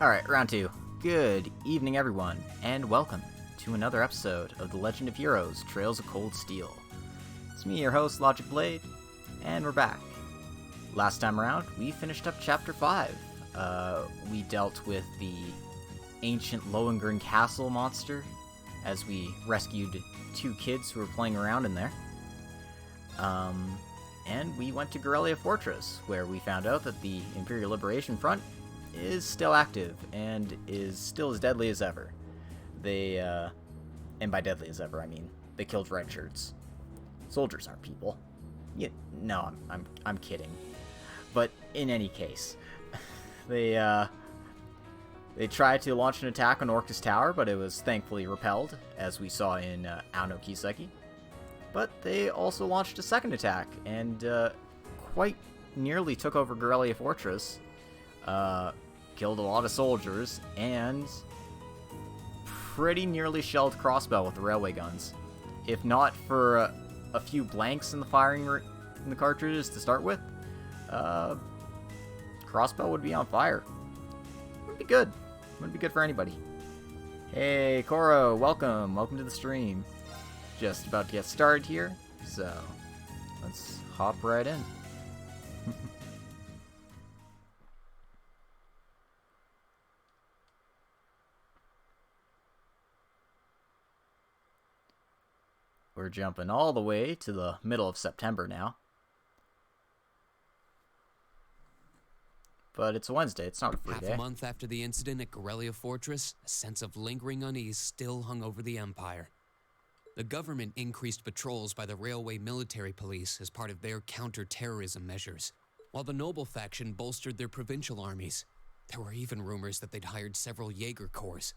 Alright, round two. Good evening, everyone, and welcome to another episode of The Legend of Heroes Trails of Cold Steel. It's me, your host, Logic Blade, and we're back. Last time around, we finished up Chapter 5. We dealt with the ancient Lohengrin Castle monster as we rescued two kids who were playing around in there. And we went to Gorelia Fortress, where we found out that the Imperial Liberation Front is still active and is still as deadly as ever. They, and by deadly as ever, I mean they killed red shirts. Soldiers aren't people. Yeah, no, I'm kidding. But in any case, they tried to launch an attack on Orcus Tower, but it was thankfully repelled, as we saw in Aono Kiseki. But they also launched a second attack, and quite nearly took over Gorelia Fortress, killed a lot of soldiers, and pretty nearly shelled Crossbell with the railway guns. If not for a few blanks in the firing in the cartridges to start with, Crossbell would be on fire. Would be good. Would be good for anybody. Hey, Koro, welcome. Welcome to the stream. Just about to get started here, so let's hop right in. We're jumping all the way to the middle of September now. But it's a Wednesday, it's not a free day. Half a month after the incident at Gorelia Fortress, a sense of lingering unease still hung over the Empire. The government increased patrols by the railway military police as part of their counter-terrorism measures, while the noble faction bolstered their provincial armies. There were even rumors that they'd hired several Jaeger corps.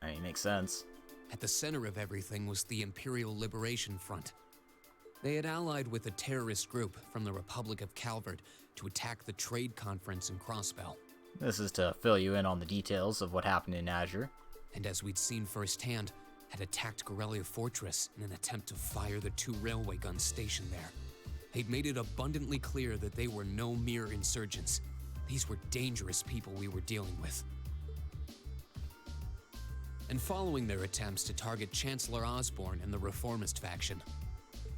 I mean, makes sense. At the center of everything was the Imperial Liberation Front. They had allied with a terrorist group from the Republic of Calvert to attack the trade conference in Crossbell. This is to fill you in on the details of what happened in Azure. And as we'd seen firsthand, had attacked Gorelia Fortress in an attempt to fire the two railway guns stationed there. They'd made it abundantly clear that they were no mere insurgents. These were dangerous people we were dealing with. And following their attempts to target Chancellor Osborne and the Reformist faction,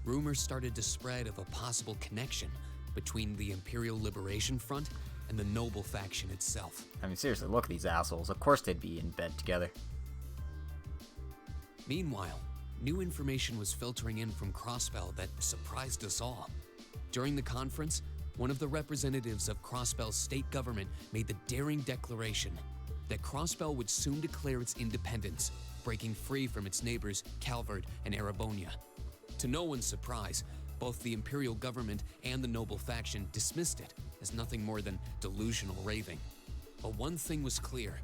rumors started to spread of a possible connection between the Imperial Liberation Front and the noble faction itself. I mean, seriously, look at these assholes. Of course they'd be in bed together. Meanwhile, new information was filtering in from Crossbell that surprised us all. During the conference, one of the representatives of Crossbell's state government made the daring declaration that Crossbell would soon declare its independence, breaking free from its neighbors Calvert and Erebonia. To no one's surprise, both the Imperial government and the noble faction dismissed it as nothing more than delusional raving. But one thing was clear.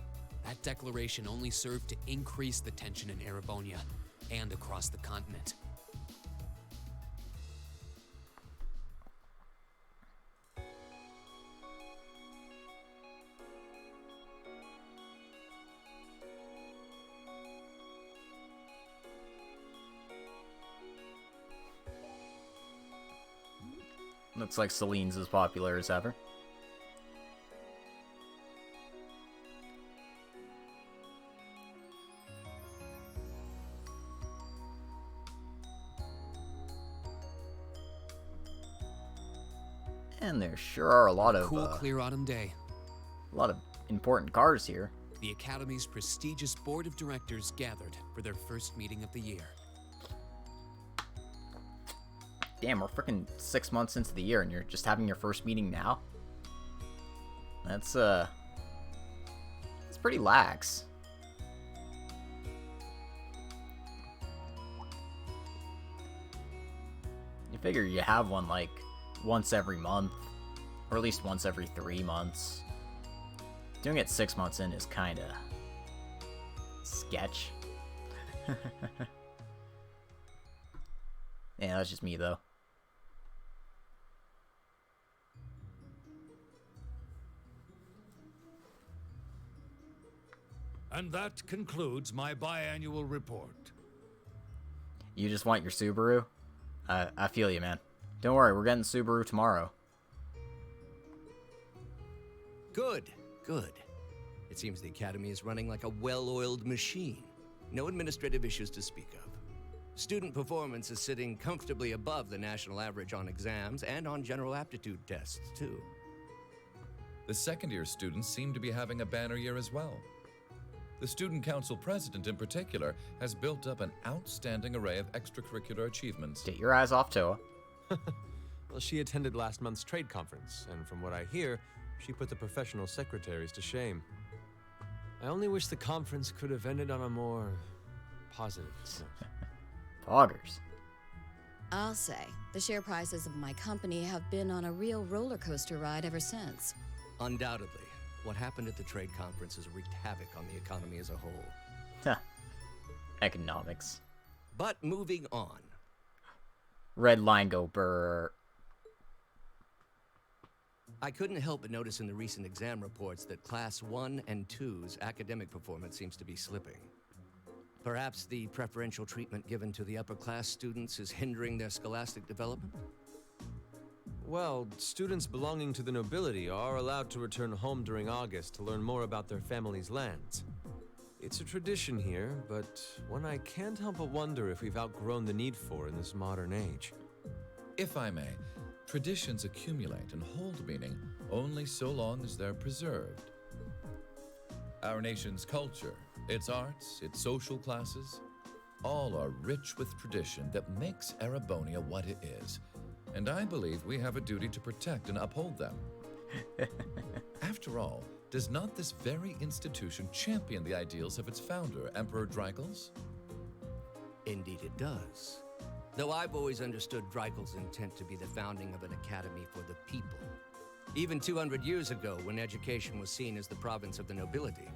That declaration only served to increase the tension in Erebonia and across the continent. Looks like Celine's as popular as ever. And there sure are a lot of cool, clear autumn day. A lot of important cars here. The Academy's prestigious board of directors gathered for their first meeting of the year. Damn, we're freaking 6 months into the year and you're just having your first meeting now? That's pretty lax. You figure you have one like once every month, or at least once every 3 months. Doing it 6 months in is kinda sketch. Yeah, that's just me though. And that concludes my biannual report. You just want your Subaru? I feel you, man. Don't worry, we're getting Subaru tomorrow. Good. Good. It seems the Academy is running like a well-oiled machine. No administrative issues to speak of. Student performance is sitting comfortably above the national average on exams and on general aptitude tests, too. The second-year students seem to be having a banner year as well. The Student Council president, in particular, has built up an outstanding array of extracurricular achievements. Get your eyes off Toa. Well, she attended last month's trade conference, and from what I hear, she put the professional secretaries to shame. I only wish the conference could have ended on a more positive note. Poggers. I'll say, the share prices of my company have been on a real roller coaster ride ever since. Undoubtedly, what happened at the trade conference has wreaked havoc on the economy as a whole. Huh. Economics. But moving on. Red line go brr. I couldn't help but notice in the recent exam reports that Class 1 and 2's academic performance seems to be slipping. Perhaps the preferential treatment given to the upper class students is hindering their scholastic development? Well, students belonging to the nobility are allowed to return home during August to learn more about their family's lands. It's a tradition here, but one I can't help but wonder if we've outgrown the need for in this modern age. If I may, traditions accumulate and hold meaning only so long as they're preserved. Our nation's culture, its arts, its social classes, all are rich with tradition that makes Erebonia what it is, and I believe we have a duty to protect and uphold them. After all, does not this very institution champion the ideals of its founder, Emperor Dreigels? Indeed it does. Though I've always understood Dreigels' intent to be the founding of an academy for the people. Even 200 years ago, when education was seen as the province of the nobility,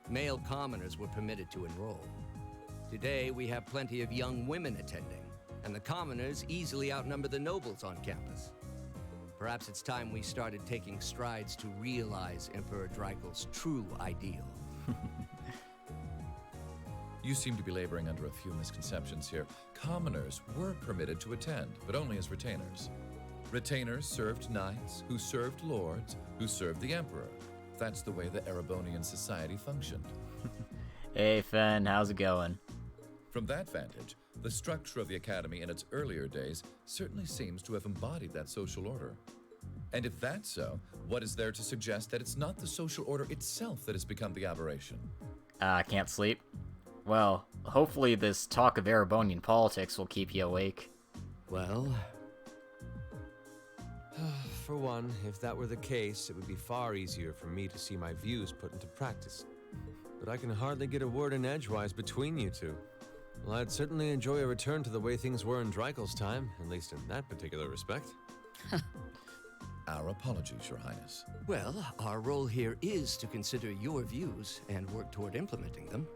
male commoners were permitted to enroll. Today, we have plenty of young women attending, and the commoners easily outnumber the nobles on campus. Perhaps it's time we started taking strides to realize Emperor Dreigels' true ideal. You seem to be laboring under a few misconceptions here. Commoners were permitted to attend, but only as retainers. Retainers served knights, who served lords, who served the emperor. That's the way the Erebonian society functioned. Hey, Fen, how's it going? From that vantage, the structure of the academy in its earlier days certainly seems to have embodied that social order. And if that's so, what is there to suggest that it's not the social order itself that has become the aberration? Can't sleep? Well, hopefully this talk of Erebonian politics will keep you awake. Well, For one, if that were the case, it would be far easier for me to see my views put into practice. But I can hardly get a word in edgewise between you two. Well, I'd certainly enjoy a return to the way things were in Dreigels' time, at least in that particular respect. Our apologies, Your Highness. well, our role here is to consider your views and work toward implementing them.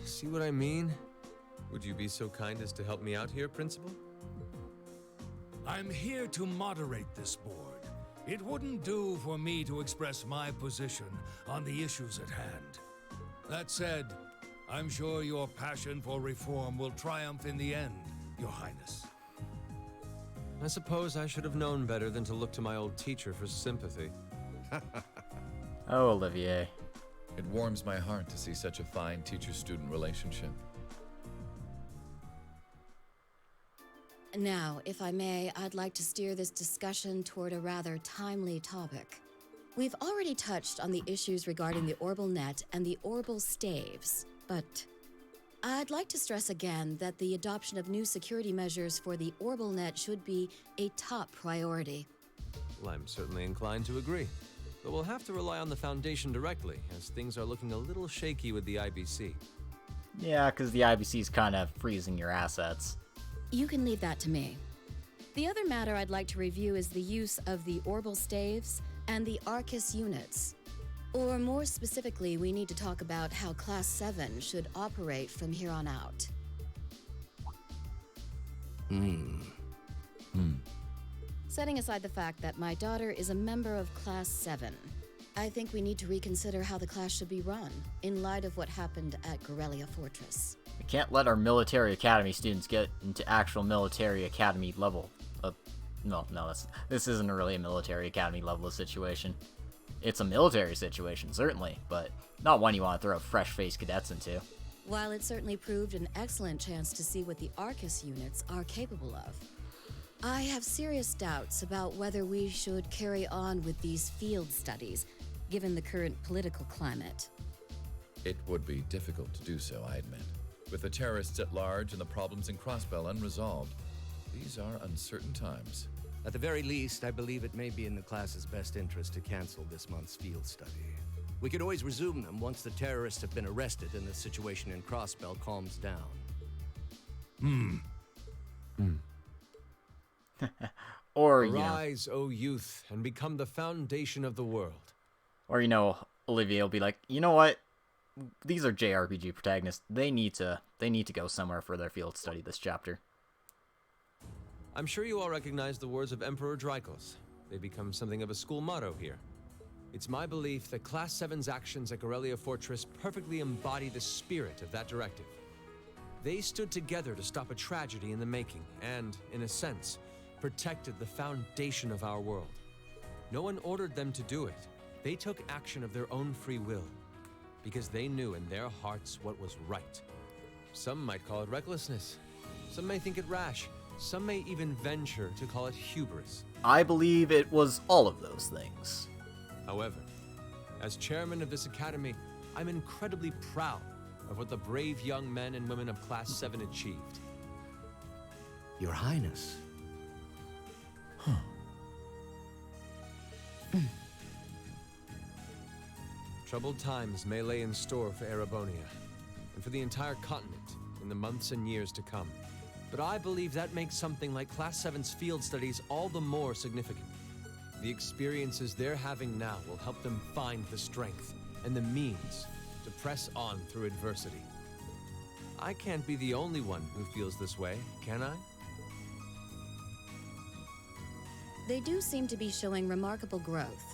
See what I mean? Would you be so kind as to help me out here, Principal? I'm here to moderate this board. It wouldn't do for me to express my position on the issues at hand. That said, I'm sure your passion for reform will triumph in the end, Your Highness. I suppose I should have known better than to look to my old teacher for sympathy. Oh, Olivier. It warms my heart to see such a fine teacher-student relationship. Now, if I may, I'd like to steer this discussion toward a rather timely topic. We've already touched on the issues regarding the orbal net and the orbal staves, but I'd like to stress again that the adoption of new security measures for the orbal net should be a top priority. Well, I'm certainly inclined to agree. But we'll have to rely on the Foundation directly, as things are looking a little shaky with the IBC. Yeah, because the IBC's kind of freezing your assets. You can leave that to me. The other matter I'd like to review is the use of the orbal staves and the Arcus units. Or more specifically, we need to talk about how Class 7 should operate from here on out. Setting aside the fact that my daughter is a member of Class 7, I think we need to reconsider how the class should be run, in light of what happened at Gorelia Fortress. We can't let our military academy students get into actual military academy level. No, this isn't really a military academy level of situation. It's a military situation, certainly, but not one you want to throw fresh-faced cadets into. While it certainly proved an excellent chance to see what the Arcus units are capable of, I have serious doubts about whether we should carry on with these field studies, given the current political climate. It would be difficult to do so, I admit. With the terrorists at large and the problems in Crossbell unresolved, these are uncertain times. At the very least, I believe it may be in the class's best interest to cancel this month's field study. We could always resume them once the terrorists have been arrested and the situation in Crossbell calms down. Or, Arise, O youth, and become the foundation of the world. Or, Olivia will be like, you know what? These are JRPG protagonists. They need to go somewhere for their field study this chapter. I'm sure you all recognize the words of Emperor Drykos. They become something of a school motto here. It's my belief that Class 7's actions at Gorelia Fortress perfectly embody the spirit of that directive. They stood together to stop a tragedy in the making and, in a sense, protected the foundation of our world. No one ordered them to do it. They took action of their own free will, because they knew in their hearts what was right. Some might call it recklessness. Some may think it rash. Some may even venture to call it hubris. I believe it was all of those things. However, as chairman of this academy, I'm incredibly proud of what the brave young men and women of Class 7 achieved. Your Highness. Troubled times may lay in store for Erebonia, and for the entire continent in the months and years to come. But I believe that makes something like Class 7's field studies all the more significant. The experiences they're having now will help them find the strength and the means to press on through adversity. I can't be the only one who feels this way, can I? They do seem to be showing remarkable growth.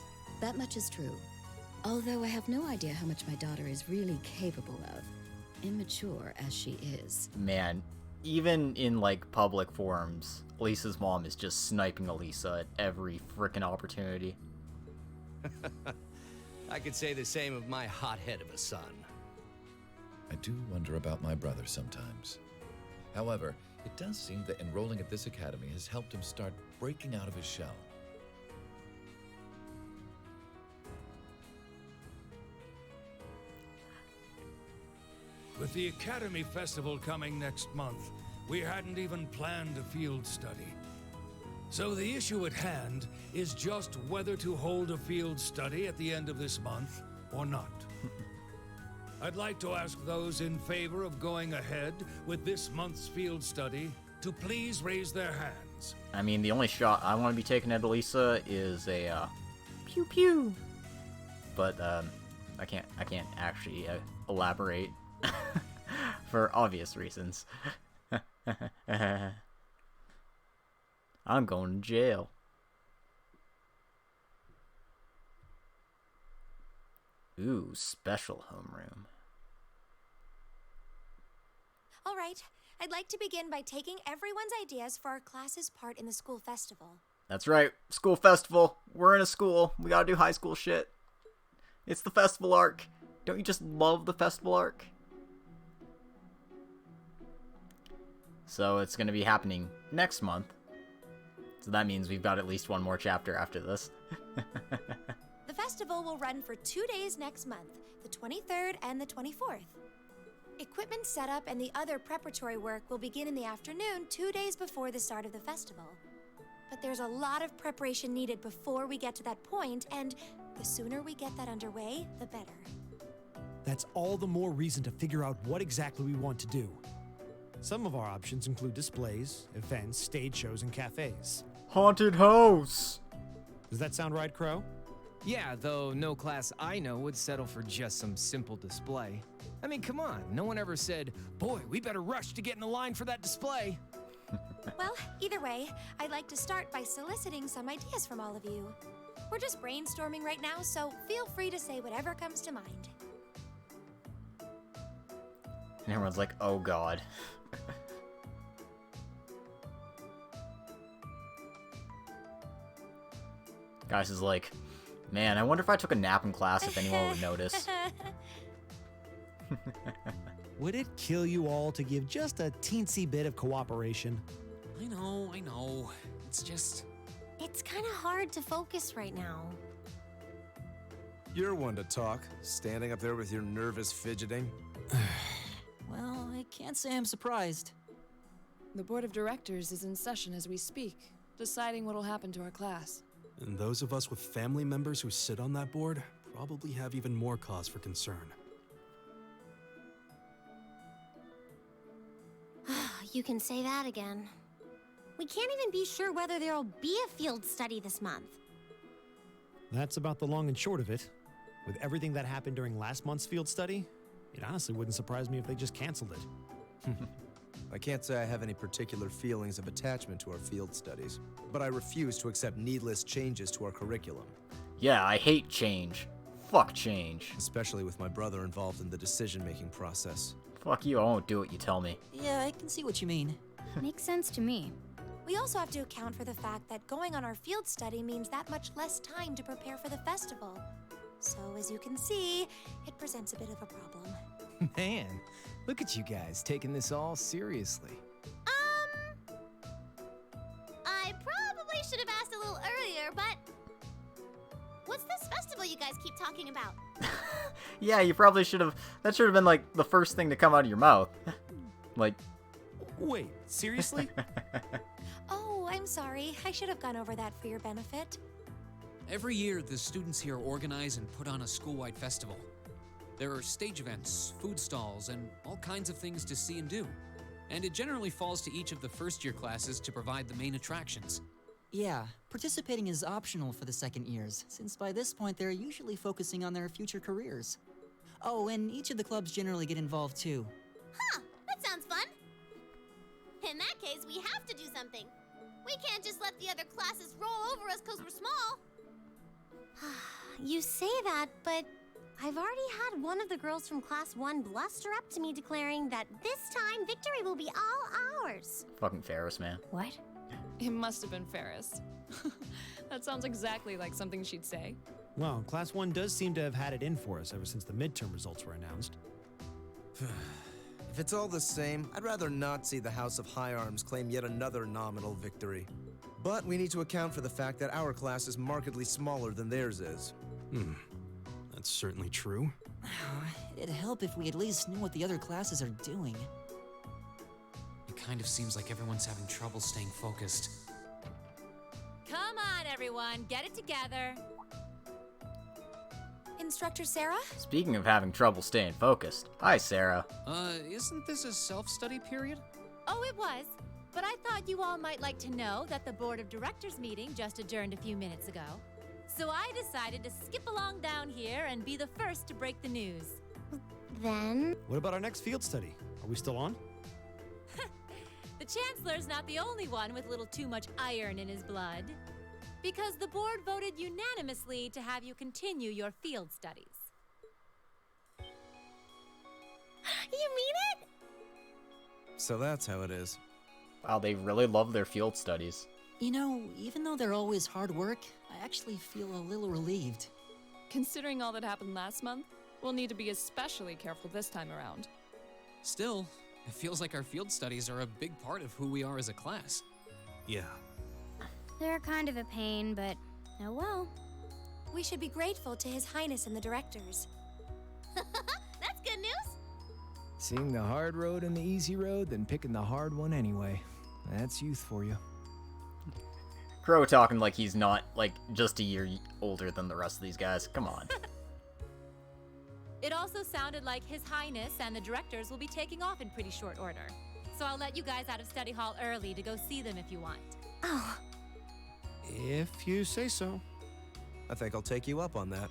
That much is true. Although I have no idea how much my daughter is really capable of, immature as she is. Man, even in, public forums, Lisa's mom is just sniping Elisa at every frickin' opportunity. I could say the same of my hothead of a son. I do wonder about my brother sometimes. However, it does seem that enrolling at this academy has helped him start breaking out of his shell. With the Academy Festival coming next month, we hadn't even planned a field study. So the issue at hand is just whether to hold a field study at the end of this month or not. I'd like to ask those in favor of going ahead with this month's field study to please raise their hands. I mean, the only shot I want to be taking at Elisa is a pew pew. But I can't actually elaborate for obvious reasons. I'm going to jail. Ooh, special homeroom. All right, I'd like to begin by taking everyone's ideas for our class's part in the school festival. That's right, school festival. We're in a school. We gotta do high school shit. It's the festival arc. Don't you just love the festival arc? So it's gonna be happening next month. So that means we've got at least one more chapter after this. The festival will run for 2 days next month, the 23rd and the 24th. Equipment setup and the other preparatory work will begin in the afternoon 2 days before the start of the festival. But there's a lot of preparation needed before we get to that point, and the sooner we get that underway, the better. That's all the more reason to figure out what exactly we want to do. Some of our options include displays, events, stage shows, and cafes. Haunted house! Does that sound right, Crow? Yeah, though no class I know would settle for just some simple display. I mean, come on, no one ever said, boy, we better rush to get in the line for that display. Well, either way, I'd like to start by soliciting some ideas from all of you. We're just brainstorming right now, so feel free to say whatever comes to mind. And everyone's like, oh god. Guys is like, Man, I wonder if I took a nap in class if anyone would notice. Would it kill you all to give just a teensy bit of cooperation? I know. It's just... It's kind of hard to focus right now. You're one to talk, standing up there with your nervous fidgeting. Well, I can't say I'm surprised. The board of directors is in session as we speak, deciding what'll happen to our class. And those of us with family members who sit on that board probably have even more cause for concern. You can say that again. We can't even be sure whether there'll be a field study this month. That's about the long and short of it. With everything that happened during last month's field study, it honestly wouldn't surprise me if they just canceled it. I can't say I have any particular feelings of attachment to our field studies, but I refuse to accept needless changes to our curriculum. Yeah, I hate change. Fuck change. Especially with my brother involved in the decision-making process. Fuck you, I won't do what you tell me. Yeah, I can see what you mean. Makes sense to me. We also have to account for the fact that going on our field study means that much less time to prepare for the festival. So, as you can see, it presents a bit of a problem. Man, look at you guys taking this all seriously. I probably should have asked a little earlier, but what's this festival you guys keep talking about? Yeah, you probably should have... That should have been, like, the first thing to come out of your mouth. Like... Wait, seriously? Oh, I'm sorry. I should have gone over that for your benefit. Every year, the students here organize and put on a school-wide festival. There are stage events, food stalls, and all kinds of things to see and do. And it generally falls to each of the first-year classes to provide the main attractions. Yeah, participating is optional for the second years, since by this point they're usually focusing on their future careers. Oh, and each of the clubs generally get involved too. Huh, that sounds fun. In that case, we have to do something. We can't just let the other classes roll over us because we're small. You say that, but I've already had one of the girls from Class 1 bluster up to me declaring that this time victory will be all ours. Fucking Ferris, man. What? It must have been Ferris. That sounds exactly like something she'd say. Well, Class 1 does seem to have had it in for us ever since the midterm results were announced. If it's all the same, I'd rather not see the House of High Arms claim yet another nominal victory. But we need to account for the fact that our class is markedly smaller than theirs is. That's certainly true. It'd help if we at least knew what the other classes are doing. It kind of seems like everyone's having trouble staying focused. Come on, everyone, get it together. Instructor Sarah? Speaking of having trouble staying focused. Hi, Sarah. Isn't this a self-study period? Oh, it was. But I thought you all might like to know that the board of directors meeting just adjourned a few minutes ago. So I decided to skip along down here and be the first to break the news. Then? What about our next field study? Are we still on? The Chancellor's not the only one with a little too much iron in his blood. Because the board voted unanimously to have you continue your field studies. You mean it? So that's how it is. Wow, they really love their field studies. You know, even though they're always hard work, I actually feel a little relieved. Considering all that happened last month, we'll need to be especially careful this time around. Still, it feels like our field studies are a big part of who we are as a class. Yeah. They're kind of a pain, but oh well. We should be grateful to His Highness and the directors. That's good news. Seeing the hard road and the easy road, then picking the hard one anyway. That's youth for you. Crow talking like he's not, like, just a year older than the rest of these guys. Come on. It also sounded like His Highness and the directors will be taking off in pretty short order. So I'll let you guys out of study hall early to go see them if you want. Oh. If you say so. I think I'll take you up on that.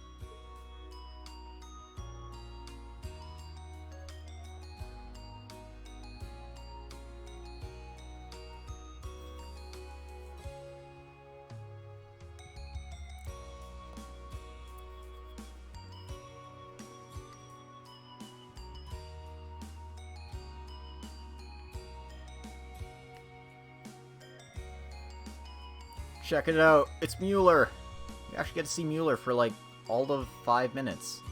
Check it out. It's Mueller. You actually get to see Mueller for like all of 5 minutes.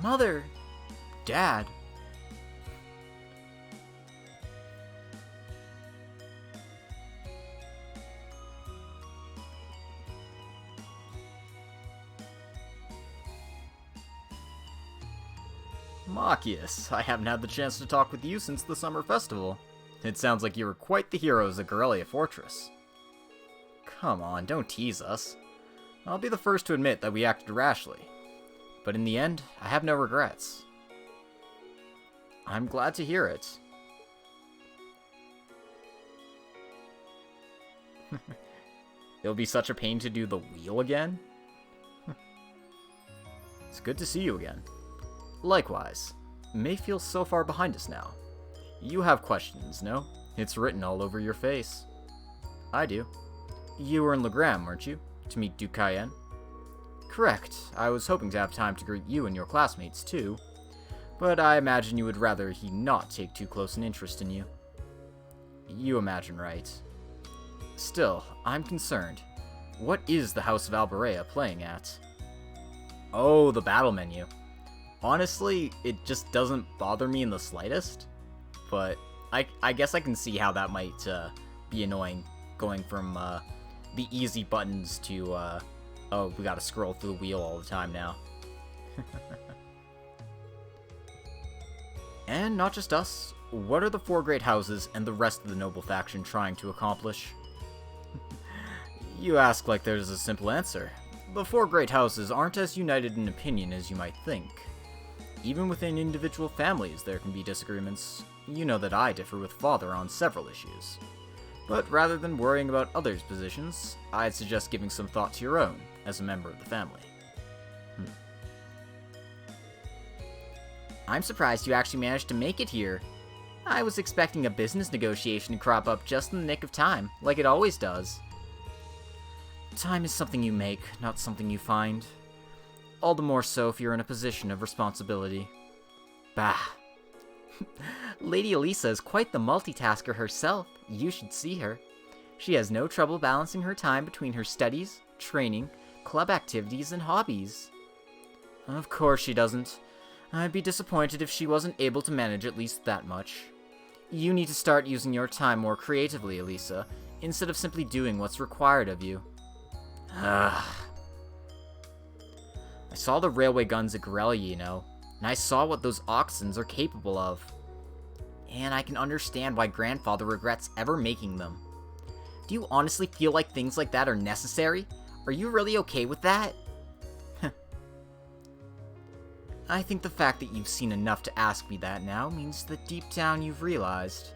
Mother! Dad! Machias, I haven't had the chance to talk with you since the summer festival. It sounds like you were quite the heroes at Corellia Fortress. Come on, don't tease us. I'll be the first to admit that we acted rashly. But in the end, I have no regrets. I'm glad to hear it. It'll be such a pain to do the wheel again. It's good to see you again. Likewise. May feels so far behind us now. You have questions, no? It's written all over your face. I do. You were in Legram, weren't you? To meet Duke Cayenne? Correct. I was hoping to have time to greet you and your classmates, too. But I imagine you would rather he not take too close an interest in you. You imagine right. Still, I'm concerned. What is the House of Alberea playing at? Oh, the battle menu. Honestly, it just doesn't bother me in the slightest. But I guess I can see how that might be annoying, going from the easy buttons to, oh, we gotta scroll through the wheel all the time now. And not just us. What are the 4 great houses and the rest of the noble faction trying to accomplish? You ask like there's a simple answer. The 4 great houses aren't as united in opinion as you might think. Even within individual families there can be disagreements. You know that I differ with Father on several issues. But rather than worrying about others' positions, I'd suggest giving some thought to your own as a member of the family. I'm surprised you actually managed to make it here. I was expecting a business negotiation to crop up just in the nick of time, like it always does. Time is something you make, not something you find. All the more so if you're in a position of responsibility. Bah. Lady Elisa is quite the multitasker herself. You should see her. She has no trouble balancing her time between her studies, training, club activities, and hobbies. Of course she doesn't. I'd be disappointed if she wasn't able to manage at least that much. You need to start using your time more creatively, Elisa, instead of simply doing what's required of you. I saw the railway guns at Corellia, you know, and I saw what those oxens are capable of. And I can understand why Grandfather regrets ever making them. Do you honestly feel like things like that are necessary? Are you really okay with that? I think the fact that you've seen enough to ask me that now means that deep down you've realized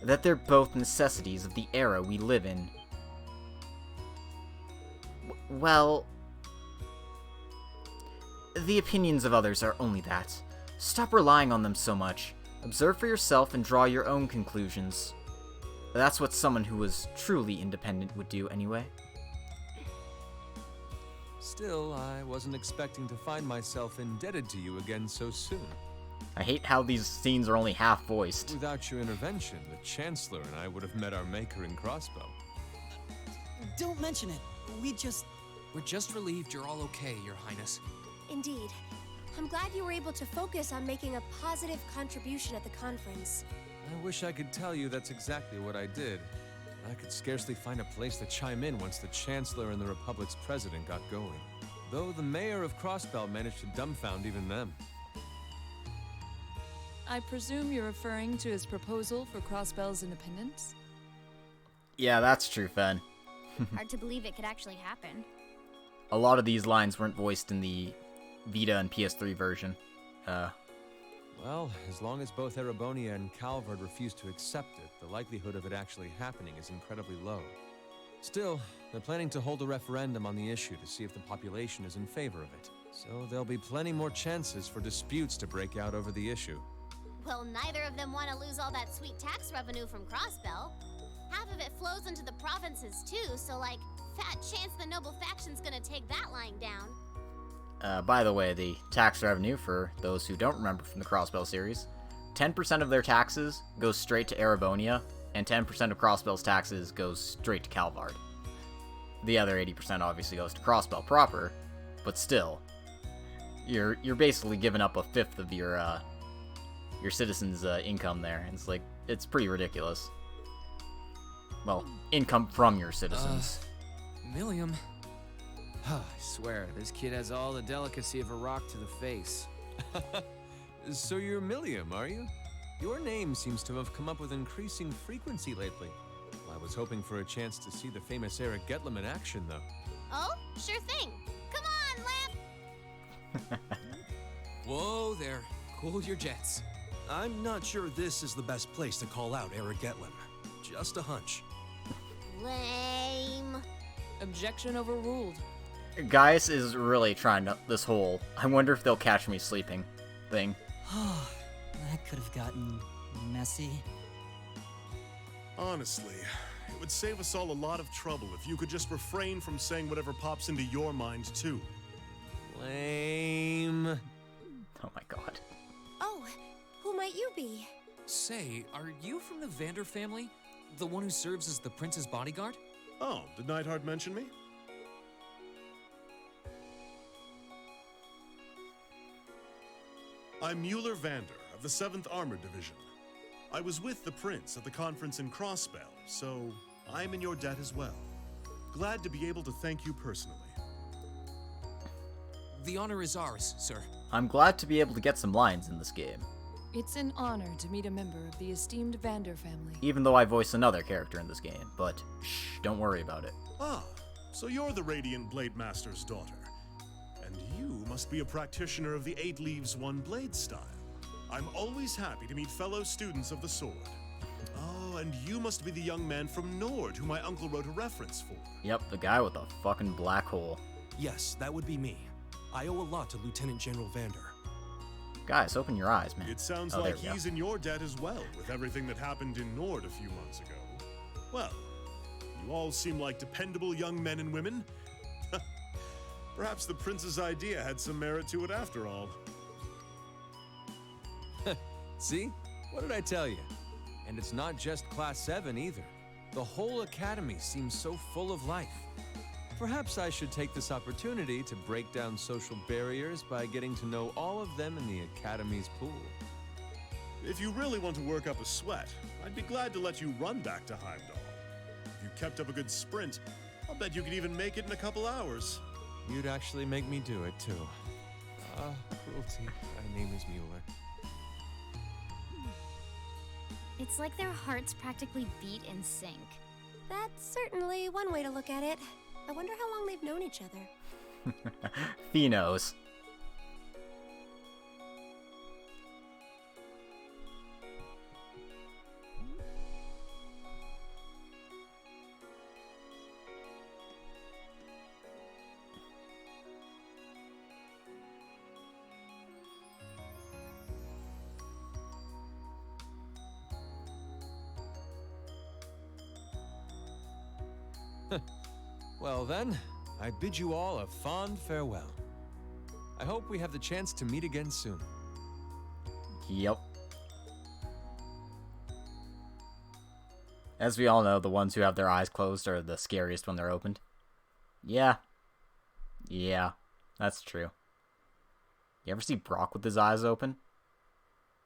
that they're both necessities of the era we live in. Well, the opinions of others are only that. Stop relying on them so much. Observe for yourself and draw your own conclusions. That's what someone who was truly independent would do anyway. Still, I wasn't expecting to find myself indebted to you again so soon. I hate how these scenes are only half-voiced. Without your intervention, the Chancellor and I would have met our maker in Crossbow. Don't mention it. We're just relieved you're all okay, Your Highness. Indeed. I'm glad you were able to focus on making a positive contribution at the conference. I wish I could tell you that's exactly what I did. I could scarcely find a place to chime in once the Chancellor and the Republic's president got going. Though the mayor of Crossbell managed to dumbfound even them. I presume you're referring to his proposal for Crossbell's independence? Yeah, that's true, Fen. Hard to believe it could actually happen. A lot of these lines weren't voiced in the Vita and PS3 version. Well, as long as both Erebonia and Calvard refuse to accept it, the likelihood of it actually happening is incredibly low. Still, they're planning to hold a referendum on the issue to see if the population is in favor of it. So there'll be plenty more chances for disputes to break out over the issue. Well, neither of them want to lose all that sweet tax revenue from Crossbell. Half of it flows into the provinces too, so like, fat chance the noble faction's gonna take that lying down. By the way, the tax revenue, for those who don't remember from the Crossbell series, 10% of their taxes goes straight to Erebonia, and 10% of Crossbell's taxes goes straight to Calvard. The other 80% obviously goes to Crossbell proper, but still, you're basically giving up a fifth of your citizens' income there. It's like, it's pretty ridiculous. Well, income from your citizens. Milliam. I swear, this kid has all the delicacy of a rock to the face. So you're Milliam, are you? Your name seems to have come up with increasing frequency lately. I was hoping for a chance to see the famous Eric Getlem in action, though. Oh, sure thing. Come on, Lamp! Whoa there. Cool your jets. I'm not sure this is the best place to call out Eric Getlem. Just a hunch. Lame. Objection overruled. Gaius is really trying to, this whole, I wonder if they'll catch me sleeping thing. That could have gotten messy. Honestly, it would save us all a lot of trouble if you could just refrain from saying whatever pops into your mind, too. Lame. Oh my god. Oh, who might you be? Say, are you from the Vander family? The one who serves as the prince's bodyguard? Oh, did Neidhart mention me? I'm Mueller Vander of the 7th Armored Division. I was with the prince at the conference in Crossbell, so I'm in your debt as well. Glad to be able to thank you personally. The honor is ours, sir. I'm glad to be able to get some lines in this game, It's an honor to meet a member of the esteemed Vander family. even though I voice another character in this game, but shh, don't worry about it. Ah, so you're the Radiant Blade Master's daughter. And you must be a practitioner of the 8 Leaves 1 Blade style. I'm always happy to meet fellow students of the sword. Oh, and you must be the young man from Nord who my uncle wrote a reference for. Yep, the guy with the fucking black hole. Yes, that would be me. I owe a lot to Lieutenant General Vander. Guys, open your eyes, man. It sounds Oh, there like we go. he's in your debt as well, with everything that happened in Nord a few months ago. Well, you all seem like dependable young men and women. Perhaps the prince's idea had some merit to it after all. See? What did I tell you? And it's not just Class 7 either. The whole academy seems so full of life. Perhaps I should take this opportunity to break down social barriers by getting to know all of them in the academy's pool. If you really want to work up a sweat, I'd be glad to let you run back to Heimdall. If you kept up a good sprint, I'll bet you could even make it in a couple hours. You'd actually make me do it, too. Cruelty. My name is Mueller. It's like their hearts practically beat in sync. That's certainly one way to look at it. I wonder how long they've known each other. He knows. Well then, I bid you all a fond farewell. I hope we have the chance to meet again soon. Yep. As we all know, the ones who have their eyes closed are the scariest when they're opened. Yeah. Yeah, that's true. You ever see Brock with his eyes open?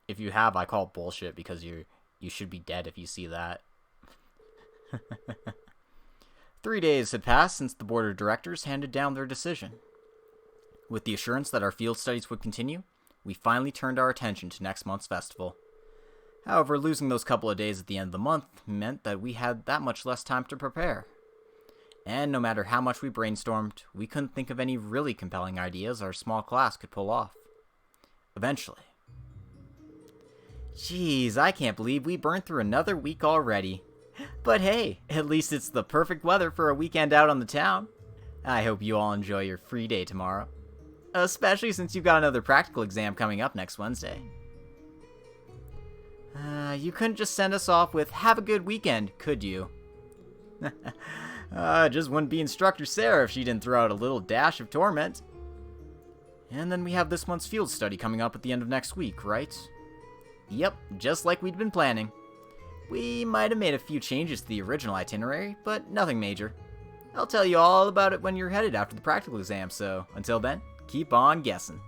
If you have, I call it bullshit because you should be dead if you see that. 3 days had passed since the board of directors handed down their decision. With the assurance that our field studies would continue, we finally turned our attention to next month's festival. However, losing those couple of days at the end of the month meant that we had that much less time to prepare. And no matter how much we brainstormed, we couldn't think of any really compelling ideas our small class could pull off. Eventually. Jeez, I can't believe we burned through another week already. But hey, at least it's the perfect weather for a weekend out on the town. I hope you all enjoy your free day tomorrow. Especially since you've got another practical exam coming up next Wednesday. You couldn't just send us off with, have a good weekend, could you? Just wouldn't be Instructor Sarah if she didn't throw out a little dash of torment. And then we have this month's field study coming up at the end of next week, right? Yep, just like we'd been planning. We might have made a few changes to the original itinerary, but nothing major. I'll tell you all about it when you're headed after the practical exam, so until then, keep on guessing.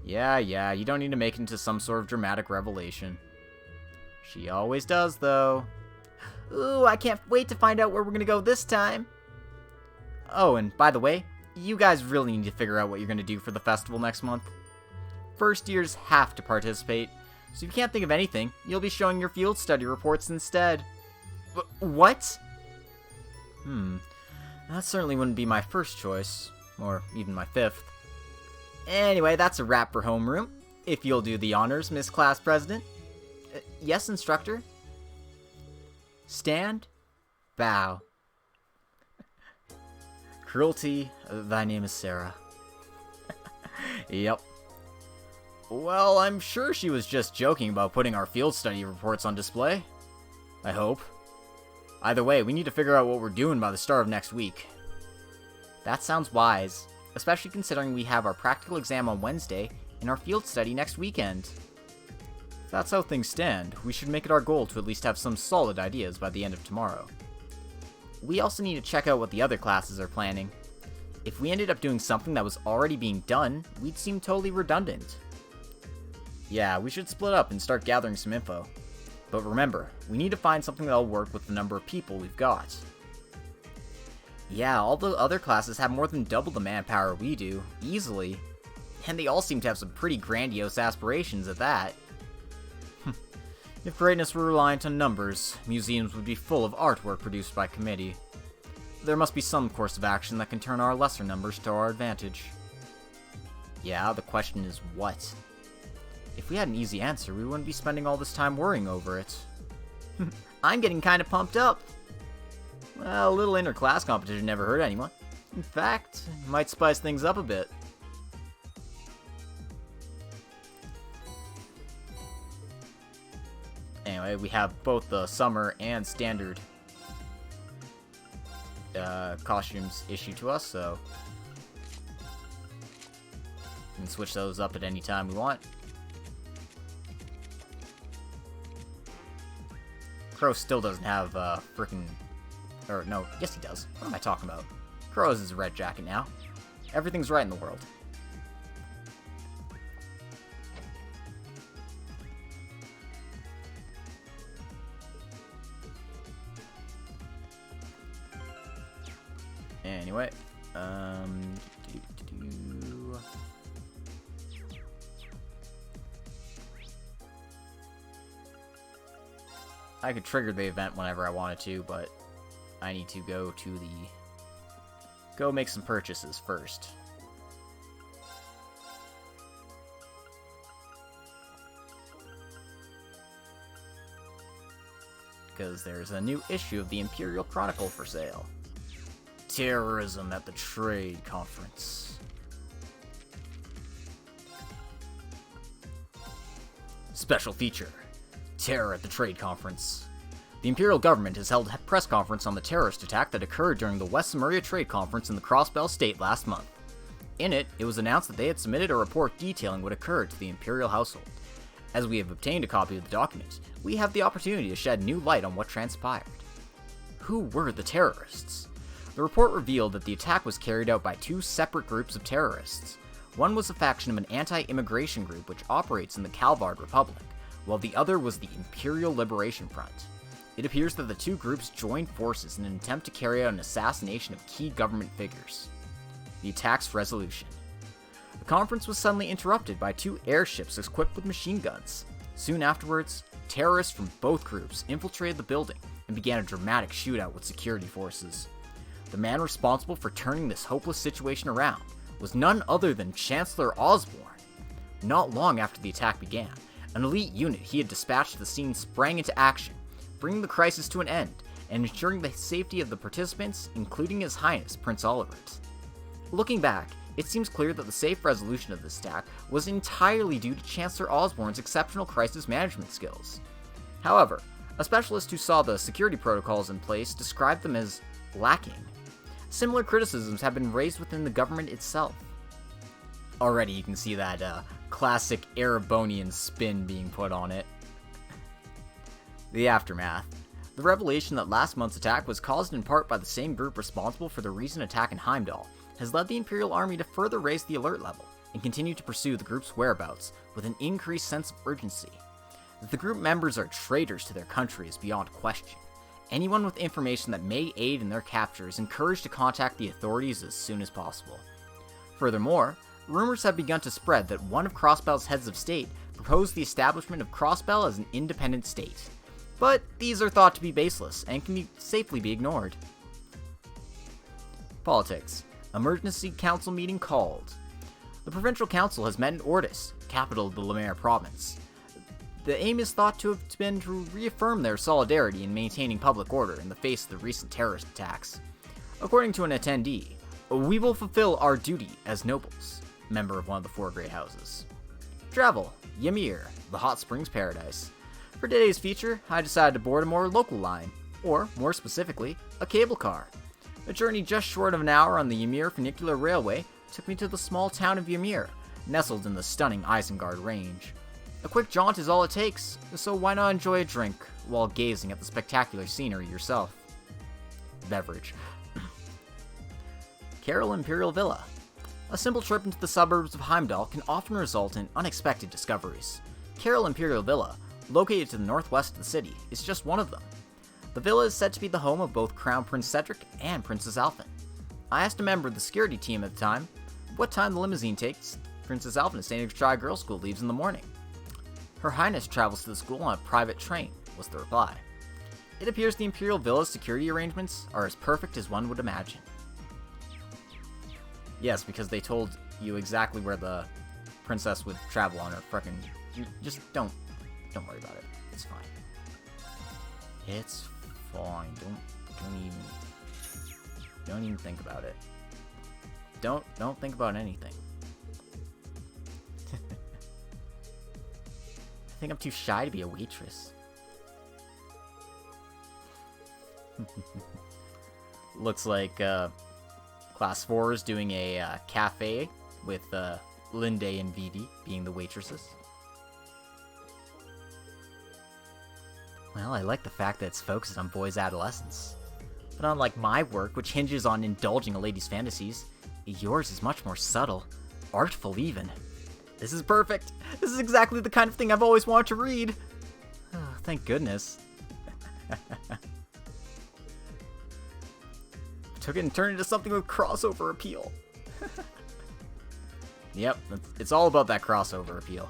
Yeah, you don't need to make it into some sort of dramatic revelation. She always does, though. Ooh, I can't wait to find out where we're gonna go this time. Oh, and by the way, you guys really need to figure out what you're gonna do for the festival next month. First years have to participate, so if you can't think of anything, you'll be showing your field study reports instead. What? That certainly wouldn't be my first choice, or even my fifth. Anyway, that's a wrap for homeroom. If you'll do the honors, Miss Class President. Yes, instructor. Stand. Bow. Cruelty, thy name is Sarah. Yep. Well, I'm sure she was just joking about putting our field study reports on display. I hope. Either way, we need to figure out what we're doing by the start of next week. That sounds wise, especially considering we have our practical exam on Wednesday and our field study next weekend. If that's how things stand, we should make it our goal to at least have some solid ideas by the end of tomorrow. We also need to check out what the other classes are planning. If we ended up doing something that was already being done, we'd seem totally redundant. Yeah, we should split up and start gathering some info. But remember, we need to find something that'll work with the number of people we've got. Yeah, all the other classes have more than double the manpower we do, easily. And they all seem to have some pretty grandiose aspirations at that. If greatness were reliant on numbers, museums would be full of artwork produced by committee. There must be some course of action that can turn our lesser numbers to our advantage. Yeah, the question is what? If we had an easy answer, we wouldn't be spending all this time worrying over it. I'm getting kind of pumped up. Well, a little inter-class competition never hurt anyone. In fact, it might spice things up a bit. Anyway, we have both the summer and standard costumes issued to us, so we can switch those up at any time we want. Crow still doesn't have frickin'... Or, no, yes he does. What am I talking about? Crow has his red jacket now. Everything's right in the world. Anyway, I could trigger the event whenever I wanted to, but I need to go make some purchases first. Because there's a new issue of the Imperial Chronicle for sale. Terrorism at the Trade Conference. Special feature. Terror at the Trade Conference. The Imperial government has held a press conference on the terrorist attack that occurred during the West Samuria Trade Conference in the Crossbell State last month. In it, it was announced that they had submitted a report detailing what occurred to the Imperial household. As we have obtained a copy of the document, we have the opportunity to shed new light on what transpired. Who were the terrorists? The report revealed that the attack was carried out by two separate groups of terrorists. One was a faction of an anti-immigration group which operates in the Calvard Republic, while the other was the Imperial Liberation Front. It appears that the two groups joined forces in an attempt to carry out an assassination of key government figures. The attack's resolution. The conference was suddenly interrupted by two airships equipped with machine guns. Soon afterwards, terrorists from both groups infiltrated the building and began a dramatic shootout with security forces. The man responsible for turning this hopeless situation around was none other than Chancellor Osborne. Not long after the attack began, an elite unit he had dispatched to the scene sprang into action, bringing the crisis to an end and ensuring the safety of the participants, including His Highness Prince Olivert. Looking back, it seems clear that the safe resolution of this attack was entirely due to Chancellor Osborne's exceptional crisis management skills. However, a specialist who saw the security protocols in place described them as lacking. Similar criticisms have been raised within the government itself. Already you can see that classic Erebonian spin being put on it. The aftermath. The revelation that last month's attack was caused in part by the same group responsible for the recent attack in Heimdall has led the Imperial Army to further raise the alert level and continue to pursue the group's whereabouts with an increased sense of urgency. That the group members are traitors to their country is beyond question. Anyone with information that may aid in their capture is encouraged to contact the authorities as soon as possible. Furthermore, rumors have begun to spread that one of Crossbell's heads of state proposed the establishment of Crossbell as an independent state. But these are thought to be baseless and can safely be ignored. Politics. Emergency Council meeting called. The Provincial Council has met in Ordis, capital of the Lemare province. The aim is thought to have been to reaffirm their solidarity in maintaining public order in the face of the recent terrorist attacks. According to an attendee, we will fulfill our duty as nobles, member of one of the 4 great houses. Travel. Ymir, the hot springs paradise. For today's feature, I decided to board a more local line, or more specifically, a cable car. A journey just short of an hour on the Ymir Funicular Railway took me to the small town of Ymir, nestled in the stunning Isengard Range. A quick jaunt is all it takes, so why not enjoy a drink while gazing at the spectacular scenery yourself? Beverage. Carroll Imperial Villa. A simple trip into the suburbs of Heimdall can often result in unexpected discoveries. Carroll Imperial Villa, located to the northwest of the city, is just one of them. The villa is said to be the home of both Crown Prince Cedric and Princess Alphen. I asked a member of the security team at the time what time the limousine takes Princess Alphen St. Tri Girls School leaves in the morning. Her Highness travels to the school on a private train, was the reply. It appears the Imperial Villa's security arrangements are as perfect as one would imagine. Yes, because they told you exactly where the princess would travel on her frickin'... Just don't worry about it. It's fine. It's fine. Don't even think about it. Don't think about anything. I think I'm too shy to be a waitress. Looks like Class 4 is doing a cafe with Linde and Vivi being the waitresses. Well, I like the fact that it's focused on boys' adolescence. But unlike my work, which hinges on indulging a lady's fantasies, yours is much more subtle, artful even. This is perfect! This is exactly the kind of thing I've always wanted to read! Oh, thank goodness. Took it and turned it into something with crossover appeal. Yep, it's all about that crossover appeal.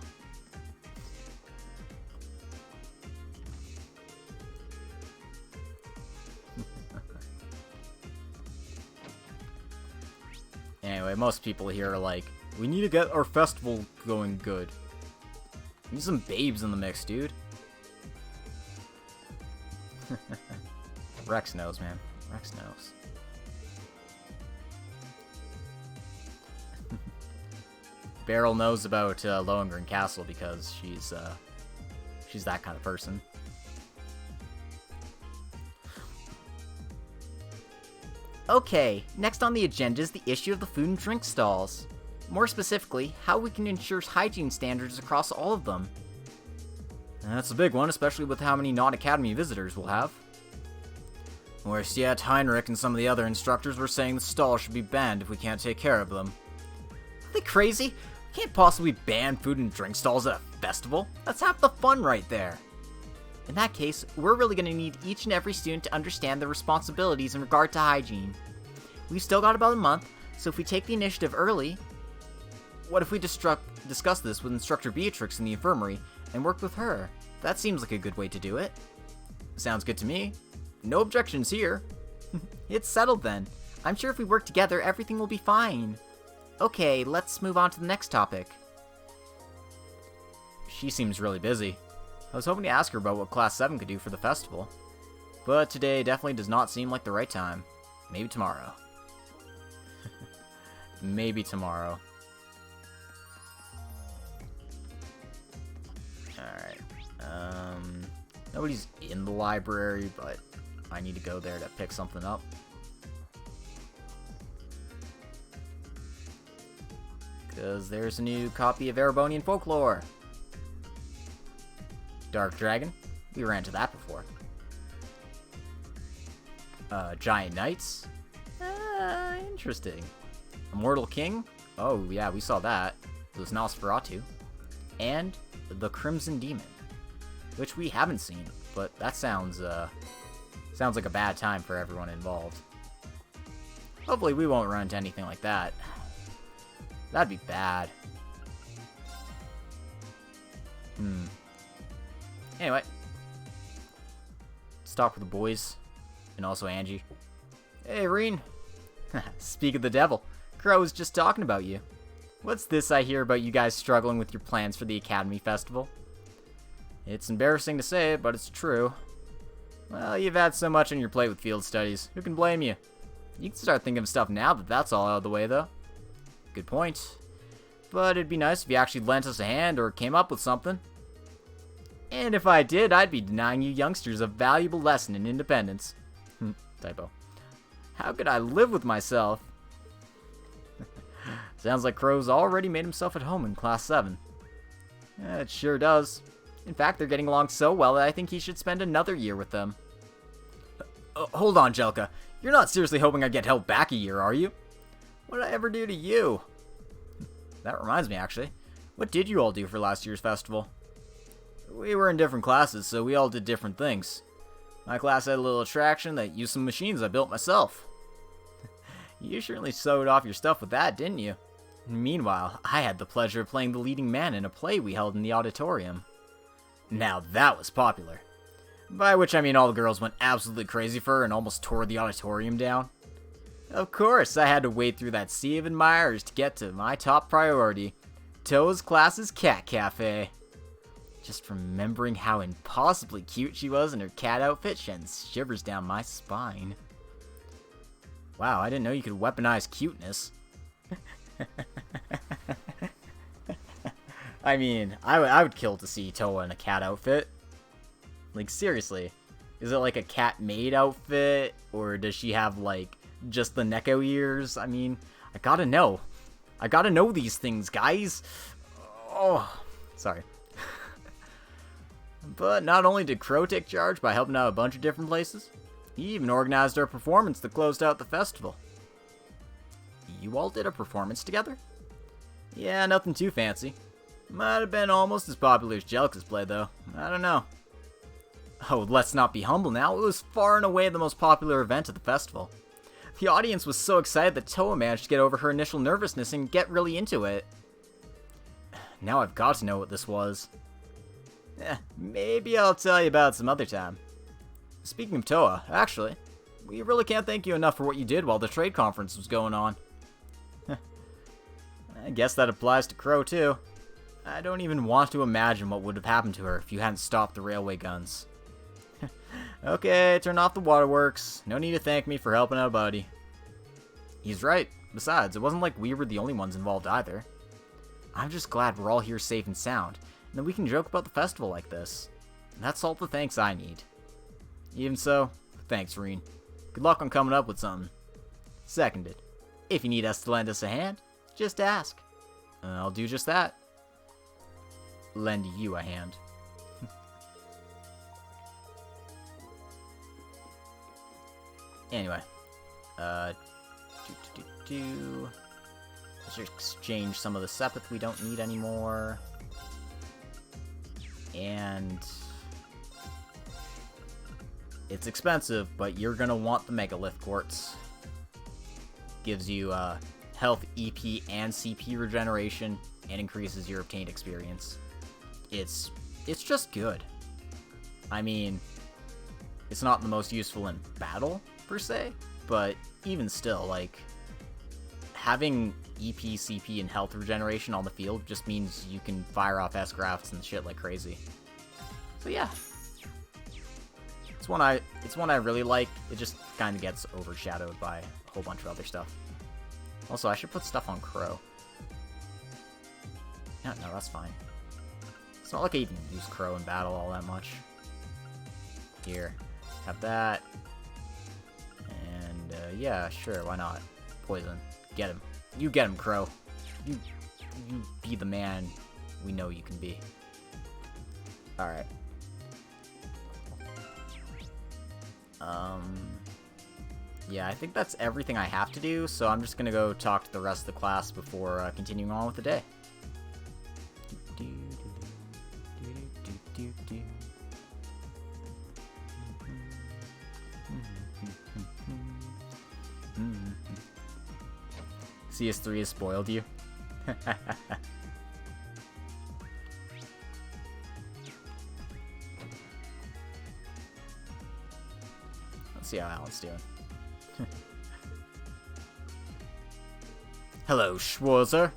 Anyway, most people here are like, we need to get our festival going good. We need some babes in the mix, dude. Rex knows, man. Rex knows. Beryl knows about Lohengrin Castle because she's that kind of person. Okay, next on the agenda is the issue of the food and drink stalls. More specifically, how we can ensure hygiene standards across all of them. And that's a big one, especially with how many non-academy visitors we'll have. Worse yet, Heinrich and some of the other instructors were saying the stalls should be banned if we can't take care of them. Are they crazy? We can't possibly ban food and drink stalls at a festival. That's half the fun right there. In that case, we're really going to need each and every student to understand their responsibilities in regard to hygiene. We've still got about a month, so if we take the initiative early... What if we discuss this with Instructor Beatrix in the infirmary and work with her? That seems like a good way to do it. Sounds good to me. No objections here. It's settled then. I'm sure if we work together, everything will be fine. Okay, let's move on to the next topic. She seems really busy. I was hoping to ask her about what Class 7 could do for the festival. But today definitely does not seem like the right time. Maybe tomorrow. Maybe tomorrow. Alright. Nobody's in the library, but I need to go there to pick something up. Because there's a new copy of Erebonian Folklore. Dark Dragon. We ran into that before. Giant Knights? Interesting. Immortal King? Oh, yeah, we saw that. It was Nosferatu. And the Crimson Demon, which we haven't seen, but that sounds like a bad time for everyone involved. Hopefully we won't run into anything like that. That'd be bad. Anyway. Let's talk with the boys. And also Angie. Hey, Reen. Speak of the devil. Crow was just talking about you. What's this I hear about you guys struggling with your plans for the Academy Festival? It's embarrassing to say it, but it's true. Well, you've had so much on your plate with field studies. Who can blame you? You can start thinking of stuff now that that's all out of the way, though. Good point. But it'd be nice if you actually lent us a hand or came up with something. And if I did, I'd be denying you youngsters a valuable lesson in independence. Typo. How could I live with myself? Sounds like Crow's already made himself at home in Class 7. Yeah, it sure does. In fact, they're getting along so well that I think he should spend another year with them. Hold on, Jelka. You're not seriously hoping I get held back a year, are you? What did I ever do to you? That reminds me, actually. What did you all do for last year's festival? We were in different classes, so we all did different things. My class had a little attraction that used some machines I built myself. You certainly sewed off your stuff with that, didn't you? Meanwhile, I had the pleasure of playing the leading man in a play we held in the auditorium. Now that was popular. By which I mean all the girls went absolutely crazy for her and almost tore the auditorium down. Of course, I had to wade through that sea of admirers to get to my top priority, Toa's class's cat cafe. Just remembering how impossibly cute she was in her cat outfit sends shivers down my spine. Wow, I didn't know you could weaponize cuteness. I mean, I would kill to see Toa in a cat outfit. Like, seriously. Is it like a cat maid outfit? Or does she have, like, just the Neko ears? I mean, I gotta know. I gotta know these things, guys. Oh, sorry. But not only did Crow take charge by helping out a bunch of different places, he even organized our performance that closed out the festival. You all did a performance together? Yeah, nothing too fancy. Might have been almost as popular as Jelka's play, though. I don't know. Oh, let's not be humble now. It was far and away the most popular event of the festival. The audience was so excited that Toa managed to get over her initial nervousness and get really into it. Now I've got to know what this was. Maybe I'll tell you about it some other time. Speaking of Toa, actually, we really can't thank you enough for what you did while the trade conference was going on. I guess that applies to Crow, too. I don't even want to imagine what would have happened to her if you hadn't stopped the railway guns. Okay, turn off the waterworks. No need to thank me for helping out a buddy. He's right. Besides, it wasn't like we were the only ones involved either. I'm just glad we're all here safe and sound, and that we can joke about the festival like this. That's all the thanks I need. Even so, thanks, Reen. Good luck on coming up with something. Seconded. If you need us to lend us a hand, just ask. I'll do just that. Lend you a hand. Anyway. Let's just exchange some of the Sepith we don't need anymore. And it's expensive, but you're gonna want the Megalith Quartz. Gives you health, EP, and CP regeneration, and increases your obtained experience. It's just good. I mean, it's not the most useful in battle, per se, but even still, like, having EP, CP, and health regeneration on the field just means you can fire off S-Grafts and shit like crazy. So yeah. It's one I really like. It just kind of gets overshadowed by a whole bunch of other stuff. Also, I should put stuff on Crow. No, that's fine. It's not like I even use Crow in battle all that much. Here, have that. And, yeah, sure, why not? Poison. Get him. You get him, Crow. You be the man we know you can be. Alright. yeah, I think that's everything I have to do, so I'm just gonna go talk to the rest of the class before continuing on with the day. CS3 has spoiled you. Let's see how Alan's doing. Hello, Schwarzer.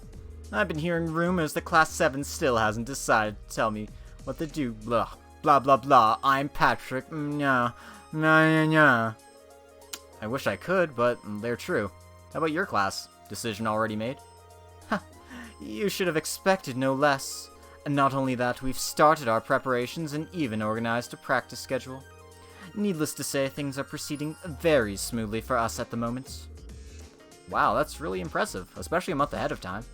I've been hearing rumors that Class 7 still hasn't decided to tell me what to do. Blah, blah, blah, blah. I'm Patrick. Nah, nah, nah. I wish I could, but they're true. How about your class? Decision already made? Huh. You should have expected no less. And not only that, we've started our preparations and even organized a practice schedule. Needless to say, things are proceeding very smoothly for us at the moment. Wow, that's really impressive, especially a month ahead of time.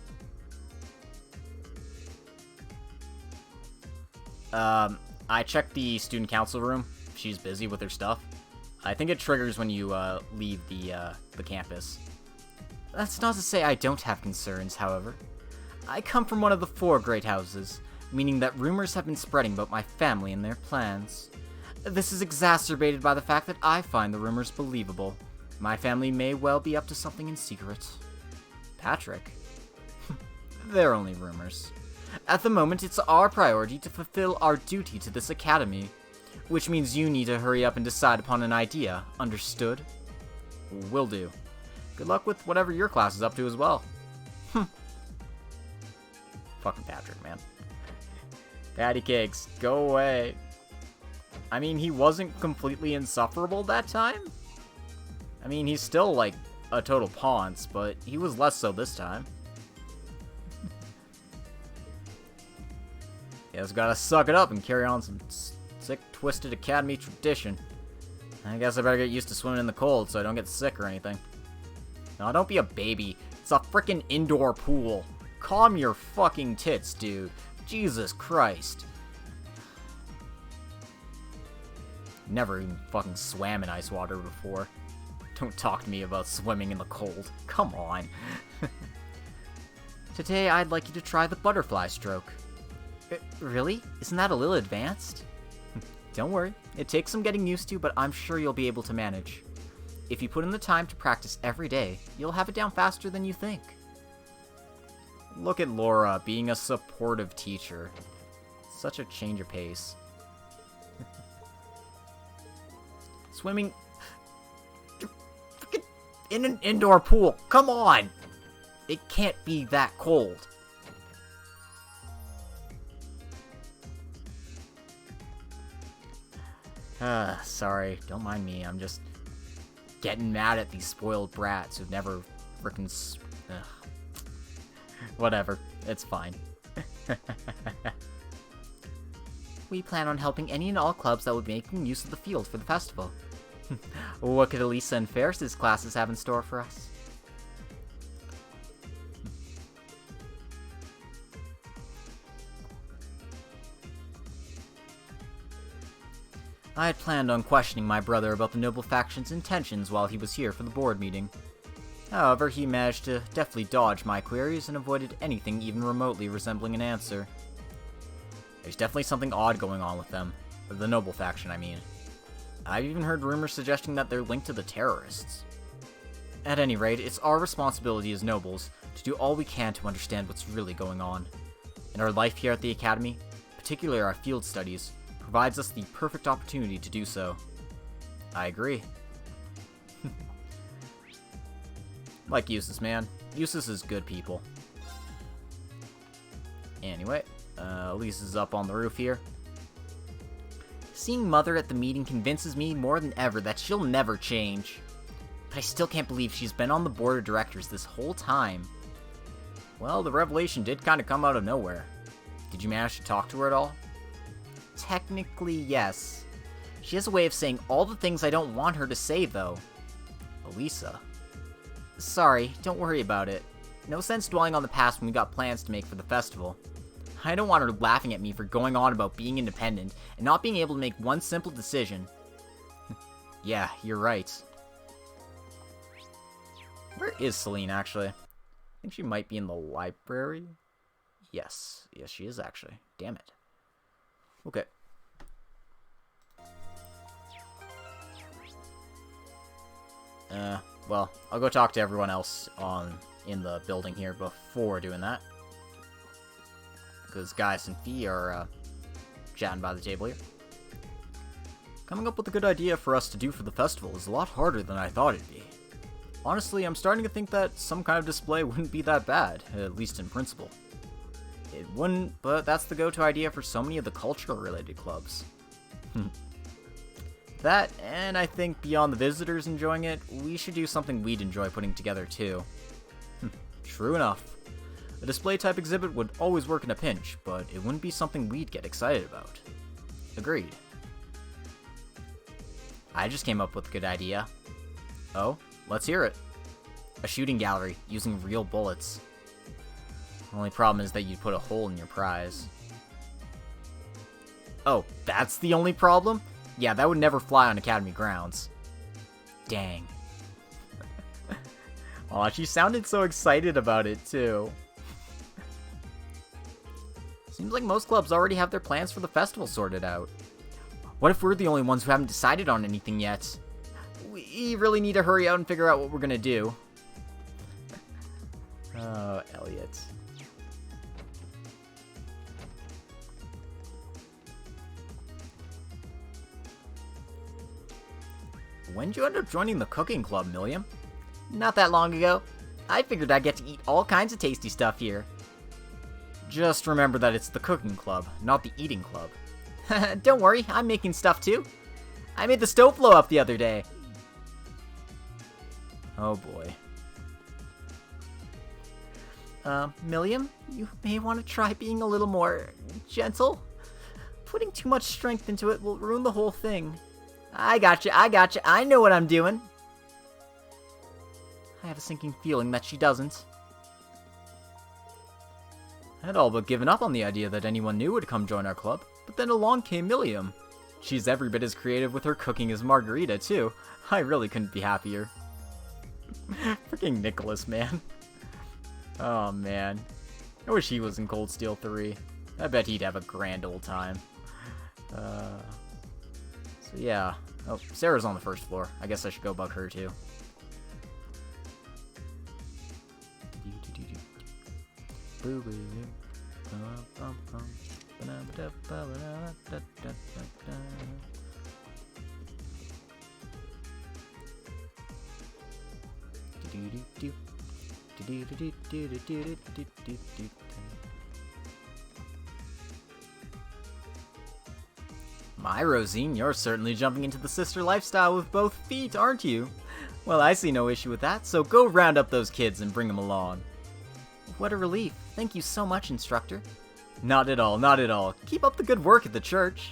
I checked the student council room. She's busy with her stuff. I think it triggers when you leave the campus. That's not to say I don't have concerns, however. I come from one of the 4 great houses, meaning that rumors have been spreading about my family and their plans. This is exacerbated by the fact that I find the rumors believable. My family may well be up to something in secret. Patrick? They're only rumors. At the moment, it's our priority to fulfill our duty to this academy, which means you need to hurry up and decide upon an idea. Understood? Will do. Good luck with whatever your class is up to as well. Fucking Patrick, man. Patty cakes, go away. I mean, he wasn't completely insufferable that time. I mean, he's still, like, a total ponce, but he was less so this time. You just gotta suck it up and carry on some sick, twisted academy tradition. I guess I better get used to swimming in the cold so I don't get sick or anything. No, don't be a baby. It's a frickin' indoor pool. Calm your fucking tits, dude. Jesus Christ. Never even fucking swam in ice water before. Don't talk to me about swimming in the cold. Come on. Today, I'd like you to try the butterfly stroke. Really? Isn't that a little advanced? Don't worry. It takes some getting used to, but I'm sure you'll be able to manage. If you put in the time to practice every day, you'll have it down faster than you think. Look at Laura being a supportive teacher. Such a change of pace. Swimming in an indoor pool. Come on! It can't be that cold. Sorry. Don't mind me. I'm just getting mad at these spoiled brats who've never frickin' whatever. It's fine. We plan on helping any and all clubs that would be making use of the field for the festival. What could Elisa and Ferris's classes have in store for us? I had planned on questioning my brother about the noble faction's intentions while he was here for the board meeting. However, he managed to deftly dodge my queries and avoided anything even remotely resembling an answer. There's definitely something odd going on with them. The noble faction, I mean. I've even heard rumors suggesting that they're linked to the terrorists. At any rate, it's our responsibility as nobles to do all we can to understand what's really going on. And our life here at the Academy, particularly our field studies, provides us the perfect opportunity to do so. I agree. Like Eustace, man. Eustace is good people. Anyway, Lisa's up on the roof here. Seeing Mother at the meeting convinces me more than ever that she'll never change. But I still can't believe she's been on the board of directors this whole time. Well, the revelation did kind of come out of nowhere. Did you manage to talk to her at all? Technically, yes. She has a way of saying all the things I don't want her to say, though. Elisa. Sorry, don't worry about it. No sense dwelling on the past when we got plans to make for the festival. I don't want her laughing at me for going on about being independent and not being able to make one simple decision. Yeah, you're right. Where is Celine, actually? I think she might be in the library. Yes. Yes, she is, actually. Damn it. Okay. Well, I'll go talk to everyone else in the building here before doing that. Because Gaius and Fee are chatting by the table here. Coming up with a good idea for us to do for the festival is a lot harder than I thought it'd be. Honestly, I'm starting to think that some kind of display wouldn't be that bad, at least in principle. It wouldn't, but that's the go-to idea for so many of the cultural-related clubs. That, and I think beyond the visitors enjoying it, we should do something we'd enjoy putting together too. True enough. A display-type exhibit would always work in a pinch, but it wouldn't be something we'd get excited about. Agreed. I just came up with a good idea. Oh, let's hear it. A shooting gallery, using real bullets. The only problem is that you'd put a hole in your prize. Oh, that's the only problem? Yeah, that would never fly on Academy grounds. Dang. Aw, she sounded so excited about it, too. Seems like most clubs already have their plans for the festival sorted out. What if we're the only ones who haven't decided on anything yet? We really need to hurry out and figure out what we're gonna do. Oh, Elliot. When'd you end up joining the cooking club, Milliam? Not that long ago. I figured I'd get to eat all kinds of tasty stuff here. Just remember that it's the cooking club, not the eating club. Don't worry, I'm making stuff too. I made the stove blow up the other day. Oh boy. Milliam, you may want to try being a little more gentle. Putting too much strength into it will ruin the whole thing. I gotcha, I know what I'm doing. I have a sinking feeling that she doesn't. I'd all but given up on the idea that anyone new would come join our club, but then along came Milliam. She's every bit as creative with her cooking as Margarita, too. I really couldn't be happier. Freaking Nicholas, man. Oh, man. I wish he was in Cold Steel 3. I bet he'd have a grand old time. So yeah. Oh, Sarah's on the first floor. I guess I should go bug her too. My Rosine, you're certainly jumping into the sister lifestyle with both feet, aren't you? Well, I see no issue with that, so go round up those kids and bring them along. What a relief. Thank you so much, instructor. Not at all, not at all. Keep up the good work at the church.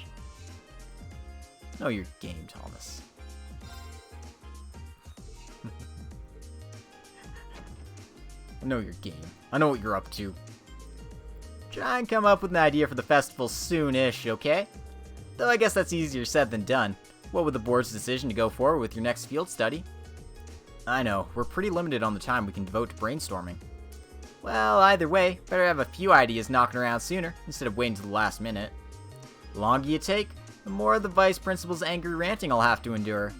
Know your game, Thomas. I know your game. I know what you're up to. Try and come up with an idea for the festival soon-ish, okay? Though I guess that's easier said than done. What with the board's decision to go forward with your next field study? I know, we're pretty limited on the time we can devote to brainstorming. Well, either way, better have a few ideas knocking around sooner, instead of waiting to the last minute. The longer you take, the more of the vice principal's angry ranting I'll have to endure.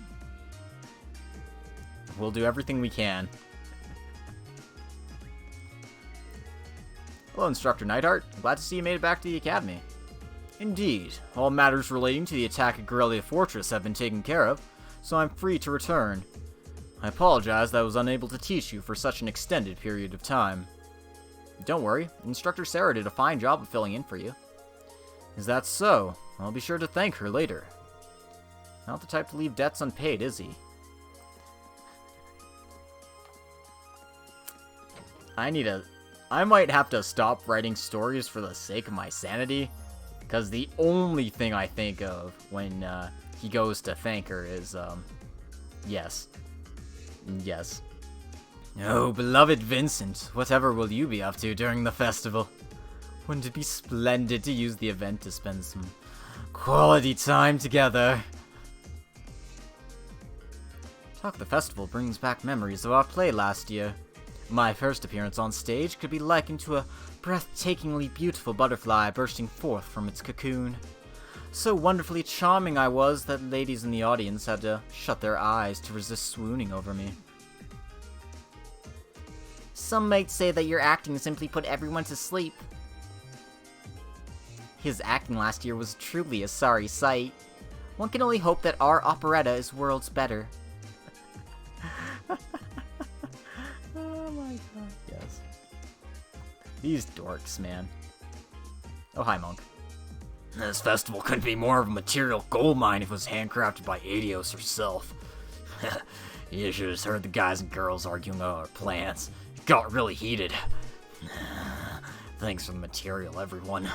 We'll do everything we can. Hello, Instructor Neidhart. Glad to see you made it back to the Academy. Indeed, all matters relating to the attack at Corellia Fortress have been taken care of, so I'm free to return. I apologize that I was unable to teach you for such an extended period of time. Don't worry, Instructor Sarah did a fine job of filling in for you. Is that so? I'll be sure to thank her later. Not the type to leave debts unpaid, is he? I might have to stop writing stories for the sake of my sanity. Because the only thing I think of when he goes to thank her is, yes. Yes. Oh, beloved Vincent, whatever will you be up to during the festival? Wouldn't it be splendid to use the event to spend some quality time together? Talk of the festival brings back memories of our play last year. My first appearance on stage could be likened to a breathtakingly beautiful butterfly bursting forth from its cocoon. So wonderfully charming I was that ladies in the audience had to shut their eyes to resist swooning over me. Some might say that your acting simply put everyone to sleep. His acting last year was truly a sorry sight. One can only hope that our operetta is worlds better. Oh my god, yes. These dorks, man. Oh, hi, Monk. This festival couldn't be more of a material goldmine if it was handcrafted by Adios herself. You should have heard the guys and girls arguing about our plans. It got really heated. Thanks for the material, everyone.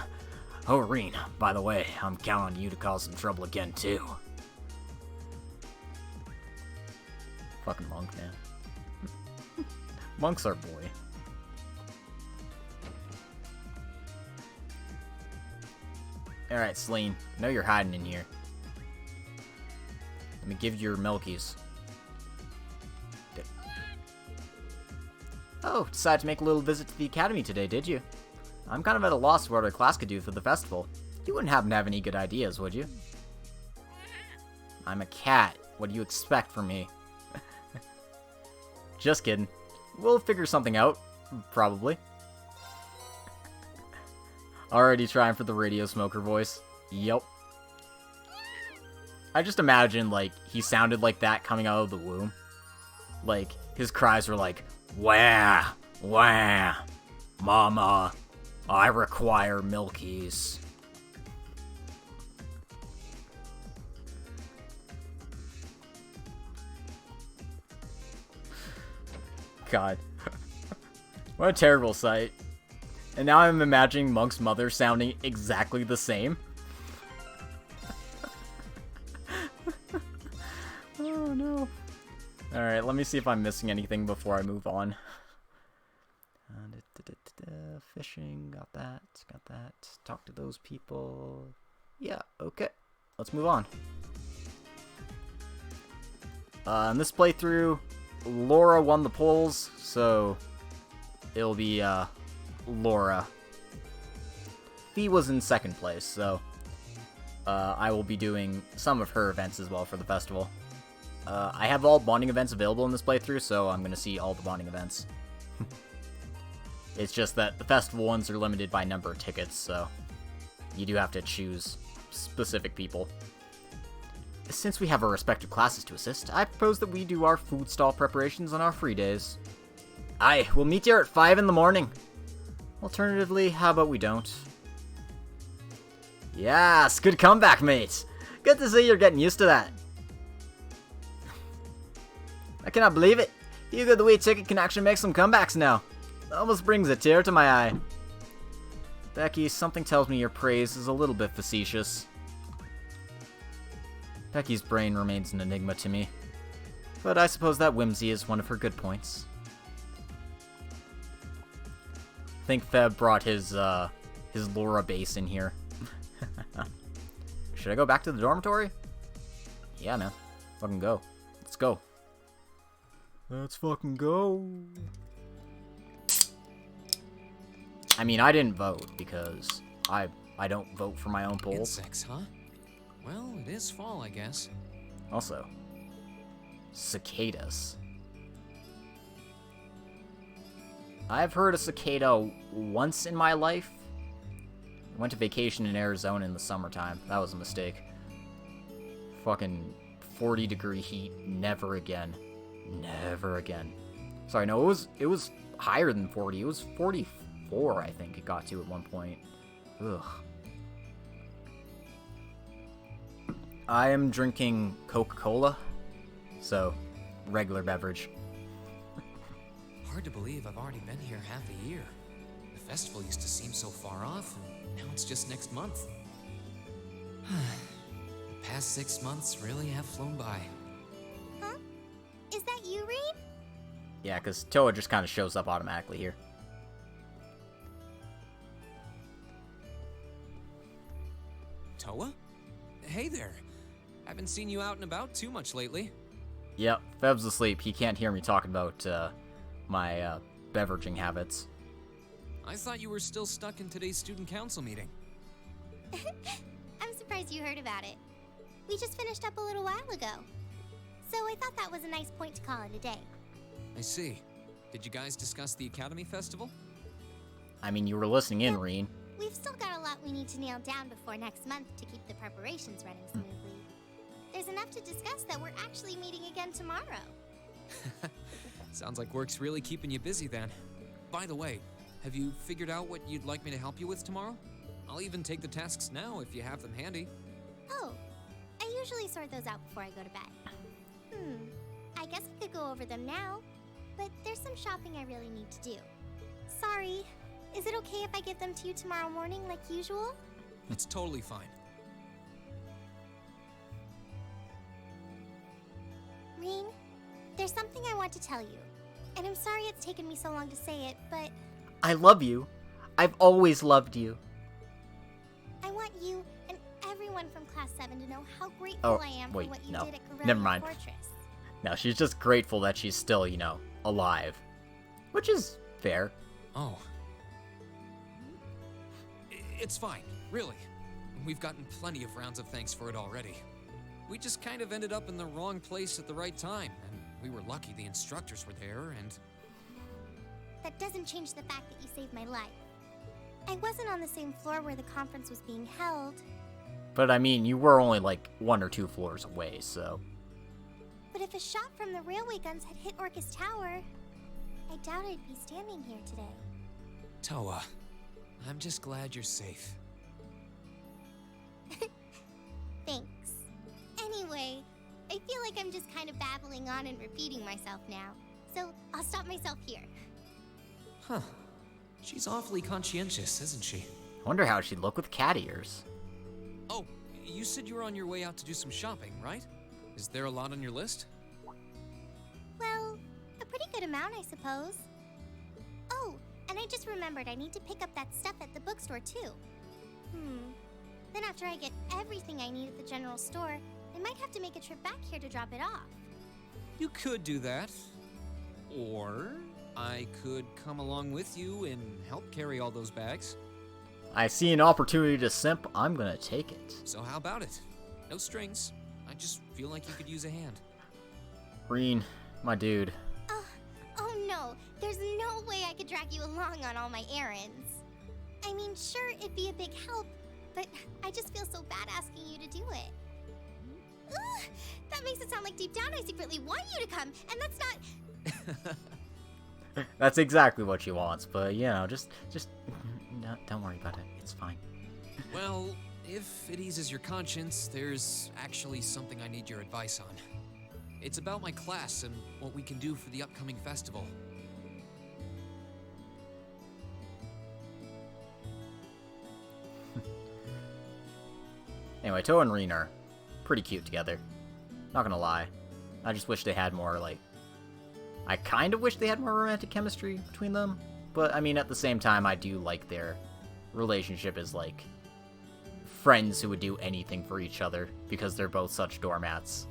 Oh, Reen, by the way, I'm counting on you to cause some trouble again, too. Fucking Monk, man. Monk's our boy. Alright, Celine, I know you're hiding in here. Let me give you your Milkies. Oh, decided to make a little visit to the academy today, did you? I'm kind of at a loss for what our class could do for the festival. You wouldn't happen to have any good ideas, would you? I'm a cat. What do you expect from me? Just kidding. We'll figure something out. Probably. Already trying for the radio smoker voice. Yep. I just imagine, like, he sounded like that coming out of the womb. Like, his cries were like, wah, wah, mama, I require Milkies. God. What a terrible sight. And now I'm imagining Monk's mother sounding exactly the same. Oh no. Alright, let me see if I'm missing anything before I move on. Fishing, got that. Talk to those people. Yeah, okay. Let's move on. In this playthrough, Laura won the polls, so it'll be, Laura. Fee was in second place, so I will be doing some of her events as well for the festival. I have all bonding events available in this playthrough, so I'm going to see all the bonding events. It's just that the festival ones are limited by number of tickets, so you do have to choose specific people. Since we have our respective classes to assist, I propose that we do our food stall preparations on our free days. Aye, we'll meet here at 5 in the morning. Alternatively, how about we don't? Yes, good comeback, mates. Good to see you're getting used to that. I cannot believe it. Hugo the Wee Ticket can actually make some comebacks now. Almost brings a tear to my eye. Becky, something tells me your praise is a little bit facetious. Becky's brain remains an enigma to me. But I suppose that whimsy is one of her good points. I think Feb brought his Laura base in here. Should I go back to the dormitory? Yeah, man. Fucking go. Let's go. Let's fucking go. I mean, I didn't vote because I don't vote for my own polls. Insects, huh? Well, it is fall, I guess. Also, cicadas. I've heard a cicada once in my life. I went to vacation in Arizona in the summertime. That was a mistake. Fucking 40-degree heat. Never again. Never again. Sorry, no, it was higher than 40. It was 44, I think it got to at one point. Ugh. I am drinking Coca-Cola, so regular beverage. Hard to believe I've already been here half a year. The festival used to seem so far off, and now it's just next month. The past 6 months really have flown by. Huh? Is that you, Reed? Yeah, because Toa just kind of shows up automatically here. Toa? Hey there. Haven't seen you out and about too much lately. Yep, Feb's asleep. He can't hear me talking about my beveraging habits. I thought you were still stuck in today's student council meeting. I'm surprised you heard about it. We just finished up a little while ago. So I thought that was a nice point to call it a day. I see. Did you guys discuss the Academy Festival? I mean, you were listening in, Reen. We've still got a lot we need to nail down before next month to keep the preparations running smoothly. There's enough to discuss that we're actually meeting again tomorrow. Sounds like work's really keeping you busy then. By the way, have you figured out what you'd like me to help you with tomorrow? I'll even take the tasks now if you have them handy. Oh, I usually sort those out before I go to bed. I guess I could go over them now, but there's some shopping I really need to do. Sorry, is it okay if I give them to you tomorrow morning like usual? It's totally fine. Reen, there's something I want to tell you, and I'm sorry it's taken me so long to say it, but I love you. I've always loved you. I want you and everyone from Class 7 to know how grateful I am for what you did at Erebonia Never mind. Fortress. No, she's just grateful that she's still, alive. Which is fair. Oh. It's fine, really. We've gotten plenty of rounds of thanks for it already. We just kind of ended up in the wrong place at the right time, and we were lucky the instructors were there, and... That doesn't change the fact that you saved my life. I wasn't on the same floor where the conference was being held. But I mean, you were only like 1 or 2 floors away, so... But if a shot from the railway guns had hit Orcus Tower, I doubt I'd be standing here today. Toa, I'm just glad you're safe. Thanks. Anyway, I feel like I'm just kind of babbling on and repeating myself now, so I'll stop myself here. Huh. She's awfully conscientious, isn't she? I wonder how she'd look with cat ears. Oh, you said you were on your way out to do some shopping, right? Is there a lot on your list? Well, a pretty good amount, I suppose. Oh, and I just remembered I need to pick up that stuff at the bookstore, too. Then after I get everything I need at the general store, I might have to make a trip back here to drop it off. You could do that. Or I could come along with you and help carry all those bags. I see an opportunity to simp, I'm gonna take it. So how about it? No strings. I just feel like you could use a hand. Reen, my dude. Oh no, there's no way I could drag you along on all my errands. I mean, sure, it'd be a big help, but I just feel so bad asking you to do it. Ugh, that makes it sound like deep down I secretly want you to come, and that's not... That's exactly what she wants, but just no, don't worry about it. It's fine. Well, if it eases your conscience, there's actually something I need your advice on. It's about my class and what we can do for the upcoming festival. Anyway, Toa and Reen are pretty cute together. Not gonna lie. I just wish they had more, I kind of wish they had more romantic chemistry between them. But, I mean, at the same time, I do like their relationship as, friends who would do anything for each other because they're both such doormats.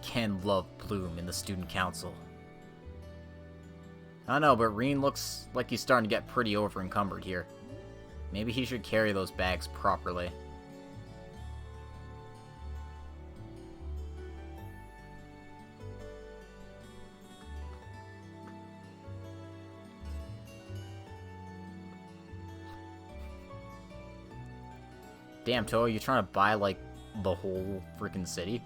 Ken love Bloom in the student council. I don't know, but Reen looks like he's starting to get pretty over-encumbered here. Maybe he should carry those bags properly. Damn, Toa, you trying to buy, the whole freaking city?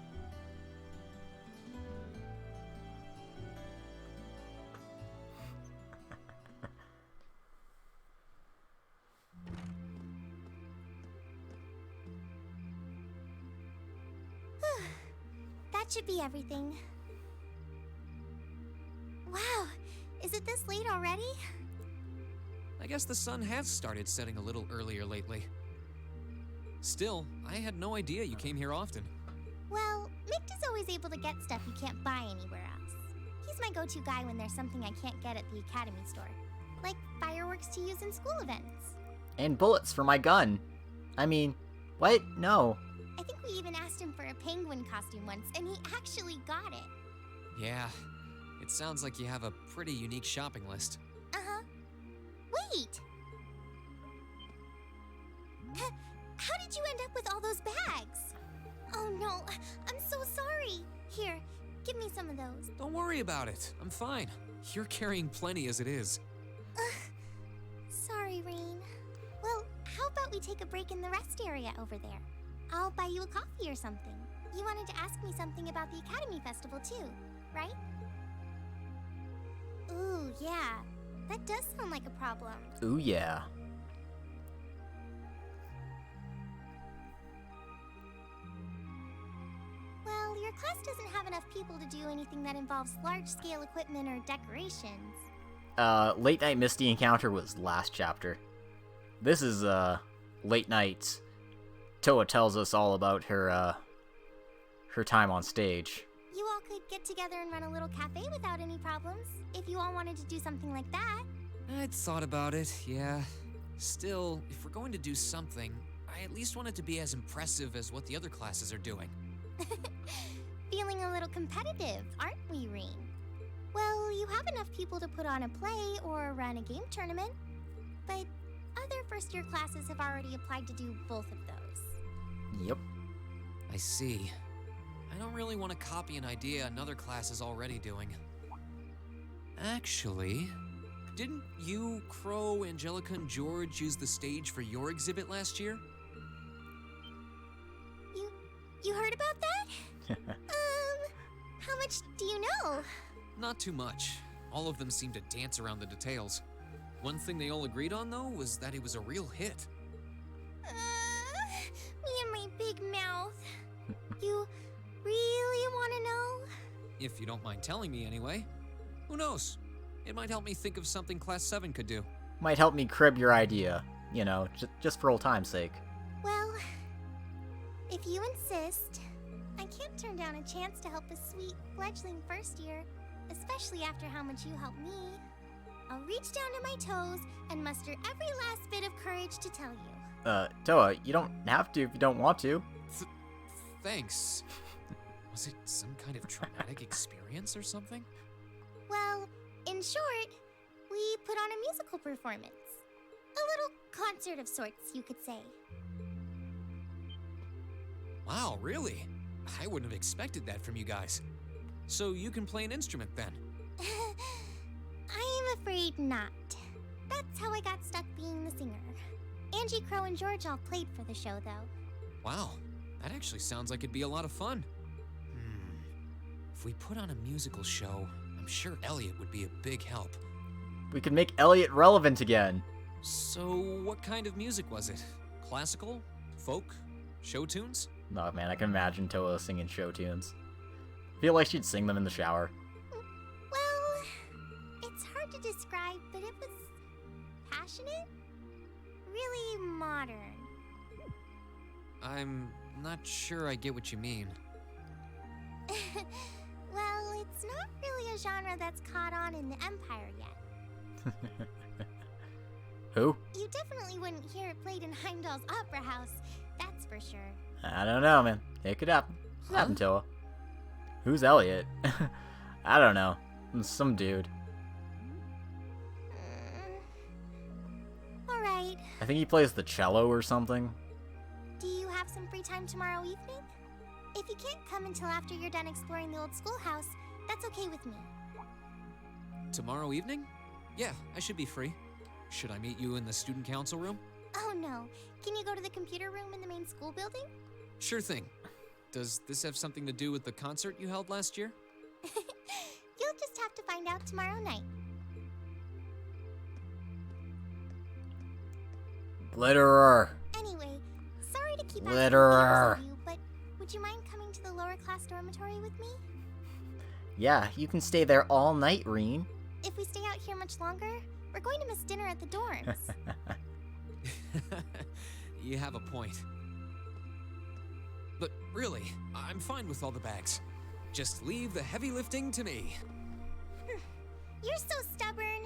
That should be everything. Wow, is it this late already? I guess the sun has started setting a little earlier lately. Still, I had no idea you came here often. Well, Mick is always able to get stuff you can't buy anywhere else. He's my go-to guy when there's something I can't get at the Academy store. Like fireworks to use in school events. And bullets for my gun. I mean, what? No. I think we even asked him for a penguin costume once, and he actually got it. Yeah, it sounds like you have a pretty unique shopping list. Uh-huh. Wait! How did you end up with all those bags? Oh no, I'm so sorry. Here, give me some of those. Don't worry about it. I'm fine. You're carrying plenty as it is. Sorry, Rain. Well, how about we take a break in the rest area over there? I'll buy you a coffee or something. You wanted to ask me something about the Academy Festival too, right? Ooh, yeah. That does sound like a problem. Ooh, yeah. Well, your class doesn't have enough people to do anything that involves large-scale equipment or decorations. Late Night Misty Encounter was last chapter. This is, Late Night. Toa tells us all about her time on stage. You all could get together and run a little cafe without any problems, if you all wanted to do something like that. I'd thought about it, yeah. Still, if we're going to do something, I at least want it to be as impressive as what the other classes are doing. Feeling a little competitive, aren't we, Reen? Well, you have enough people to put on a play or run a game tournament. But other first-year classes have already applied to do both of those. Yep. I see. I don't really want to copy an idea another class is already doing. Actually, didn't you, Crow, Angelica, and George use the stage for your exhibit last year? You heard about that? How much do you know? Not too much. All of them seemed to dance around the details. One thing they all agreed on, though, was that it was a real hit. Me and my big mouth. You really want to know? If you don't mind telling me anyway. Who knows? It might help me think of something Class 7 could do. Might help me crib your idea. You know, just for old time's sake. Well, if you insist, I can't turn down a chance to help a sweet, fledgling first year, especially after how much you helped me. I'll reach down to my toes and muster every last bit of courage to tell you. Toa, you don't have to if you don't want to. Thanks. Was it some kind of traumatic experience or something? Well, in short, we put on a musical performance. A little concert of sorts, you could say. Wow, really? I wouldn't have expected that from you guys. So you can play an instrument then? I am afraid not. That's how I got stuck being the singer. Angie, Crow, and George all played for the show, though. Wow, that actually sounds like it'd be a lot of fun. If we put on a musical show, I'm sure Elliot would be a big help. We could make Elliot relevant again. So, what kind of music was it? Classical? Folk? Show tunes? No, man, I can imagine Toa singing show tunes. Feel like she'd sing them in the shower. Well, it's hard to describe, but it was passionate, really modern. I'm not sure I get what you mean. Well, it's not really a genre that's caught on in the Empire yet. Who? You definitely wouldn't hear it played in Heimdall's Opera House, that's for sure. I don't know, man. It could happen. Happen, Toa. Who's Elliot? I don't know. Some dude. Alright. I think he plays the cello or something. Do you have some free time tomorrow evening? If you can't come until after you're done exploring the old schoolhouse, that's okay with me. Tomorrow evening? Yeah, I should be free. Should I meet you in the student council room? Oh no. Can you go to the computer room in the main school building? Sure thing. Does this have something to do with the concert you held last year? You'll just have to find out tomorrow night. Glitterer. Anyway, sorry to keep Glitterer. asking you, but would you mind coming to the lower class dormitory with me? Yeah, you can stay there all night, Reen. If we stay out here much longer, we're going to miss dinner at the dorms. You have a point. But really, I'm fine with all the bags. Just leave the heavy lifting to me. You're so stubborn.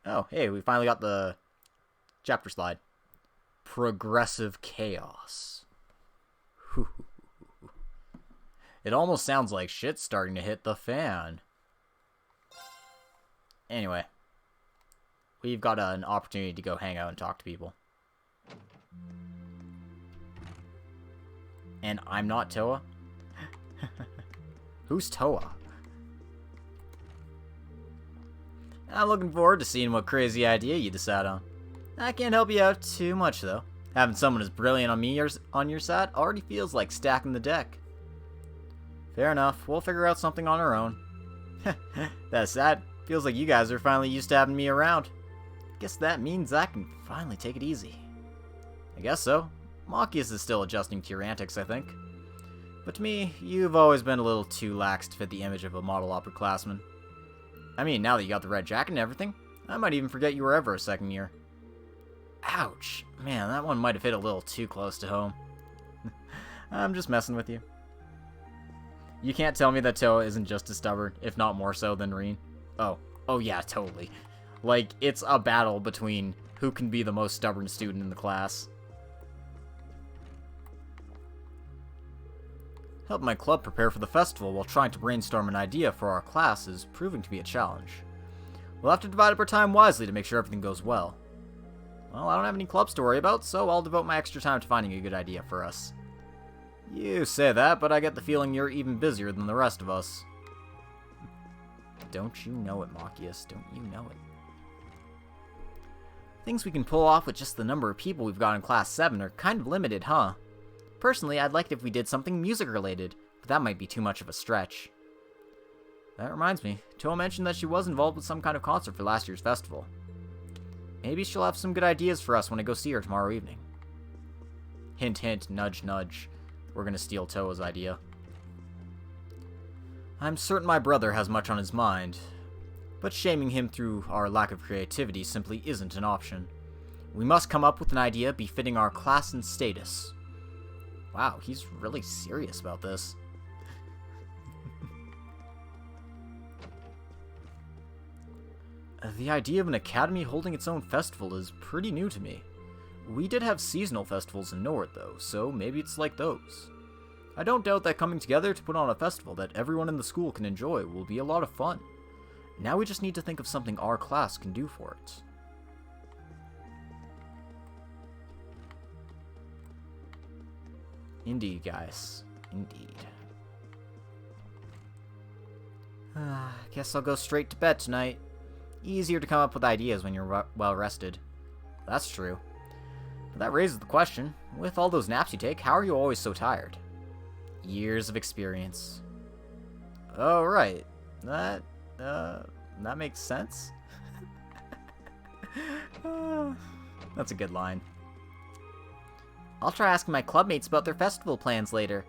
Oh, hey, we finally got the chapter slide. Progressive chaos. It almost sounds like shit's starting to hit the fan. Anyway, we've got an opportunity to go hang out and talk to people. And I'm not Toa? Who's Toa? I'm looking forward to seeing what crazy idea you decide on. I can't help you out too much, though. Having someone as brilliant on your side already feels like stacking the deck. Fair enough, we'll figure out something on our own. That aside, feels like you guys are finally used to having me around. Guess that means I can finally take it easy. I guess so. Machias is still adjusting to your antics, I think. But to me, you've always been a little too lax to fit the image of a model upperclassman. I mean, now that you got the red jacket and everything, I might even forget you were ever a second year. Ouch. Man, that one might have hit a little too close to home. I'm just messing with you. You can't tell me that Toa isn't just as stubborn, if not more so, than Reen. Oh yeah, totally. Like, it's a battle between who can be the most stubborn student in the class. Helping my club prepare for the festival while trying to brainstorm an idea for our class is proving to be a challenge. We'll have to divide up our time wisely to make sure everything goes well. Well, I don't have any clubs to worry about, so I'll devote my extra time to finding a good idea for us. You say that, but I get the feeling you're even busier than the rest of us. Don't you know it, Machias? Don't you know it? Things we can pull off with just the number of people we've got in Class 7 are kind of limited, huh? Personally, I'd like it if we did something music-related, but that might be too much of a stretch. That reminds me, Toa mentioned that she was involved with some kind of concert for last year's festival. Maybe she'll have some good ideas for us when I go see her tomorrow evening. Hint, hint, nudge, nudge. We're gonna steal Toa's idea. I'm certain my brother has much on his mind, but shaming him through our lack of creativity simply isn't an option. We must come up with an idea befitting our class and status. Wow, he's really serious about this. The idea of an academy holding its own festival is pretty new to me. We did have seasonal festivals in Norwood, though, so maybe it's like those. I don't doubt that coming together to put on a festival that everyone in the school can enjoy will be a lot of fun. Now we just need to think of something our class can do for it. Indeed, guys. Indeed. Guess I'll go straight to bed tonight. Easier to come up with ideas when you're well rested. That's true. But that raises the question, with all those naps you take, how are you always so tired? Years of experience. Oh, right. That makes sense. That's a good line. I'll try asking my clubmates about their festival plans later.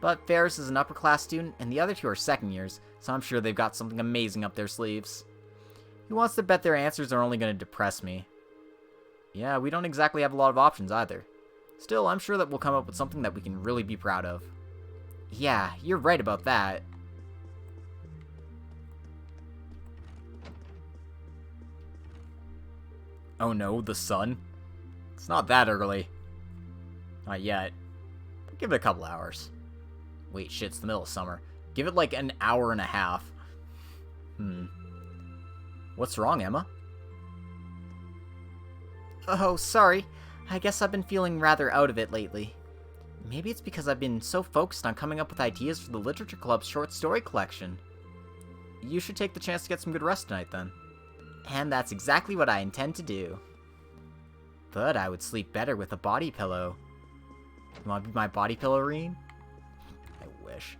But Ferris is an upper class student, and the other two are second years, so I'm sure they've got something amazing up their sleeves. Who wants to bet their answers are only going to depress me? Yeah, we don't exactly have a lot of options either. Still, I'm sure that we'll come up with something that we can really be proud of. Yeah, you're right about that. Oh no, the sun? It's not that early. Not yet. Give it a couple hours. Wait, shit, it's the middle of summer. Give it like an hour and a half. What's wrong, Emma? Oh, sorry. I guess I've been feeling rather out of it lately. Maybe it's because I've been so focused on coming up with ideas for the Literature Club's short story collection. You should take the chance to get some good rest tonight, then. And that's exactly what I intend to do. But I would sleep better with a body pillow. You want to be my body pillow, Reen? I wish.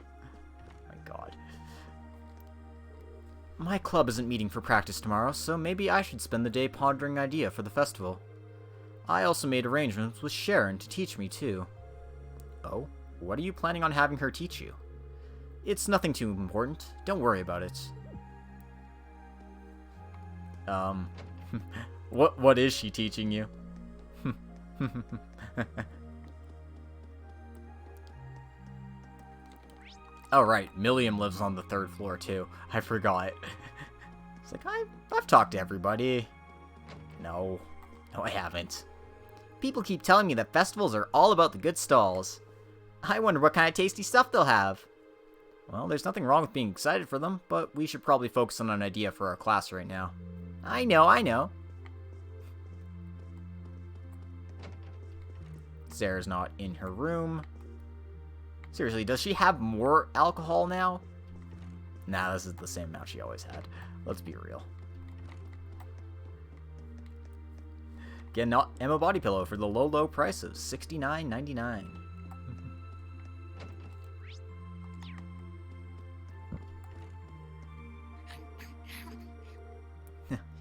My god. My club isn't meeting for practice tomorrow, so maybe I should spend the day pondering an idea for the festival. I also made arrangements with Sharon to teach me, too. Oh? What are you planning on having her teach you? It's nothing too important. Don't worry about it. What is she teaching you? Oh, right. Milliam lives on the 3rd floor, too. I forgot. It's like, I've talked to everybody. No. No, I haven't. People keep telling me that festivals are all about the good stalls. I wonder what kind of tasty stuff they'll have. Well, there's nothing wrong with being excited for them, but we should probably focus on an idea for our class right now. I know. Sarah's not in her room. Seriously, does she have more alcohol now? Nah, this is the same amount she always had. Let's be real. Get an Emma body pillow for the low price of $69.99.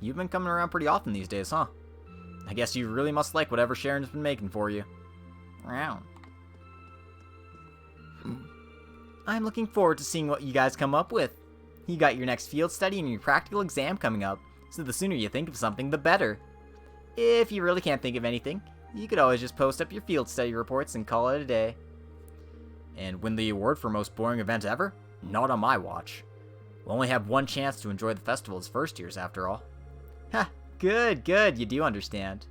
You've been coming around pretty often these days, huh? I guess you really must like whatever Sharon's been making for you. Wow. I'm looking forward to seeing what you guys come up with. You got your next field study and your practical exam coming up, so the sooner you think of something, the better. If you really can't think of anything, you could always just post up your field study reports and call it a day. And win the award for most boring event ever? Not on my watch. We'll only have one chance to enjoy the festival as first years, after all. Ha! Good, you do understand.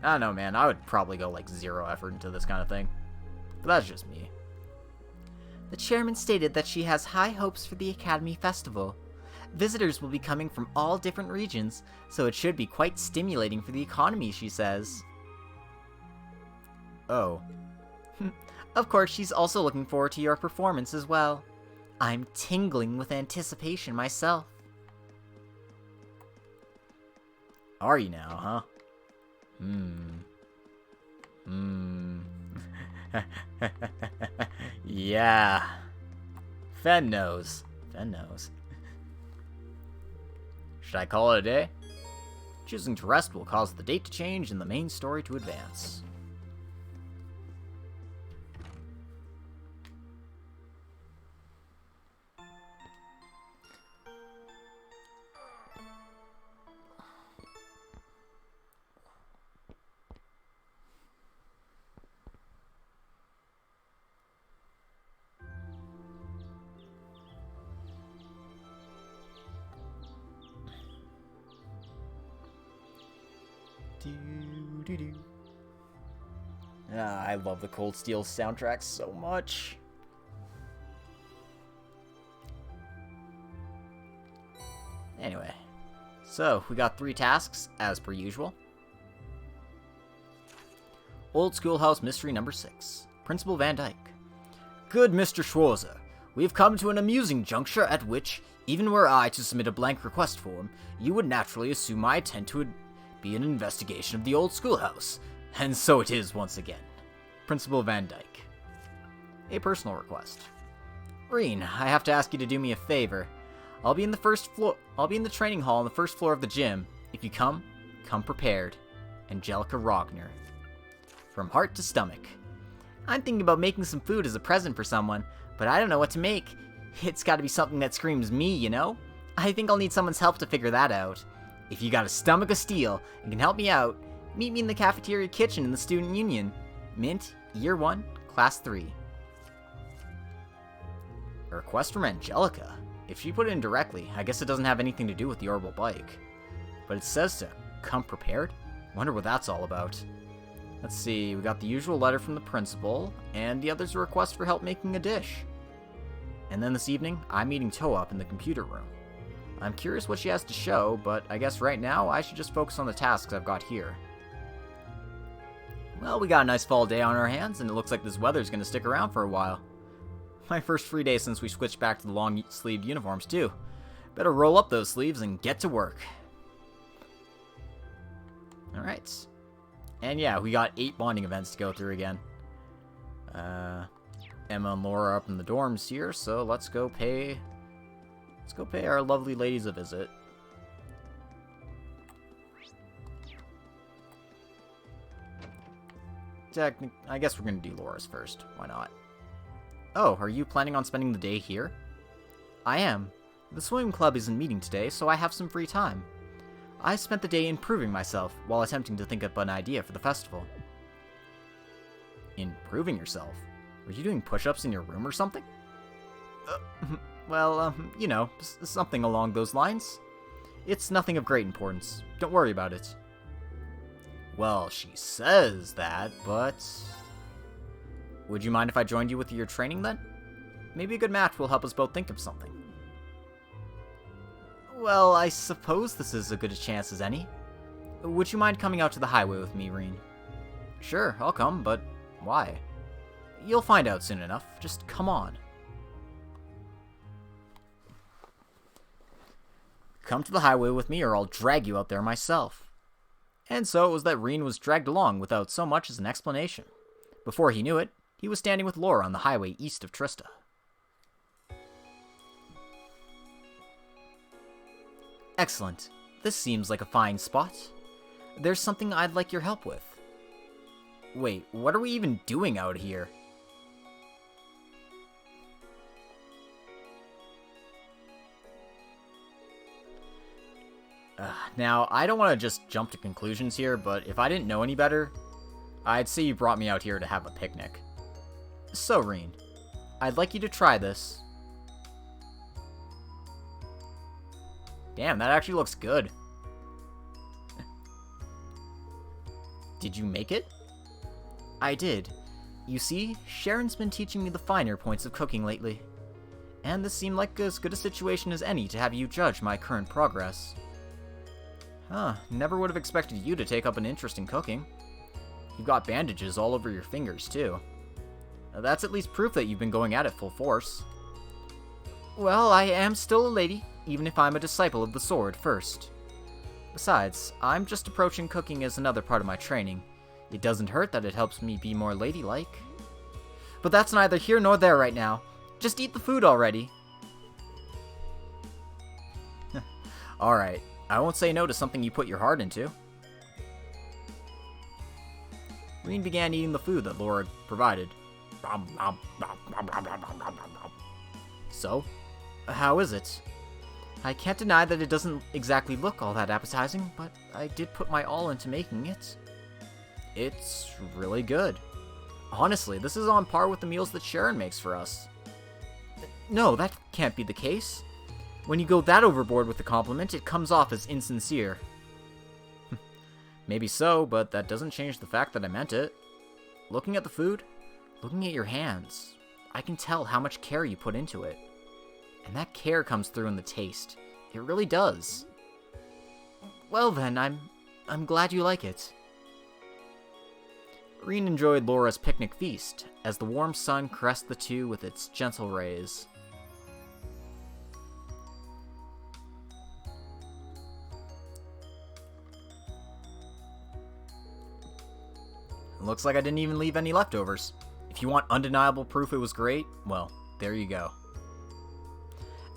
I don't know, man. I would probably go like 0 effort into this kind of thing. But that's just me. The chairman stated that she has high hopes for the Academy Festival. Visitors will be coming from all different regions, so it should be quite stimulating for the economy, she says. Oh. Of course, she's also looking forward to your performance as well. I'm tingling with anticipation myself. Are you now, huh? Yeah. Fen knows. Should I call it a day? Choosing to rest will cause the date to change and the main story to advance. I love the Cold Steel soundtrack so much. Anyway, so we got 3 tasks as per usual. Old Schoolhouse Mystery number 6. Principal Van Dyke. Good Mr. Schwarzer, we've come to an amusing juncture at which, even were I to submit a blank request form, you would naturally assume my intent to be an investigation of the old schoolhouse. And so it is once again. Principal Van Dyke. A personal request. Reen, I have to ask you to do me a favor. I'll be in the training hall on the first floor of the gym. If you come prepared. Angelica Rogner. From heart to stomach. I'm thinking about making some food as a present for someone, but I don't know what to make. It's gotta be something that screams me, you know? I think I'll need someone's help to figure that out. If you got a stomach of steel and can help me out, meet me in the cafeteria kitchen in the student union. Mint, year 1, class 3. A request from Angelica. If she put it in directly, I guess it doesn't have anything to do with the orbital bike. But it says to come prepared? Wonder what that's all about. Let's see, we got the usual letter from the principal, and the other's a request for help making a dish. And then this evening, I'm meeting Toe up in the computer room. I'm curious what she has to show, but I guess right now I should just focus on the tasks I've got here. Well, we got a nice fall day on our hands, and it looks like this weather's gonna stick around for a while. My first free day since we switched back to the long-sleeved uniforms, too. Better roll up those sleeves and get to work. Alright. And yeah, we got 8 bonding events to go through again. Emma and Laura are up in the dorms here, so let's go pay our lovely ladies a visit. I guess we're gonna do Laura's first. Why not? Oh, are you planning on spending the day here? I am. The swimming club isn't meeting today, so I have some free time. I spent the day improving myself while attempting to think up an idea for the festival. Improving yourself? Were you doing push-ups in your room or something? Well, you know, something along those lines. It's nothing of great importance. Don't worry about it. Well, she says that, but... Would you mind if I joined you with your training then? Maybe a good match will help us both think of something. Well, I suppose this is as good a chance as any. Would you mind coming out to the highway with me, Reen? Sure, I'll come, but why? You'll find out soon enough. Just come on. Come to the highway with me or I'll drag you out there myself. And so it was that Reen was dragged along without so much as an explanation. Before he knew it, he was standing with Laura on the highway east of Trista. Excellent. This seems like a fine spot. There's something I'd like your help with. Wait, what are we even doing out here? Now, I don't want to just jump to conclusions here, but if I didn't know any better, I'd say you brought me out here to have a picnic. So, Reen, I'd like you to try this. Damn, that actually looks good. Did you make it? I did. You see, Sharon's been teaching me the finer points of cooking lately. And this seemed like as good a situation as any to have you judge my current progress. Huh, never would have expected you to take up an interest in cooking. You've got bandages all over your fingers, too. That's at least proof that you've been going at it full force. Well, I am still a lady, even if I'm a disciple of the sword first. Besides, I'm just approaching cooking as another part of my training. It doesn't hurt that it helps me be more ladylike. But that's neither here nor there right now. Just eat the food already. Alright, I won't say no to something you put your heart into. Reen began eating the food that Laura provided. So, how is it? I can't deny that it doesn't exactly look all that appetizing, but I did put my all into making it. It's really good. Honestly, this is on par with the meals that Sharon makes for us. No, that can't be the case. When you go that overboard with the compliment, it comes off as insincere. Maybe so, but that doesn't change the fact that I meant it. Looking at the food, looking at your hands, I can tell how much care you put into it. And that care comes through in the taste. It really does. Well then, I'm glad you like it. Reen enjoyed Laura's picnic feast, as the warm sun caressed the two with its gentle rays. Looks like I didn't even leave any leftovers. If you want undeniable proof it was great, well, there you go.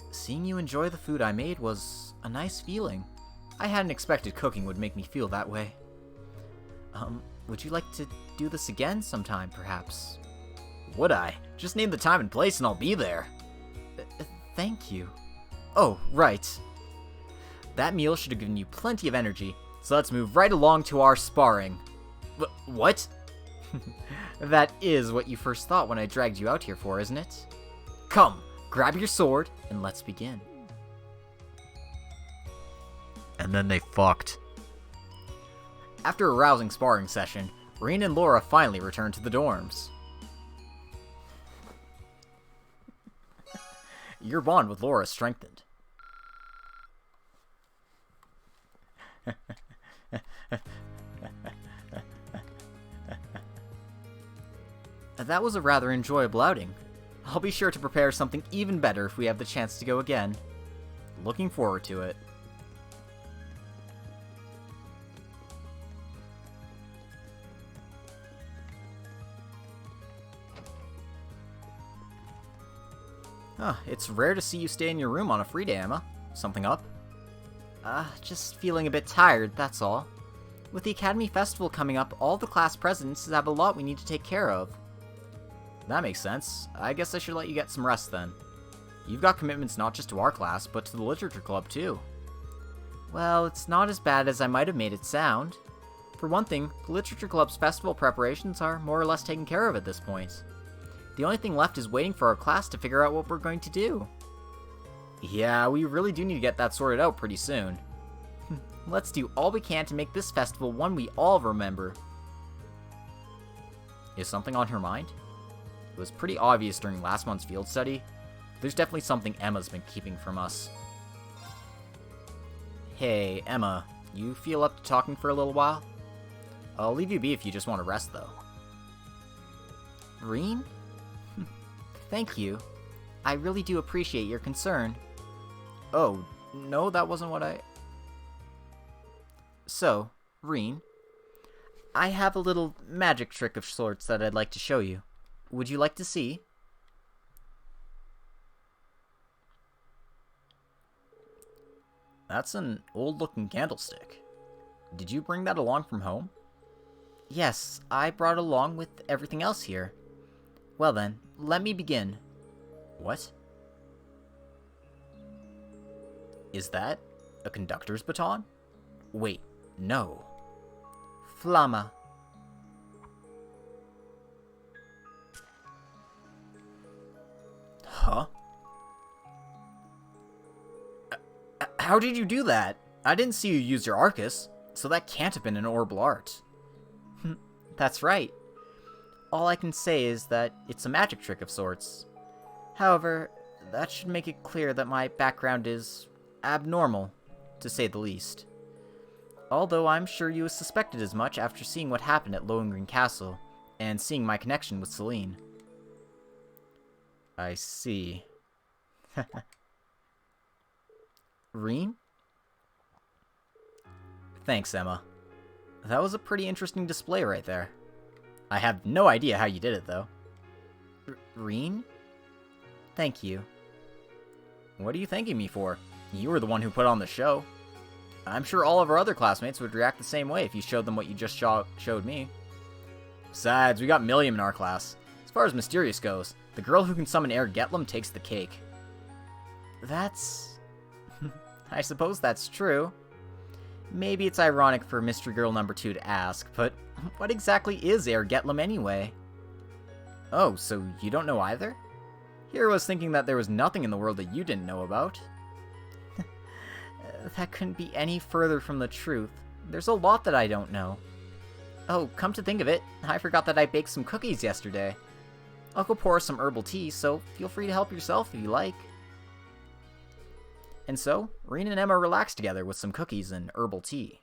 Seeing you enjoy the food I made was a nice feeling. I hadn't expected cooking would make me feel that way. Would you like to do this again sometime, perhaps? Would I? Just name the time and place and I'll be there. Thank you. Oh, right. That meal should have given you plenty of energy, so let's move right along to our sparring. What? That is what you first thought when I dragged you out here for, isn't it? Come, grab your sword, and let's begin. And then they fucked. After a rousing sparring session, Reen and Laura finally returned to the dorms. Your bond with Laura strengthened. That was a rather enjoyable outing. I'll be sure to prepare something even better if we have the chance to go again. Looking forward to it. It's rare to see you stay in your room on a free day, Emma. Something up? Just feeling a bit tired, that's all. With the Academy Festival coming up, all the class presidents have a lot we need to take care of. That makes sense. I guess I should let you get some rest then. You've got commitments not just to our class, but to the Literature Club too. Well, it's not as bad as I might have made it sound. For one thing, the Literature Club's festival preparations are more or less taken care of at this point. The only thing left is waiting for our class to figure out what we're going to do. Yeah, we really do need to get that sorted out pretty soon. Let's do all we can to make this festival one we all remember. Is something on her mind? It was pretty obvious during last month's field study. There's definitely something Emma's been keeping from us. Hey, Emma, you feel up to talking for a little while? I'll leave you be if you just want to rest, though. Reen? Thank you. I really do appreciate your concern. Oh, no, that wasn't what I... So, Reen, I have a little magic trick of sorts that I'd like to show you. Would you like to see? That's an old-looking candlestick. Did you bring that along from home? Yes, I brought it along with everything else here. Well then, let me begin. What? Is that a conductor's baton? Wait, no. Flamma. Huh? How did you do that? I didn't see you use your Arcus, so that can't have been an orbal art. That's right. All I can say is that it's a magic trick of sorts. However, that should make it clear that my background is abnormal, to say the least. Although I'm sure you suspected as much after seeing what happened at Lohengrin Castle, and seeing my connection with Celine. I see. Reen? Thanks, Emma. That was a pretty interesting display right there. I have no idea how you did it, though. Reen? Thank you. What are you thanking me for? You were the one who put on the show. I'm sure all of our other classmates would react the same way if you showed them what you just showed me. Besides, we got Milliam in our class. As far as Mysterious goes, the girl who can summon Erebonia takes the cake. That's... I suppose that's true. Maybe it's ironic for Mystery Girl number 2 to ask, but what exactly is Erebonia anyway? Oh, so you don't know either? Here I was thinking that there was nothing in the world that you didn't know about. That couldn't be any further from the truth. There's a lot that I don't know. Oh, come to think of it, I forgot that I baked some cookies yesterday. I'll go pour some herbal tea, so feel free to help yourself if you like. And so, Reen and Emma relaxed together with some cookies and herbal tea.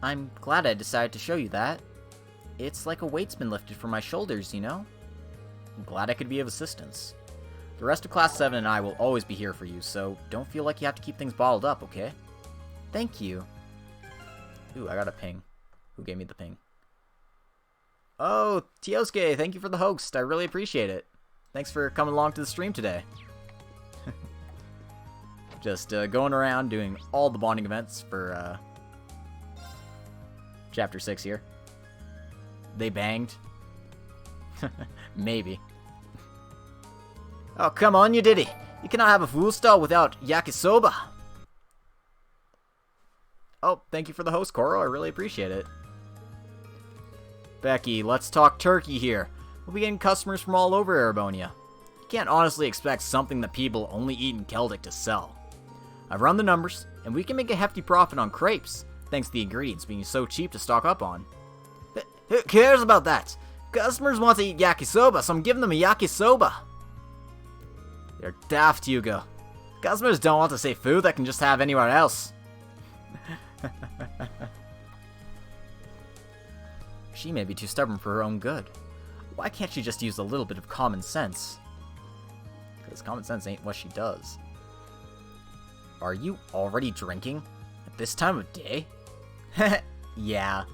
I'm glad I decided to show you that. It's like a weight's been lifted from my shoulders, you know? I'm glad I could be of assistance. The rest of Class 7 and I will always be here for you, so don't feel like you have to keep things bottled up, okay? Thank you. Ooh, I got a ping. Who gave me the ping? Oh, Tiosuke, thank you for the host. I really appreciate it. Thanks for coming along to the stream today. Just going around doing all the bonding events for Chapter 6 here. They banged. Maybe. Oh, come on, you diddy. You cannot have a food stall without yakisoba. Oh, thank you for the host, Koro. I really appreciate it. Becky, let's talk turkey here. We'll be getting customers from all over Erebonia. You can't honestly expect something that people only eat in Celtic to sell. I've run the numbers, and we can make a hefty profit on crepes, thanks to the ingredients being so cheap to stock up on. But who cares about that? Customers want to eat yakisoba, so I'm giving them a yakisoba. You're daft, Hugo. Customers don't want to say food that can just have anywhere else. She may be too stubborn for her own good. Why can't she just use a little bit of common sense? Because common sense ain't what she does. Are you already drinking? At this time of day? Yeah.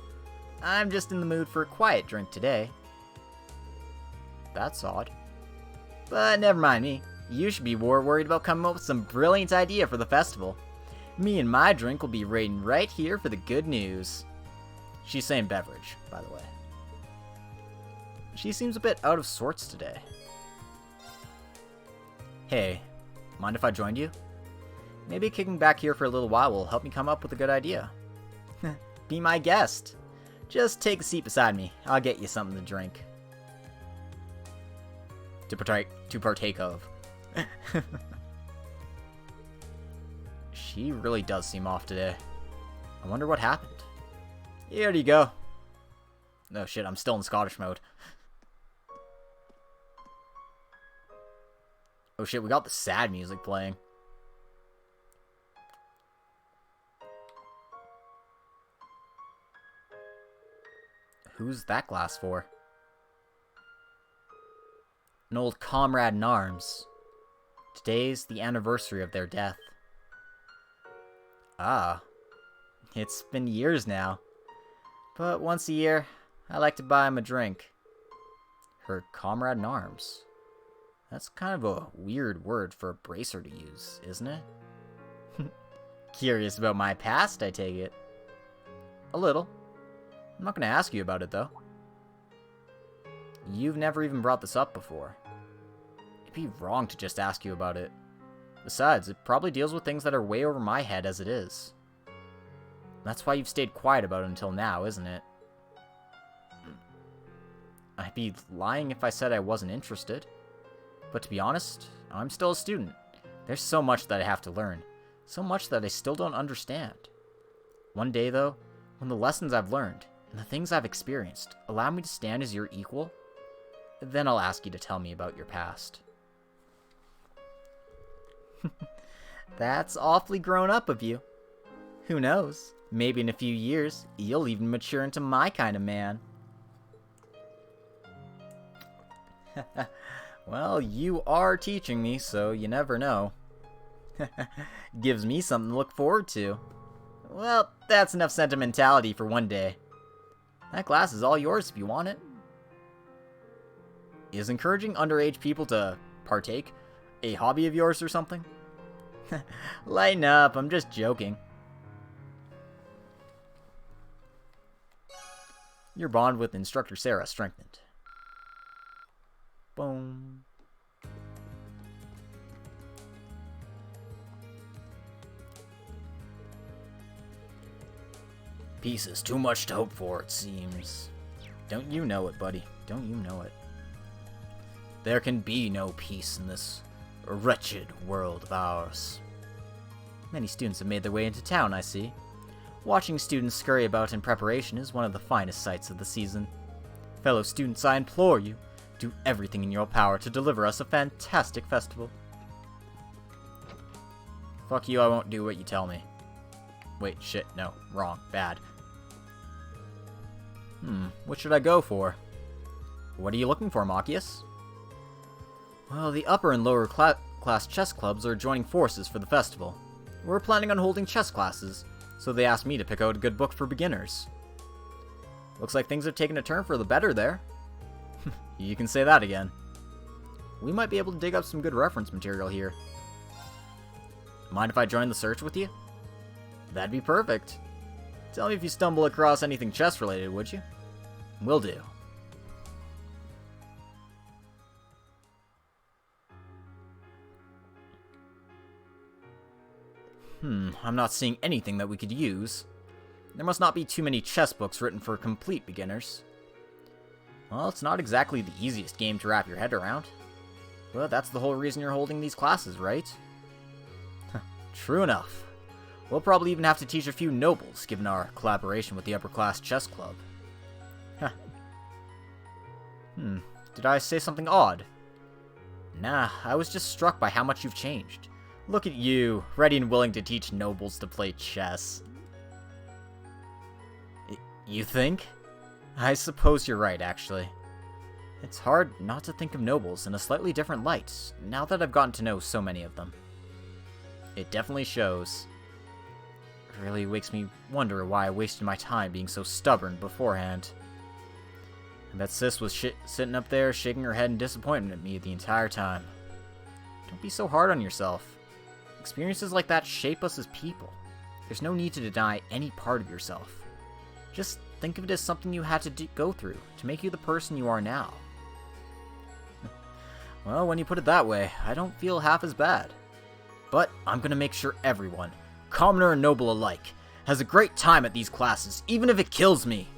I'm just in the mood for a quiet drink today. That's odd. But never mind me. You should be more worried about coming up with some brilliant idea for the festival. Me and my drink will be waiting right here for the good news. She's saying beverage, by the way. She seems a bit out of sorts today. Hey, mind if I joined you? Maybe kicking back here for a little while will help me come up with a good idea. Be my guest. Just take a seat beside me. I'll get you something to drink. To partake of. She really does seem off today. I wonder what happened. Here you go. Oh shit, I'm still in Scottish mode. Oh shit, we got the sad music playing. Who's that glass for? An old comrade in arms. Today's the anniversary of their death. Ah, it's been years now. But once a year, I like to buy him a drink. Her comrade in arms. That's kind of a weird word for a bracer to use, isn't it? Curious about my past, I take it. A little. I'm not going to ask you about it, though. You've never even brought this up before. It'd be wrong to just ask you about it. Besides, it probably deals with things that are way over my head as it is. That's why you've stayed quiet about it until now, isn't it? I'd be lying if I said I wasn't interested. But to be honest, I'm still a student. There's so much that I have to learn. So much that I still don't understand. One day, though, when the lessons I've learned and the things I've experienced allow me to stand as your equal, then I'll ask you to tell me about your past. That's awfully grown up of you. Who knows? Maybe in a few years, you'll even mature into my kind of man. Well, you are teaching me, so you never know. Gives me something to look forward to. Well, that's enough sentimentality for one day. That glass is all yours if you want it. Is encouraging underage people to partake a hobby of yours or something? Lighten up, I'm just joking. Your bond with Instructor Sarah strengthened. Boom. Peace is too much to hope for, it seems. Don't you know it, buddy? Don't you know it? There can be no peace in this wretched world of ours. Many students have made their way into town, I see. Watching students scurry about in preparation is one of the finest sights of the season. Fellow students, I implore you, do everything in your power to deliver us a fantastic festival. Fuck you, I won't do what you tell me. Wait, shit, no, wrong, bad. What should I go for? What are you looking for, Machias? Well, the upper and lower class chess clubs are joining forces for the festival. We're planning on holding chess classes, so they asked me to pick out a good book for beginners. Looks like things have taken a turn for the better there. You can say that again. We might be able to dig up some good reference material here. Mind if I join the search with you? That'd be perfect. Tell me if you stumble across anything chess related, would you? Will do. I'm not seeing anything that we could use. There must not be too many chess books written for complete beginners. Well, it's not exactly the easiest game to wrap your head around. But that's the whole reason you're holding these classes, right? True enough. We'll probably even have to teach a few nobles, given our collaboration with the upper class chess club. Did I say something odd? Nah, I was just struck by how much you've changed. Look at you, ready and willing to teach nobles to play chess. You think? I suppose you're right, actually. It's hard not to think of nobles in a slightly different light, now that I've gotten to know so many of them. It definitely shows. It really makes me wonder why I wasted my time being so stubborn beforehand. I bet Sis was sitting up there shaking her head in disappointment at me the entire time. Don't be so hard on yourself. Experiences like that shape us as people. There's no need to deny any part of yourself. Just think of it as something you had to go through to make you the person you are now. Well, when you put it that way, I don't feel half as bad. But I'm gonna make sure everyone, commoner and noble alike, has a great time at these classes, even if it kills me.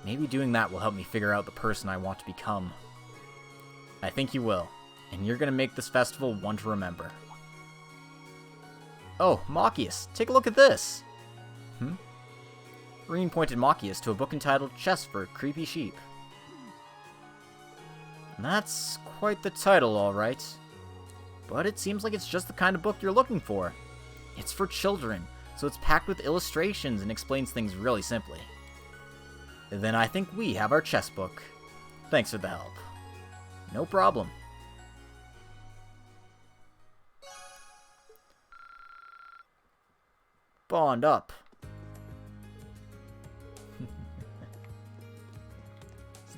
Maybe doing that will help me figure out the person I want to become. I think you will, and you're gonna make this festival one to remember. Oh, Machias, take a look at this! Reen pointed Machias to a book entitled Chess for Creepy Sheep. That's quite the title, alright. But it seems like it's just the kind of book you're looking for. It's for children, so it's packed with illustrations and explains things really simply. Then I think we have our chess book. Thanks for the help. No problem. Bond up.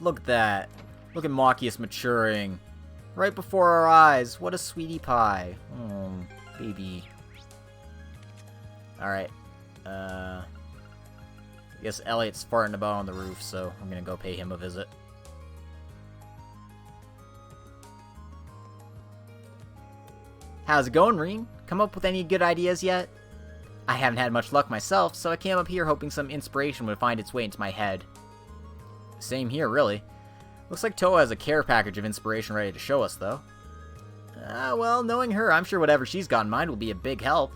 Look at that. Look at Machias maturing. Right before our eyes. What a sweetie pie. Oh, baby. Alright. I guess Elliot's farting about on the roof, so I'm gonna go pay him a visit. How's it going, Reen? Come up with any good ideas yet? I haven't had much luck myself, so I came up here hoping some inspiration would find its way into my head. Same here, really. Looks like Toa has a care package of inspiration ready to show us, though. Well, knowing her, I'm sure whatever she's got in mind will be a big help.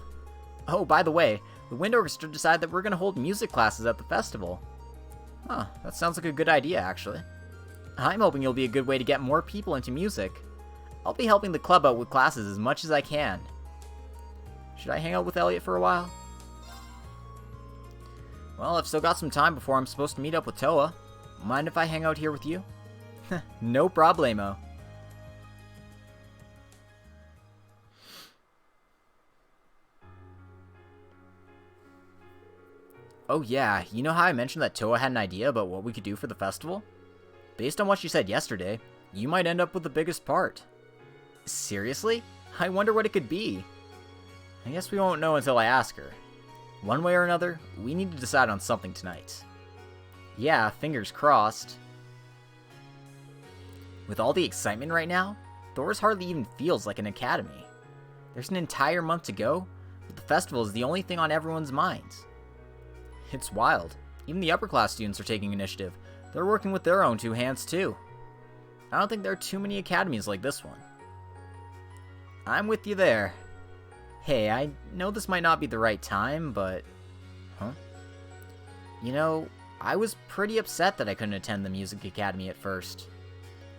Oh, by the way, the Wind Orchestra decided that we're going to hold music classes at the festival. Huh, that sounds like a good idea, actually. I'm hoping it'll be a good way to get more people into music. I'll be helping the club out with classes as much as I can. Should I hang out with Elliot for a while? Well, I've still got some time before I'm supposed to meet up with Toa. Mind if I hang out here with you? No problemo. Oh yeah, you know how I mentioned that Toa had an idea about what we could do for the festival? Based on what she said yesterday, you might end up with the biggest part. Seriously? I wonder what it could be. I guess we won't know until I ask her. One way or another, we need to decide on something tonight. Yeah, fingers crossed. With all the excitement right now, Thor's hardly even feels like an academy. There's an entire month to go, but the festival is the only thing on everyone's minds. It's wild. Even the upper class students are taking initiative. They're working with their own two hands too. I don't think there are too many academies like this one. I'm with you there. Hey, I know this might not be the right time, but... Huh? You know, I was pretty upset that I couldn't attend the music academy at first.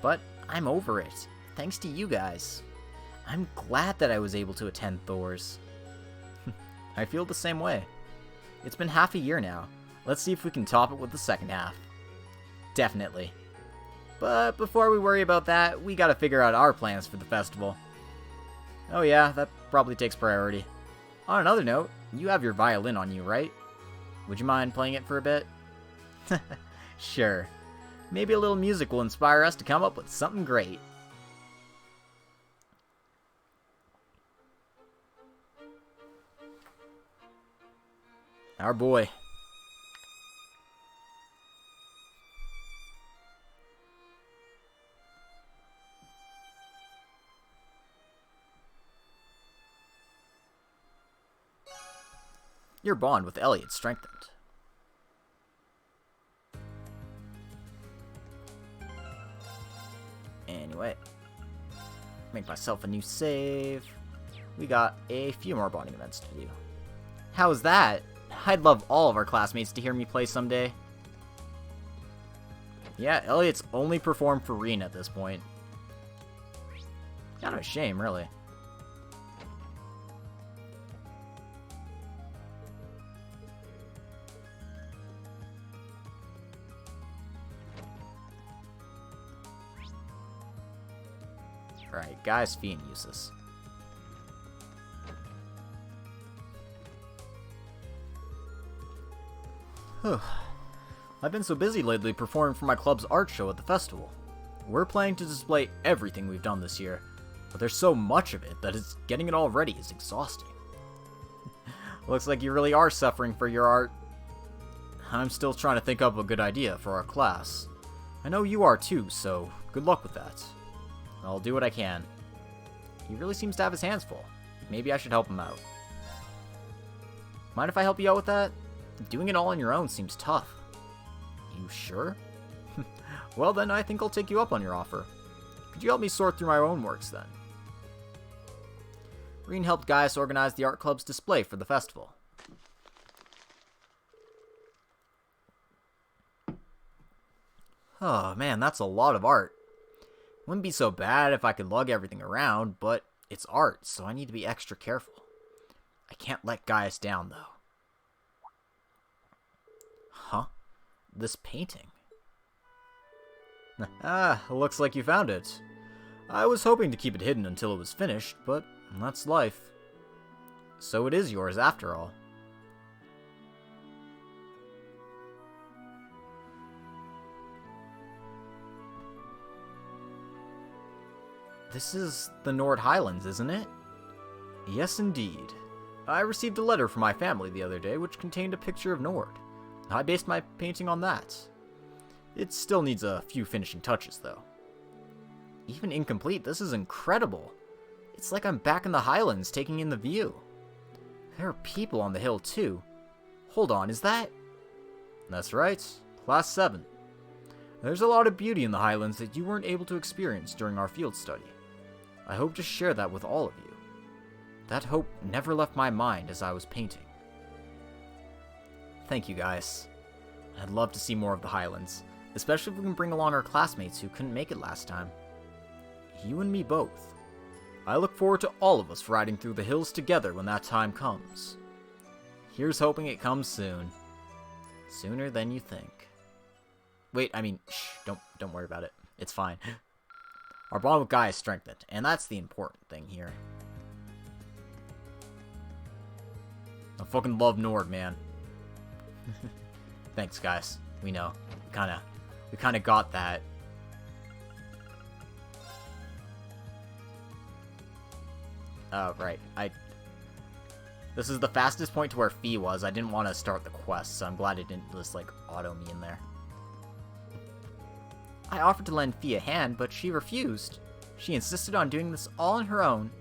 But I'm over it, thanks to you guys. I'm glad that I was able to attend Thor's. I feel the same way. It's been half a year now. Let's see if we can top it with the second half. Definitely. But before we worry about that, we gotta figure out our plans for the festival. Oh yeah, that probably takes priority. On another note, you have your violin on you, right? Would you mind playing it for a bit? Sure. Maybe a little music will inspire us to come up with something great. Our boy. Your bond with Elliot strengthened. Anyway, make myself a new save. We got a few more bonding events to do. How's that? I'd love all of our classmates to hear me play someday. Yeah, Elliot's only performed for Reen at this point. Kind of a shame, really. Right, Guy's Fiend uses. I've been so busy lately performing for my club's art show at the festival. We're planning to display everything we've done this year, but there's so much of it that getting it all ready is exhausting. Looks like you really are suffering for your art. I'm still trying to think up a good idea for our class. I know you are too, so good luck with that. I'll do what I can. He really seems to have his hands full. Maybe I should help him out. Mind if I help you out with that? Doing it all on your own seems tough. You sure? Well then, I think I'll take you up on your offer. Could you help me sort through my own works then? Reen helped Gaius organize the art club's display for the festival. Oh man, that's a lot of art. Wouldn't be so bad if I could lug everything around, but it's art, so I need to be extra careful. I can't let Gaius down, though. Huh? This painting? Looks like you found it. I was hoping to keep it hidden until it was finished, but that's life. So it is yours after all. This is the Nord Highlands, isn't it? Yes, indeed. I received a letter from my family the other day which contained a picture of Nord. I based my painting on that. It still needs a few finishing touches, though. Even incomplete, this is incredible. It's like I'm back in the Highlands taking in the view. There are people on the hill, too. Hold on, is that? That's right, Class 7. There's a lot of beauty in the Highlands that you weren't able to experience during our field study. I hope to share that with all of you. That hope never left my mind as I was painting. Thank you, guys. I'd love to see more of the Highlands, especially if we can bring along our classmates who couldn't make it last time. You and me both. I look forward to all of us riding through the hills together when that time comes. Here's hoping it comes soon. Sooner than you think. Wait, I mean, shh, don't worry about it. It's fine. Our bond with Guy is strengthened, and that's the important thing here. I fucking love Nord, man. Thanks, guys. We know. We kinda got that. Oh, right. This is the fastest point to where Fee was. I didn't want to start the quest, so I'm glad it didn't just, like, auto me in there. I offered to lend Fee a hand, but she refused. She insisted on doing this all on her own.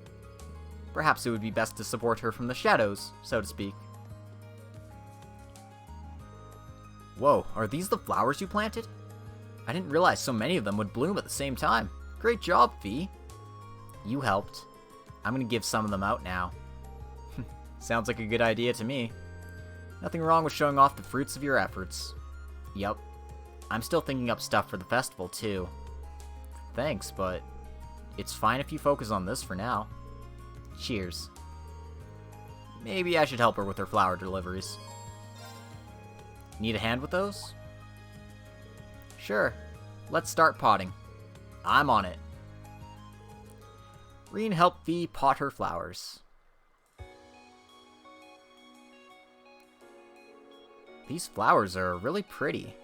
Perhaps it would be best to support her from the shadows, so to speak. Whoa, are these the flowers you planted? I didn't realize so many of them would bloom at the same time. Great job, Fee. You helped. I'm gonna give some of them out now. Sounds like a good idea to me. Nothing wrong with showing off the fruits of your efforts. Yup. I'm still thinking up stuff for the festival, too. Thanks, but it's fine if you focus on this for now. Cheers. Maybe I should help her with her flower deliveries. Need a hand with those? Sure. Let's start potting. I'm on it. Reen helped Fee pot her flowers. These flowers are really pretty.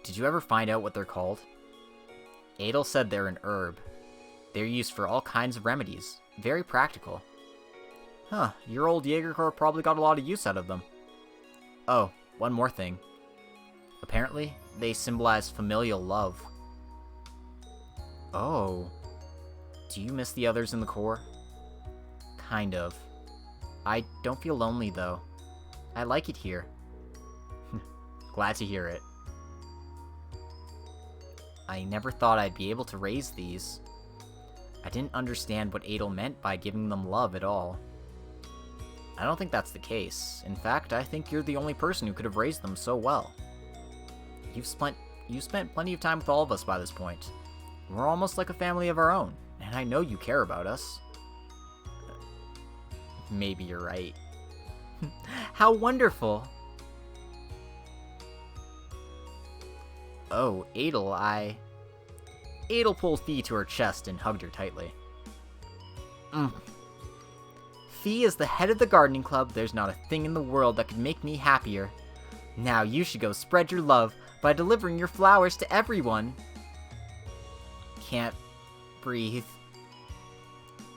Did you ever find out what they're called? Adel said they're an herb. They're used for all kinds of remedies. Very practical. Huh, your old Jaegerkorps probably got a lot of use out of them. Oh, one more thing. Apparently, they symbolize familial love. Oh. Do you miss the others in the Corps? Kind of. I don't feel lonely, though. I like it here. Glad to hear it. I never thought I'd be able to raise these. I didn't understand what Adel meant by giving them love at all. I don't think that's the case. In fact, I think you're the only person who could have raised them so well. You've spent plenty of time with all of us by this point. We're almost like a family of our own, and I know you care about us. Maybe you're right. How wonderful! Oh, Adel, Adel pulled Fee to her chest and hugged her tightly. Fee is the head of the gardening club. There's not a thing in the world that could make me happier. Now you should go spread your love by delivering your flowers to everyone. Can't breathe.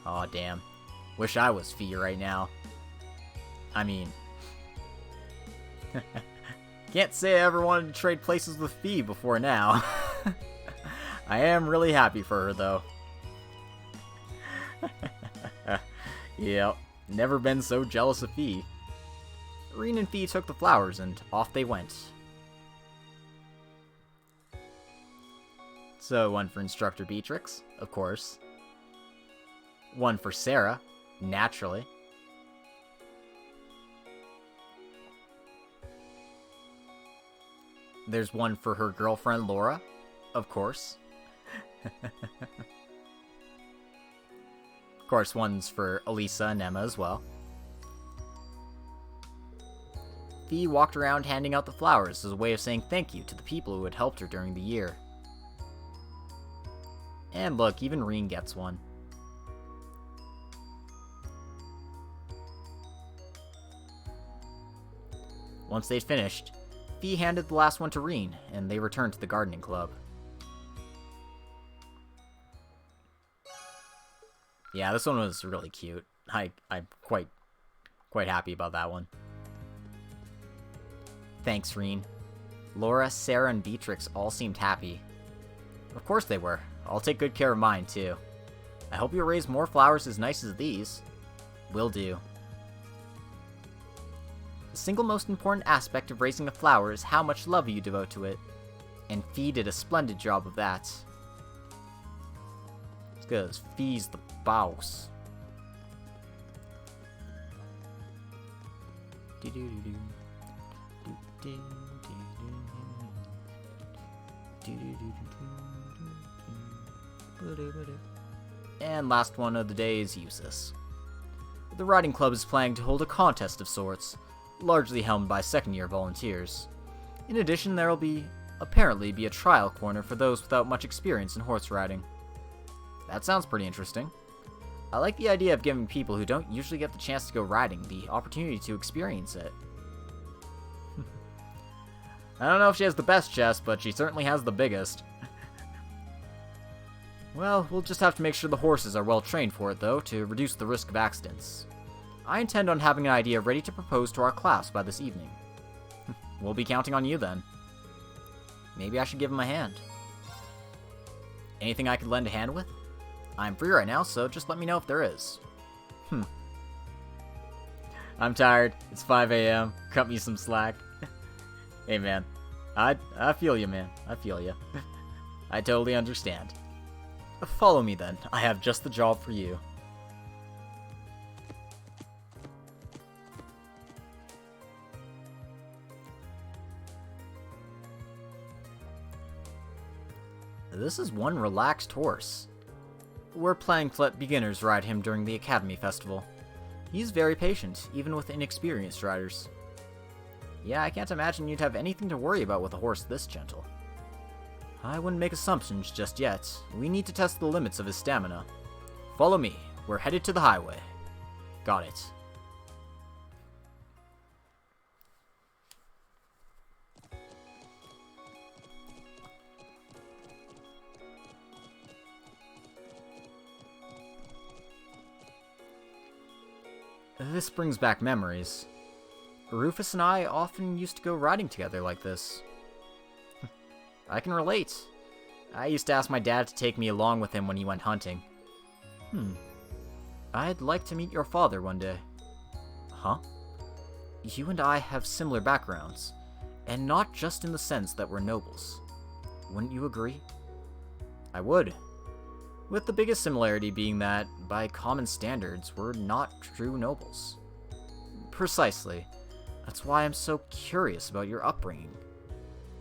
Aw, damn. Wish I was Fee right now. I mean... Can't say I ever wanted to trade places with Fee before now. I am really happy for her, though. Yep, never been so jealous of Fee. Reen and Fee took the flowers, and off they went. So one for Instructor Beatrix, of course. One for Sarah, naturally. There's one for her girlfriend Laura, of course. Of course, one's for Elisa and Emma as well. Fee walked around handing out the flowers as a way of saying thank you to the people who had helped her during the year. And look, even Reen gets one. Once they'd finished, Fee handed the last one to Reen, and they returned to the gardening club. Yeah, this one was really cute. I'm quite happy about that one. Thanks, Reen. Laura, Sarah, and Beatrix all seemed happy. Of course they were. I'll take good care of mine, too. I hope you'll raise more flowers as nice as these. Will do. The single most important aspect of raising a flower is how much love you devote to it. And Fee did a splendid job of that. It's because Fee's the boss. And last one of the day is Eustace. The riding club is planning to hold a contest of sorts, largely helmed by second-year volunteers. In addition, there will apparently be a trial corner for those without much experience in horse riding. That sounds pretty interesting. I like the idea of giving people who don't usually get the chance to go riding the opportunity to experience it. I don't know if she has the best chest, but she certainly has the biggest. Well, we'll just have to make sure the horses are well trained for it, though, to reduce the risk of accidents. I intend on having an idea ready to propose to our class by this evening. We'll be counting on you, then. Maybe I should give him a hand. Anything I could lend a hand with? I'm free right now, so just let me know if there is. I'm tired. It's 5 a.m. Cut me some slack. Hey, man. I feel you, man. I feel you. I totally understand. Follow me, then. I have just the job for you. This is one relaxed horse. We're planning to let beginners ride him during the Academy Festival. He's very patient, even with inexperienced riders. Yeah, I can't imagine you'd have anything to worry about with a horse this gentle. I wouldn't make assumptions just yet. We need to test the limits of his stamina. Follow me. We're headed to the highway. Got it. This brings back memories. Rufus and I often used to go riding together like this. I can relate. I used to ask my dad to take me along with him when he went hunting. I'd like to meet your father one day. Huh? You and I have similar backgrounds, and not just in the sense that we're nobles. Wouldn't you agree? I would. With the biggest similarity being that, by common standards, we're not true nobles. Precisely. That's why I'm so curious about your upbringing.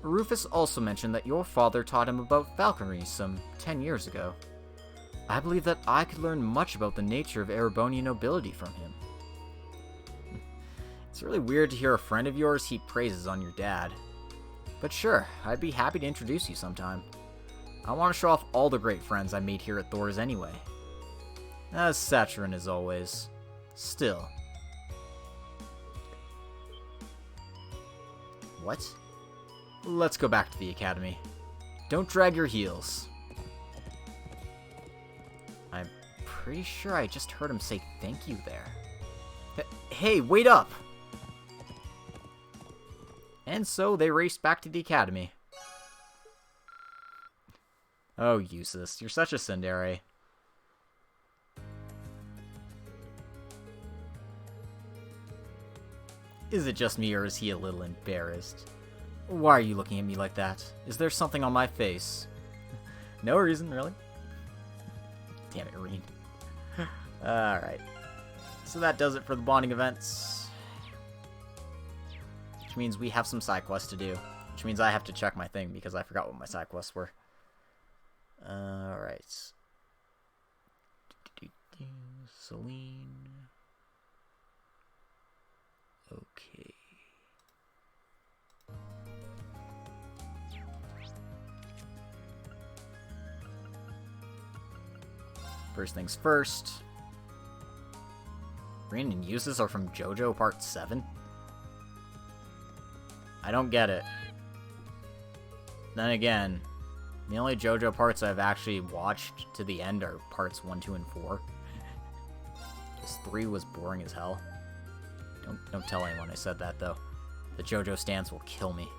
Rufus also mentioned that your father taught him about falconry some 10 years ago. I believe that I could learn much about the nature of Erebonia nobility from him. It's really weird to hear a friend of yours heap praises on your dad. But sure, I'd be happy to introduce you sometime. I want to show off all the great friends I made here at Thor's anyway. As saccharine as always. Still. What? Let's go back to the academy. Don't drag your heels. I'm pretty sure I just heard him say thank you there. Hey, wait up! And so they raced back to the academy. Oh, Eustace, you're such a tsundere. Is it just me, or is he a little embarrassed? Why are you looking at me like that? Is there something on my face? No reason, really. Damn it, Reen. Alright. So that does it for the bonding events. Which means we have some side quests to do. Which means I have to check my thing because I forgot what my side quests were. Alright. Celine. Okay. First things first. Random uses are from JoJo Part 7? I don't get it. Then again, the only JoJo parts I've actually watched to the end are parts 1, 2, and 4. This 3 was boring as hell. Don't tell anyone I said that, though. The JoJo stans will kill me.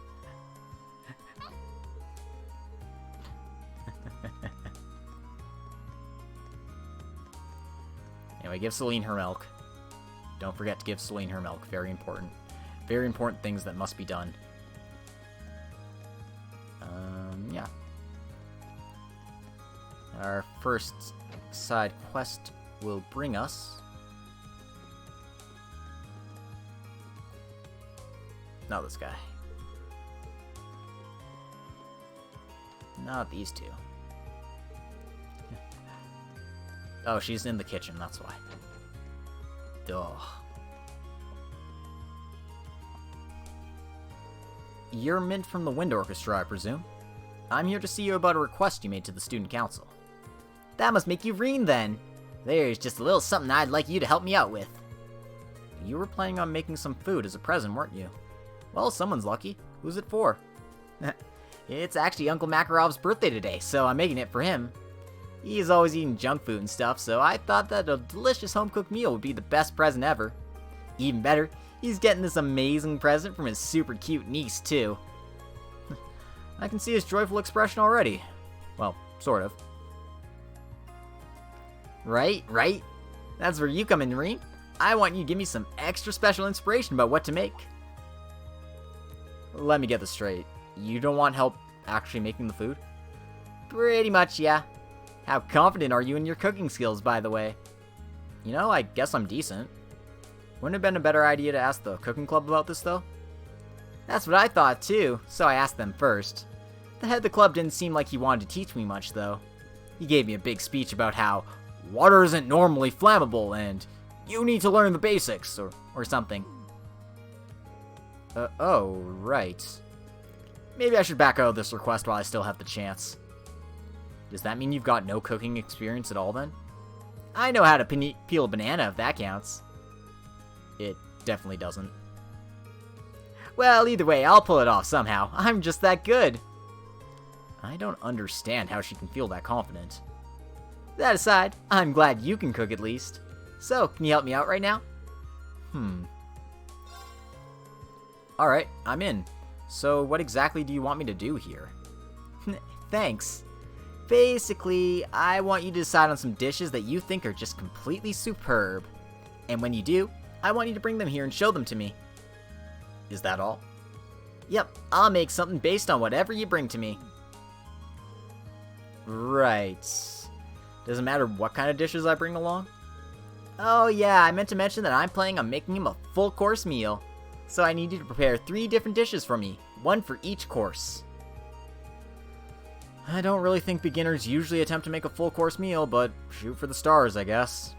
Anyway, give Celine her milk. Don't forget to give Celine her milk. Very important. Very important things that must be done. Yeah. Our first side quest will bring us... Not this guy. Not these two. Oh, she's in the kitchen, that's why. Duh. You're Mint from the Wind Orchestra, I presume? I'm here to see you about a request you made to the Student Council. That must make you Reen, then. There's just a little something I'd like you to help me out with. You were planning on making some food as a present, weren't you? Well, someone's lucky. Who's it for? It's actually Uncle Makarov's birthday today, so I'm making it for him. He's always eating junk food and stuff, so I thought that a delicious home-cooked meal would be the best present ever. Even better, he's getting this amazing present from his super cute niece, too. I can see his joyful expression already. Well, sort of. Right? That's where you come in, Reen. I want you to give me some extra special inspiration about what to make. Let me get this straight. You don't want help actually making the food? Pretty much, yeah. How confident are you in your cooking skills, by the way? You know, I guess I'm decent. Wouldn't it have been a better idea to ask the cooking club about this, though? That's what I thought, too, so I asked them first. The head of the club didn't seem like he wanted to teach me much, though. He gave me a big speech about how water isn't normally flammable and you need to learn the basics, or something. Oh, right. Maybe I should back out of this request while I still have the chance. Does that mean you've got no cooking experience at all, then? I know how to peel a banana, if that counts. It definitely doesn't. Well, either way, I'll pull it off somehow. I'm just that good. I don't understand how she can feel that confident. That aside, I'm glad you can cook at least. So, can you help me out right now? Alright, I'm in. So, what exactly do you want me to do here? Thanks. Basically, I want you to decide on some dishes that you think are just completely superb. And when you do, I want you to bring them here and show them to me. Is that all? Yep, I'll make something based on whatever you bring to me. Right. Doesn't matter what kind of dishes I bring along? Oh yeah, I meant to mention that I'm planning on making him a full course meal. So I need you to prepare 3 different dishes for me, 1 for each course. I don't really think beginners usually attempt to make a full course meal, but shoot for the stars, I guess.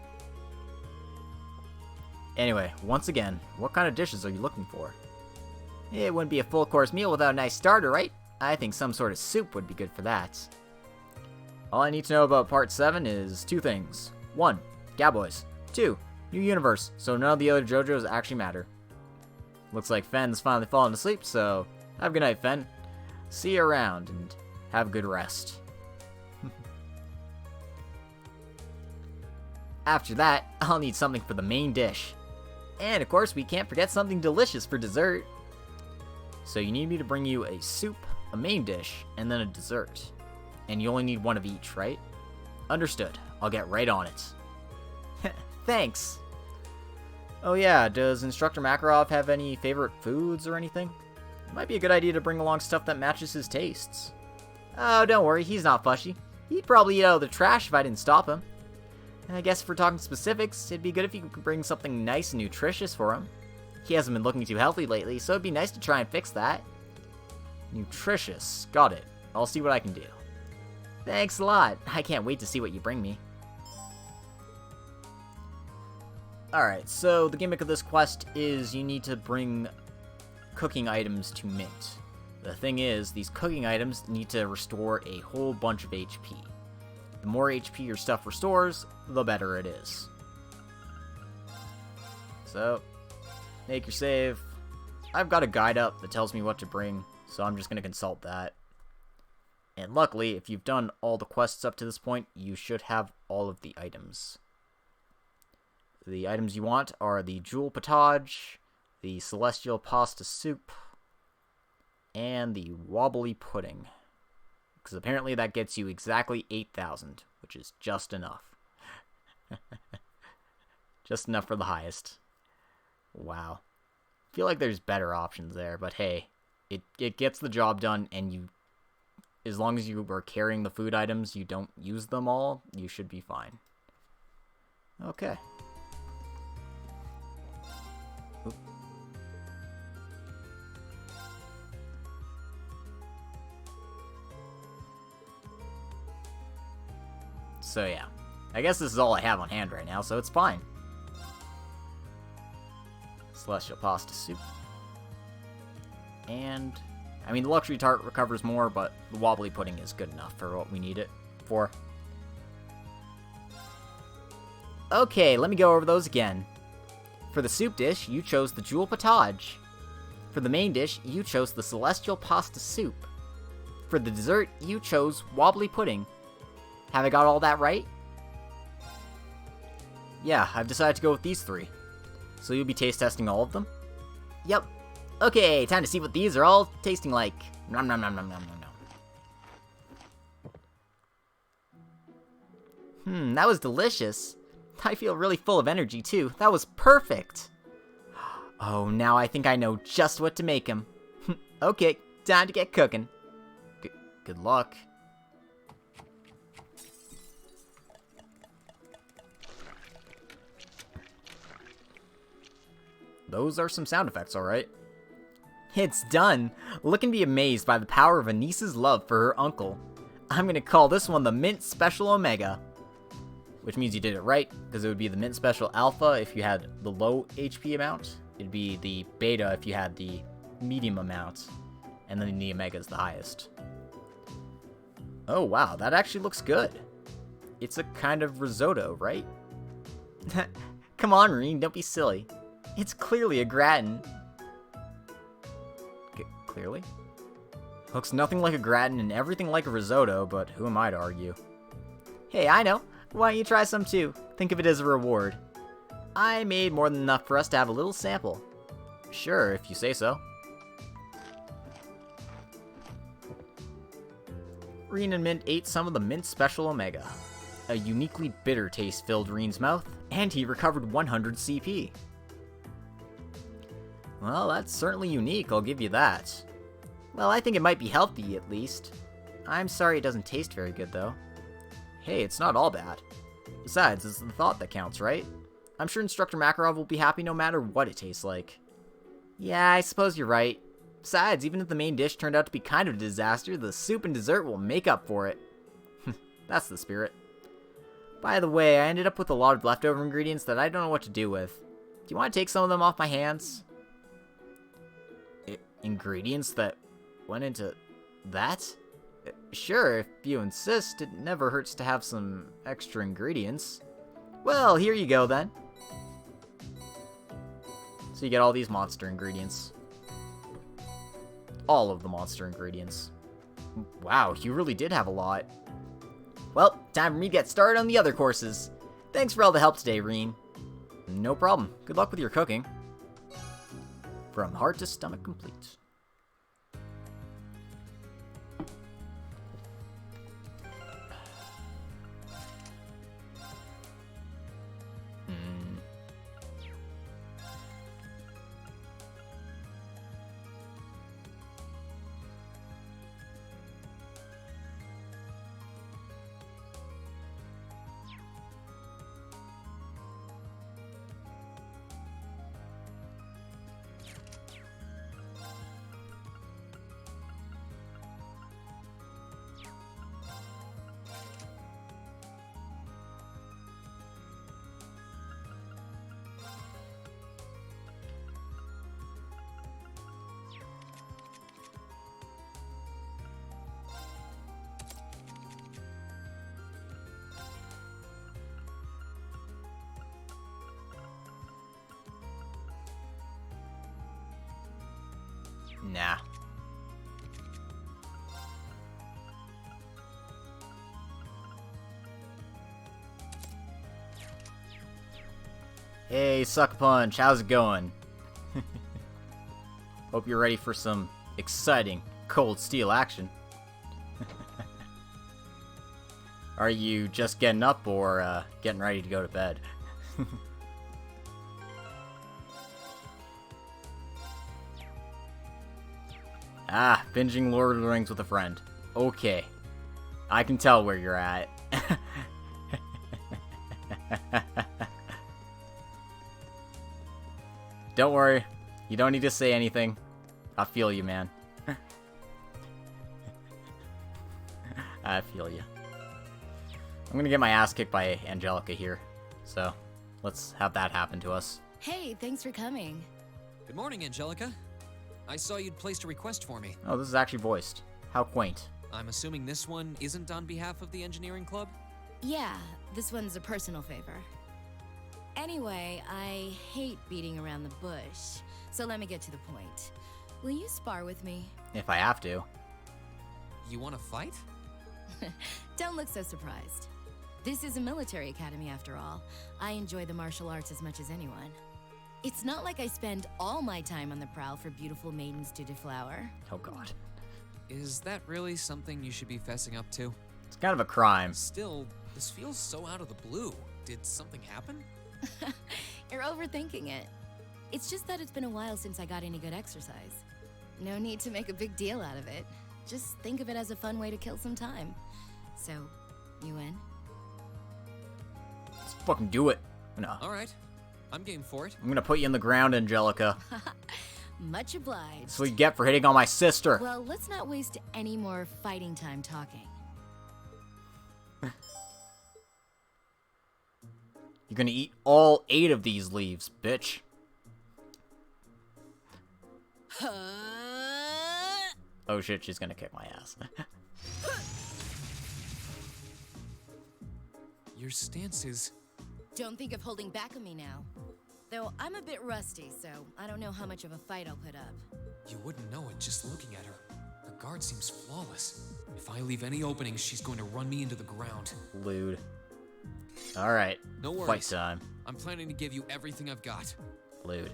Anyway, once again, what kind of dishes are you looking for? It wouldn't be a full course meal without a nice starter, right? I think some sort of soup would be good for that. All I need to know about Part 7 is 2 things. 1, Cowboys. 2, new universe, so none of the other JoJos actually matter. Looks like Fen's finally fallen asleep, so have a good night, Fen. See you around, and have a good rest. After that, I'll need something for the main dish. And of course, we can't forget something delicious for dessert. So you need me to bring you a soup, a main dish, and then a dessert. And you only need 1 of each, right? Understood. I'll get right on it. Thanks. Oh yeah, does Instructor Makarov have any favorite foods or anything? It might be a good idea to bring along stuff that matches his tastes. Oh, don't worry, he's not fussy. He'd probably eat out of the trash if I didn't stop him. And I guess if we're talking specifics, it'd be good if you could bring something nice and nutritious for him. He hasn't been looking too healthy lately, so it'd be nice to try and fix that. Nutritious. Got it. I'll see what I can do. Thanks a lot. I can't wait to see what you bring me. Alright, so the gimmick of this quest is you need to bring cooking items to Mint. The thing is, these cooking items need to restore a whole bunch of HP. The more HP your stuff restores, the better it is. So, make your save. I've got a guide up that tells me what to bring, so I'm just going to consult that. And luckily, if you've done all the quests up to this point, you should have all of the items. The items you want are the Jewel Potage, the Celestial Pasta Soup, and the Wobbly Pudding. Because apparently that gets you exactly 8,000, which is just enough. Just enough for the highest. Wow. I feel like there's better options there, but hey, it gets the job done, and you, as long as you are carrying the food items, you don't use them all, you should be fine. Okay. Oop. So yeah, I guess this is all I have on hand right now, so it's fine. Celestial Pasta Soup. And, I mean, the Luxury Tart recovers more, but the Wobbly Pudding is good enough for what we need it for. Okay, let me go over those again. For the soup dish, you chose the Jewel Potage. For the main dish, you chose the Celestial Pasta Soup. For the dessert, you chose Wobbly Pudding. Have I got all that right? Yeah, I've decided to go with these three. So you'll be taste testing all of them? Yep. Okay, time to see what these are all tasting like. Nom nom nom nom nom nom nom. That was delicious. I feel really full of energy too. That was perfect. Oh, now I think I know just what to make him. Okay, time to get cooking. Good luck. Those are some sound effects, alright. It's done! Look and be amazed by the power of a niece's love for her uncle. I'm gonna call this one the Mint Special Omega. Which means you did it right, because it would be the Mint Special Alpha if you had the low HP amount. It'd be the Beta if you had the medium amount. And then the Omega is the highest. Oh wow, that actually looks good. It's a kind of risotto, right? Come on, Reen, don't be silly. It's clearly a gratin. Clearly? Looks nothing like a gratin and everything like a risotto, but who am I to argue? Hey, I know. Why don't you try some too? Think of it as a reward. I made more than enough for us to have a little sample. Sure, if you say so. Reen and Mint ate some of the Mint Special Omega. A uniquely bitter taste filled Reen's mouth, and he recovered 100 CP. Well, that's certainly unique, I'll give you that. Well, I think it might be healthy, at least. I'm sorry it doesn't taste very good, though. Hey, it's not all bad. Besides, it's the thought that counts, right? I'm sure Instructor Makarov will be happy no matter what it tastes like. Yeah, I suppose you're right. Besides, even if the main dish turned out to be kind of a disaster, the soup and dessert will make up for it. That's the spirit. By the way, I ended up with a lot of leftover ingredients that I don't know what to do with. Do you want to take some of them off my hands? Ingredients that went into that? Sure, if you insist, it never hurts to have some extra ingredients. Well, here you go then. So you get all these monster ingredients. All of the monster ingredients. Wow, you really did have a lot. Well, time for me to get started on the other courses. Thanks for all the help today, Reen. No problem. Good luck with your cooking. From heart to stomach complete. Nah. Hey, Suck Punch, how's it going? Hope you're ready for some exciting Cold Steel action. Are you just getting up or getting ready to go to bed? Ah, binging Lord of the Rings with a friend. Okay. I can tell where you're at. Don't worry. You don't need to say anything. I feel you, man. I feel you. I'm gonna get my ass kicked by Angelica here. So, let's have that happen to us. Hey, thanks for coming. Good morning, Angelica. I saw you'd placed a request for me. Oh, this is actually voiced. How quaint. I'm assuming this one isn't on behalf of the engineering club? Yeah, this one's a personal favor. Anyway, I hate beating around the bush, so let me get to the point. Will you spar with me? If I have to. You want to fight? Don't look so surprised. This is a military academy after all. I enjoy the martial arts as much as anyone. It's not like I spend all my time on the prowl for beautiful maidens to deflower. Oh god. Is that really something you should be fessing up to? It's kind of a crime. Still, this feels so out of the blue. Did something happen? You're overthinking it. It's just that it's been a while since I got any good exercise. No need to make a big deal out of it. Just think of it as a fun way to kill some time. So, you in? Let's fucking do it. No. Alright. I'm game for it. I'm gonna put you in the ground, Angelica. Much obliged. That's what you get for hitting on my sister. Well, let's not waste any more fighting time talking. You're gonna eat all 8 of these leaves, bitch. Oh shit, she's gonna kick my ass. Your stance is... Don't think of holding back on me now. Though I'm a bit rusty, so I don't know how much of a fight I'll put up. You wouldn't know it just looking at her. Her guard seems flawless. If I leave any openings, she's going to run me into the ground. Lewd. Alright. No worries. Fight time. I'm planning to give you everything I've got. Lewd.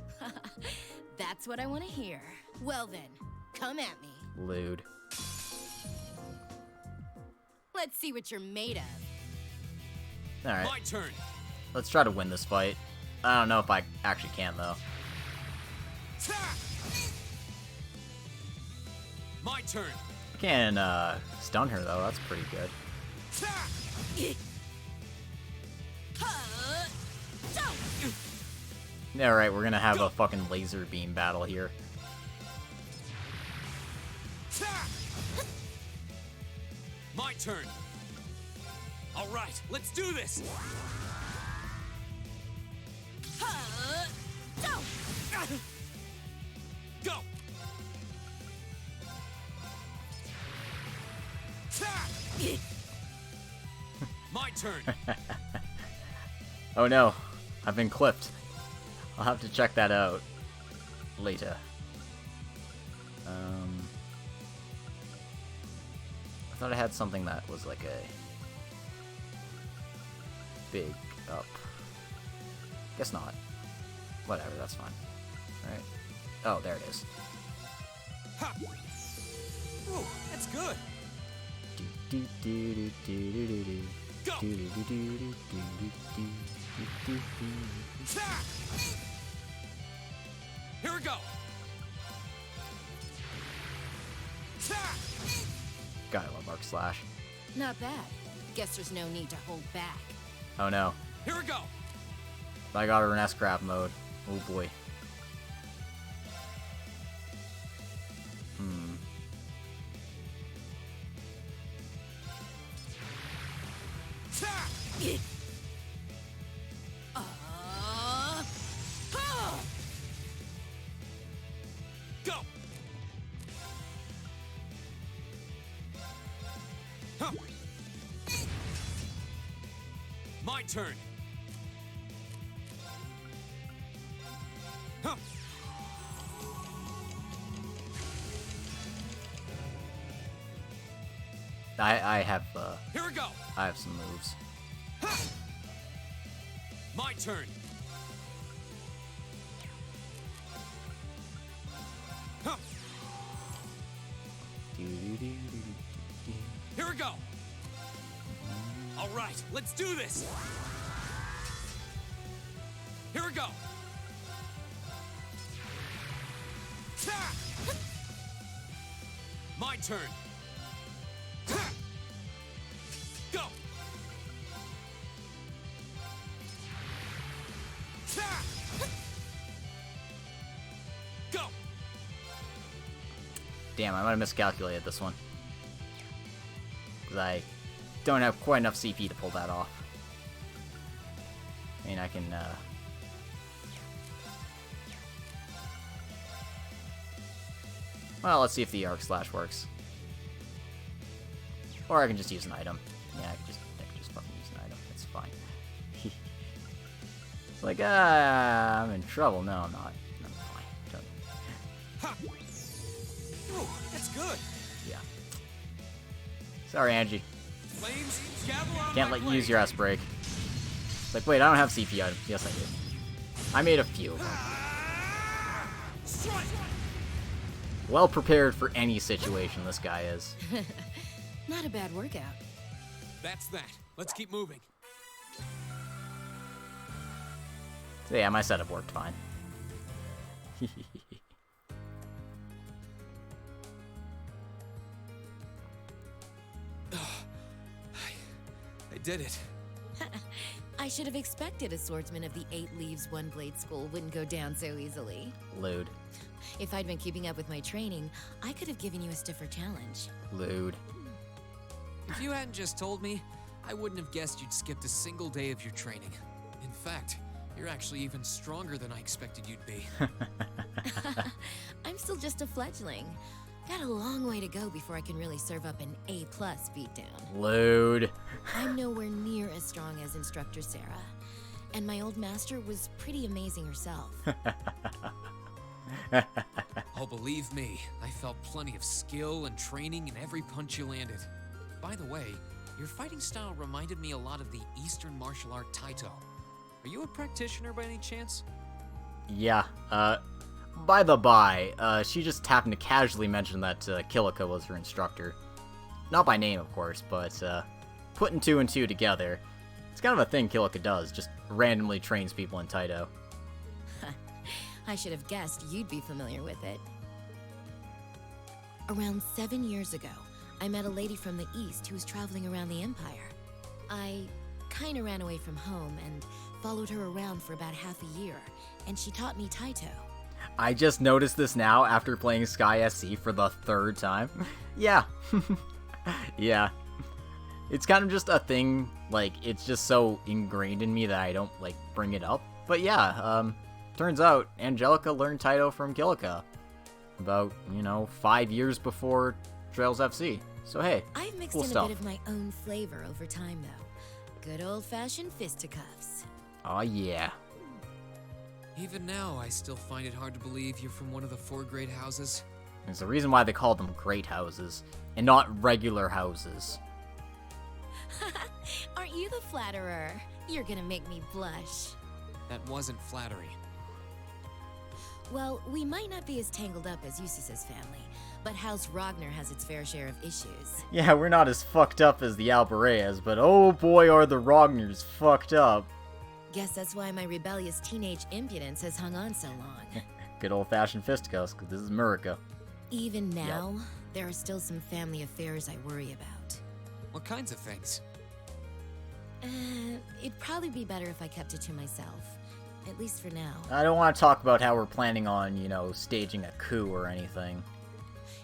That's what I want to hear. Well then, come at me. Lewd. Let's see what you're made of. Alright. My turn. Let's try to win this fight. I don't know if I actually can, though. My turn. I can, stun her, though. That's pretty good. Alright, we're gonna have a fucking laser beam battle here. My turn. All right, let's do this. Go. My turn. Oh no, I've been clipped. I'll have to check that out later. I thought I had something that was like a big up. Guess not. Whatever, that's fine. Alright. Oh, there it is. Ha! Ooh, that's good. Go. Here we go. Gotta love Arc Slash. Not bad. Guess there's no need to hold back. Oh no. Here we go. I got her in S-Craft mode. Oh boy. Go. Huh. My turn. Huh. I have, Here we go! I have some moves. My turn! Huh. Here we go! Alright, let's do this! Here we go! My turn! Go! Go! Damn, I might have miscalculated this one. Because I don't have quite enough CP to pull that off. I mean, I can, Well, let's see if the arc slash works. Or I can just use an item. Yeah, I can just fucking use an item. It's fine. It's like, I'm in trouble. No, I'm not. No, I'm fine. Ooh, that's good! Yeah. Sorry, Angie. Flames, gavel on Can't my let you blade. use your S break. It's like, wait, I don't have CP items. Yes, I do. I made a few. Strike! Well prepared for any situation this guy is. Not a bad workout. That's that. Let's keep moving. So yeah, my setup worked fine. I did it. I should have expected a swordsman of the 8 Leaves, 1 Blade school wouldn't go down so easily. Lewd. If I'd been keeping up with my training, I could have given you a stiffer challenge. Lewd. If you hadn't just told me, I wouldn't have guessed you'd skipped a single day of your training. In fact, you're actually even stronger than I expected you'd be. I'm still just a fledgling. Got a long way to go before I can really serve up an A+ beatdown. Lewd. I'm nowhere near as strong as Instructor Sarah. And my old master was pretty amazing herself. Oh, believe me, I felt plenty of skill and training in every punch you landed. By the way, your fighting style reminded me a lot of the Eastern martial art Taito. Are you a practitioner by any chance? Yeah, by the by, she just happened to casually mention that Kilika was her instructor. Not by name, of course, but putting 2 and 2 together. It's kind of a thing Kilika does, just randomly trains people in Taito. I should have guessed you'd be familiar with it. Around 7 years ago, I met a lady from the East who was traveling around the Empire. I kinda ran away from home and followed her around for about half a year, and she taught me Taito. I just noticed this now after playing Sky SC for the 3rd time. Yeah. Yeah. It's kind of just a thing, like, it's just so ingrained in me that I don't, like, bring it up. But yeah, turns out Angelica learned Taito from Kilika about, 5 years before Trails FC. So hey, I've mixed cool in stuff. a bit of my own flavor over time, though. Good old-fashioned fisticuffs. Oh yeah. Even now, I still find it hard to believe you're from one of the 4 great houses. There's a reason why they call them great houses, and not regular houses. Aren't you the flatterer? You're gonna make me blush. That wasn't flattery. Well, we might not be as tangled up as Eustace's family, but House Ragnar has its fair share of issues. Yeah, we're not as fucked up as the Albareas, but oh boy are the Ragnars fucked up. Guess that's why my rebellious teenage impudence has hung on so long. Good old-fashioned fisticuffs, because this is Murica. Even now, there are still some family affairs I worry about. What kinds of things? It'd probably be better if I kept it to myself. At least for now. I don't want to talk about how we're planning on, staging a coup or anything.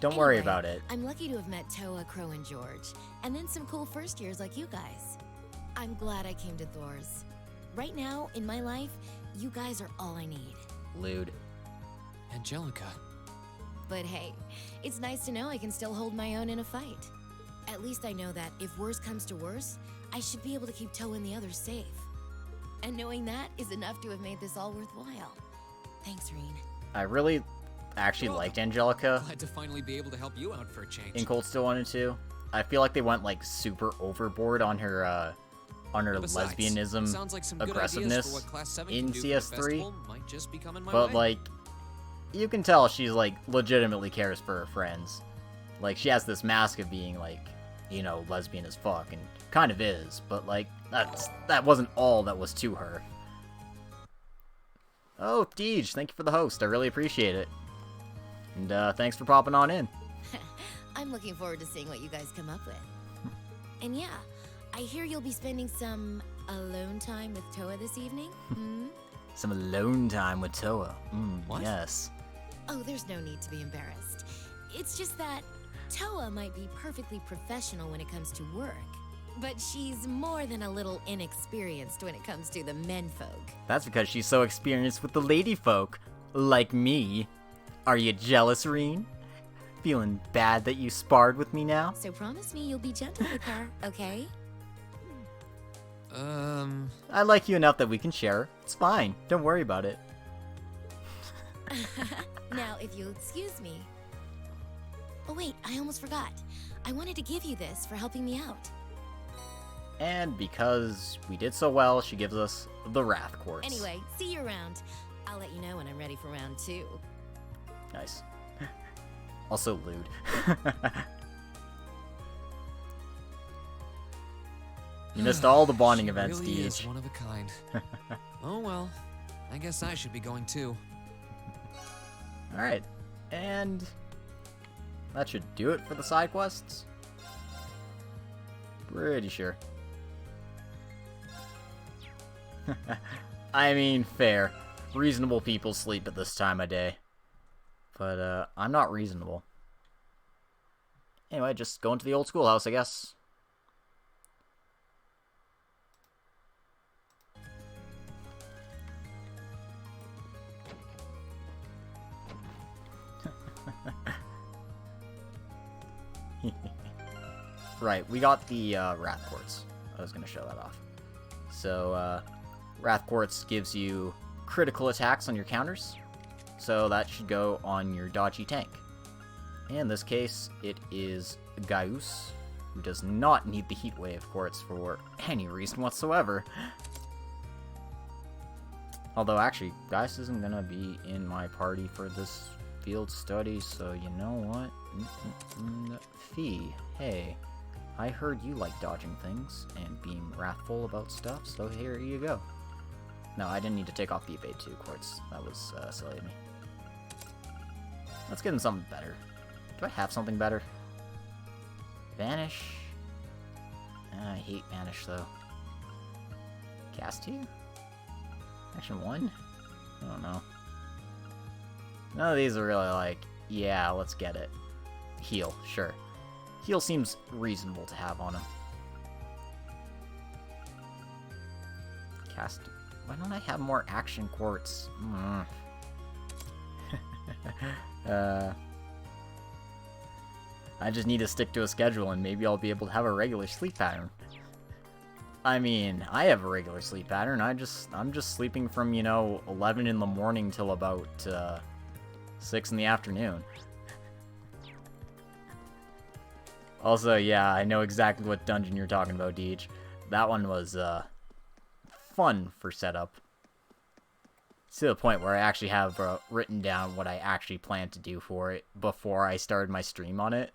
Don't worry Anyway, about it. I'm lucky to have met Toa, Crow, and George, and then some cool first years like you guys. I'm glad I came to Thor's. Right now, in my life, you guys are all I need. Lewd. Angelica. But hey, it's nice to know I can still hold my own in a fight. At least I know that if worse comes to worse, I should be able to keep Toa and the others safe. And knowing that is enough to have made this all worthwhile. Thanks, Reen. I really actually liked Angelica Glad to finally be able to help you out for a change. in Cold Steel 1 and 2. I feel like they went like super overboard on her Besides, lesbianism sounds like some good ideas aggressiveness for what Class 7 in can do for the CS3. festival might just be coming my But way. like, you can tell she's like legitimately cares for her friends. Like she has this mask of being like, you know, lesbian as fuck, and kind of is, but like that wasn't all that was to her. Oh, Deej, thank you for the host. I really appreciate it. And thanks for popping on in. I'm looking forward to seeing what you guys come up with. And yeah, I hear you'll be spending some alone time with Toa this evening? Hmm? Some alone time with Toa. What? Yes. Oh, there's no need to be embarrassed. It's just that Toa might be perfectly professional when it comes to work, but she's more than a little inexperienced when it comes to the menfolk. That's because she's so experienced with the lady folk, like me. Are you jealous, Reen? Feeling bad that you sparred with me now? So promise me you'll be gentle with her, okay? I like you enough that we can share. It's fine. Don't worry about it. Now, if you'll excuse me. Oh wait, I almost forgot. I wanted to give you this for helping me out. And because we did so well, she gives us the Wrath Quartz. Anyway, see you around. I'll let you know when I'm ready for round 2. Nice. Also lewd. You missed all the bonding events, really Deej. is one of a kind. Oh well, I guess I should be going too. Alright, and that should do it for the side quests. Pretty sure. I mean, fair. Reasonable people sleep at this time of day. But, I'm not reasonable. Anyway, just going to the old schoolhouse, I guess. Right, we got the Wrath Quartz. I was going to show that off. So, Wrath Quartz gives you critical attacks on your counters. So that should go on your dodgy tank. In this case, it is Gaius, who does not need the Heat Wave Quartz for any reason whatsoever. Although, actually, Gaius isn't going to be in my party for this field study, so you know what? Fee, hey, I heard you like dodging things and being wrathful about stuff, so here you go. No, I didn't need to take off the Evade 2 Quartz. That was silly of me. Let's get him something better. Do I have something better? Vanish? I hate Vanish, though. Cast 2? Action 1? I don't know. None of these are really like, yeah, let's get it. Heal, sure. Heal seems reasonable to have on him. Cast. Why don't I have more action quartz? I just need to stick to a schedule and maybe I'll be able to have a regular sleep pattern. I mean, I have a regular sleep pattern. I'm just sleeping from, you know, 11 in the morning till about 6 in the afternoon. Also, yeah, I know exactly what dungeon you're talking about, Deej. That one was fun for setup. To the point where I actually have written down what I actually plan to do for it before I started my stream on it.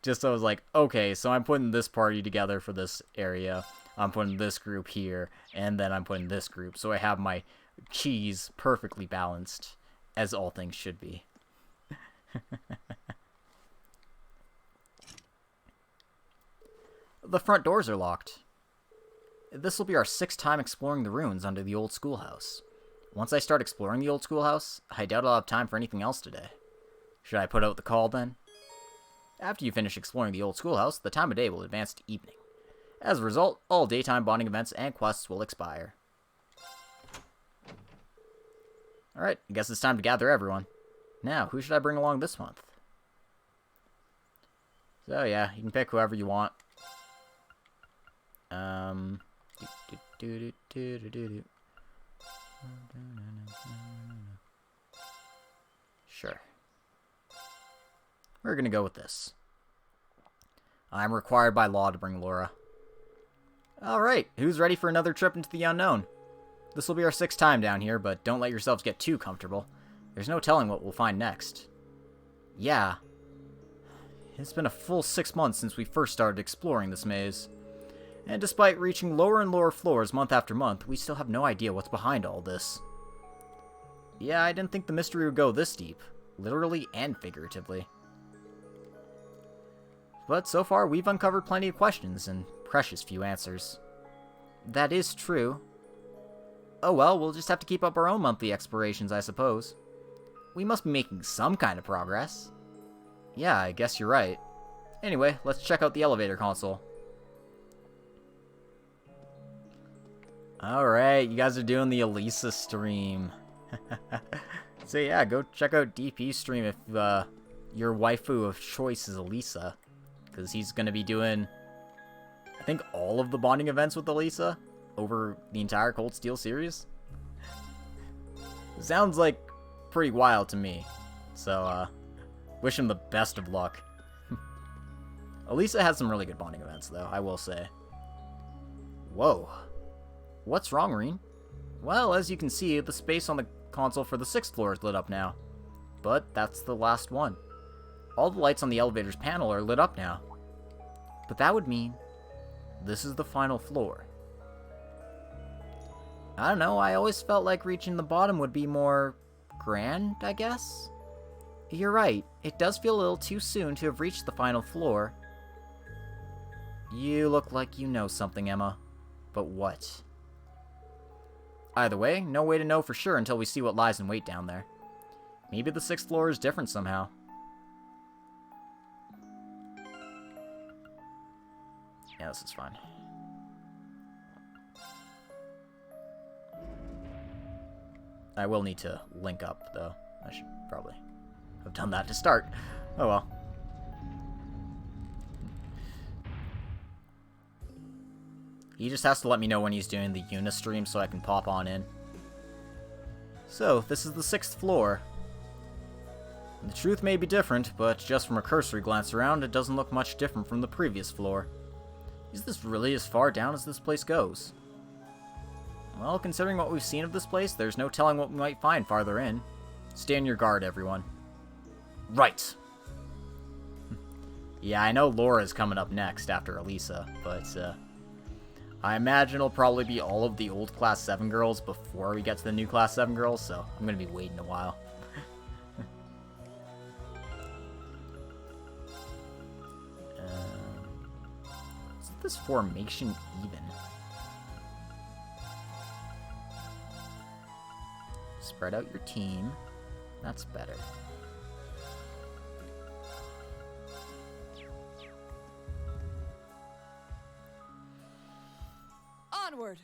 Just so I was like, okay, so I'm putting this party together for this area. I'm putting this group here, and then I'm putting this group. So I have my cheese perfectly balanced, as all things should be. The front doors are locked. This will be our 6th time exploring the ruins under the old schoolhouse. Once I start exploring the old schoolhouse, I doubt I'll have time for anything else today. Should I put out the call then? After you finish exploring the old schoolhouse, the time of day will advance to evening. As a result, all daytime bonding events and quests will expire. Alright, I guess it's time to gather everyone. Now, who should I bring along this month? So yeah, you can pick whoever you want. Sure. We're gonna go with this. I'm required by law to bring Laura. Alright, who's ready for another trip into the unknown? This will be our 6th time down here, but don't let yourselves get too comfortable. There's no telling what we'll find next. Yeah. It's been a full 6 months since we first started exploring this maze. And despite reaching lower and lower floors month after month, we still have no idea what's behind all this. Yeah, I didn't think the mystery would go this deep, literally and figuratively. But so far, we've uncovered plenty of questions and precious few answers. That is true. Oh well, we'll just have to keep up our own monthly explorations, I suppose. We must be making some kind of progress. Yeah, I guess you're right. Anyway, let's check out the elevator console. Alright, you guys are doing the Elisa stream. So yeah, go check out DP's stream if your waifu of choice is Elisa. Because he's going to be doing, I think, all of the bonding events with Elisa over the entire Cold Steel series. Sounds like pretty wild to me. So, wish him the best of luck. Elisa has some really good bonding events, though, I will say. Whoa. What's wrong, Reen? Well, as you can see, the space on the console for the 6th floor is lit up now. But that's the last one. All the lights on the elevator's panel are lit up now. But that would mean this is the final floor. I don't know, I always felt like reaching the bottom would be more grand, I guess? You're right, it does feel a little too soon to have reached the final floor. You look like you know something, Emma. But what? Either way, no way to know for sure until we see what lies in wait down there. Maybe the 6th floor is different somehow. Yeah, this is fine. I will need to link up, though. I should probably have done that to start. Oh well. He just has to let me know when he's doing the Unistream so I can pop on in. So, this is the 6th floor. The truth may be different, but just from a cursory glance around, it doesn't look much different from the previous floor. Is this really as far down as this place goes? Well, considering what we've seen of this place, there's no telling what we might find farther in. Stay on your guard, everyone. Right. Yeah, I know Laura's coming up next after Elisa, but I imagine it'll probably be all of the old Class 7 girls before we get to the new Class 7 girls, so I'm going to be waiting a while. Is this formation even? Spread out your team. That's better. Onward.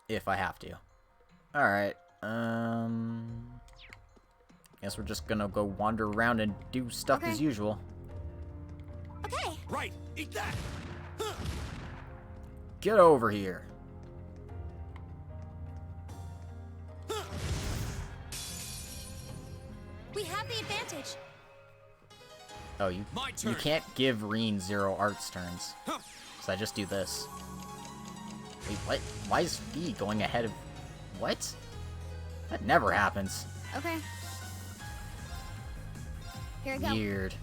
If I have to. Alright, guess we're just gonna go wander around and do stuff as usual. Okay. Right, eat that! Get over here. We have the advantage. Oh, you can't give Reen 0 arts turns. So I just do this. Wait, what? Why is Fee going ahead of... What? That never happens. Okay. Here we go. Weird.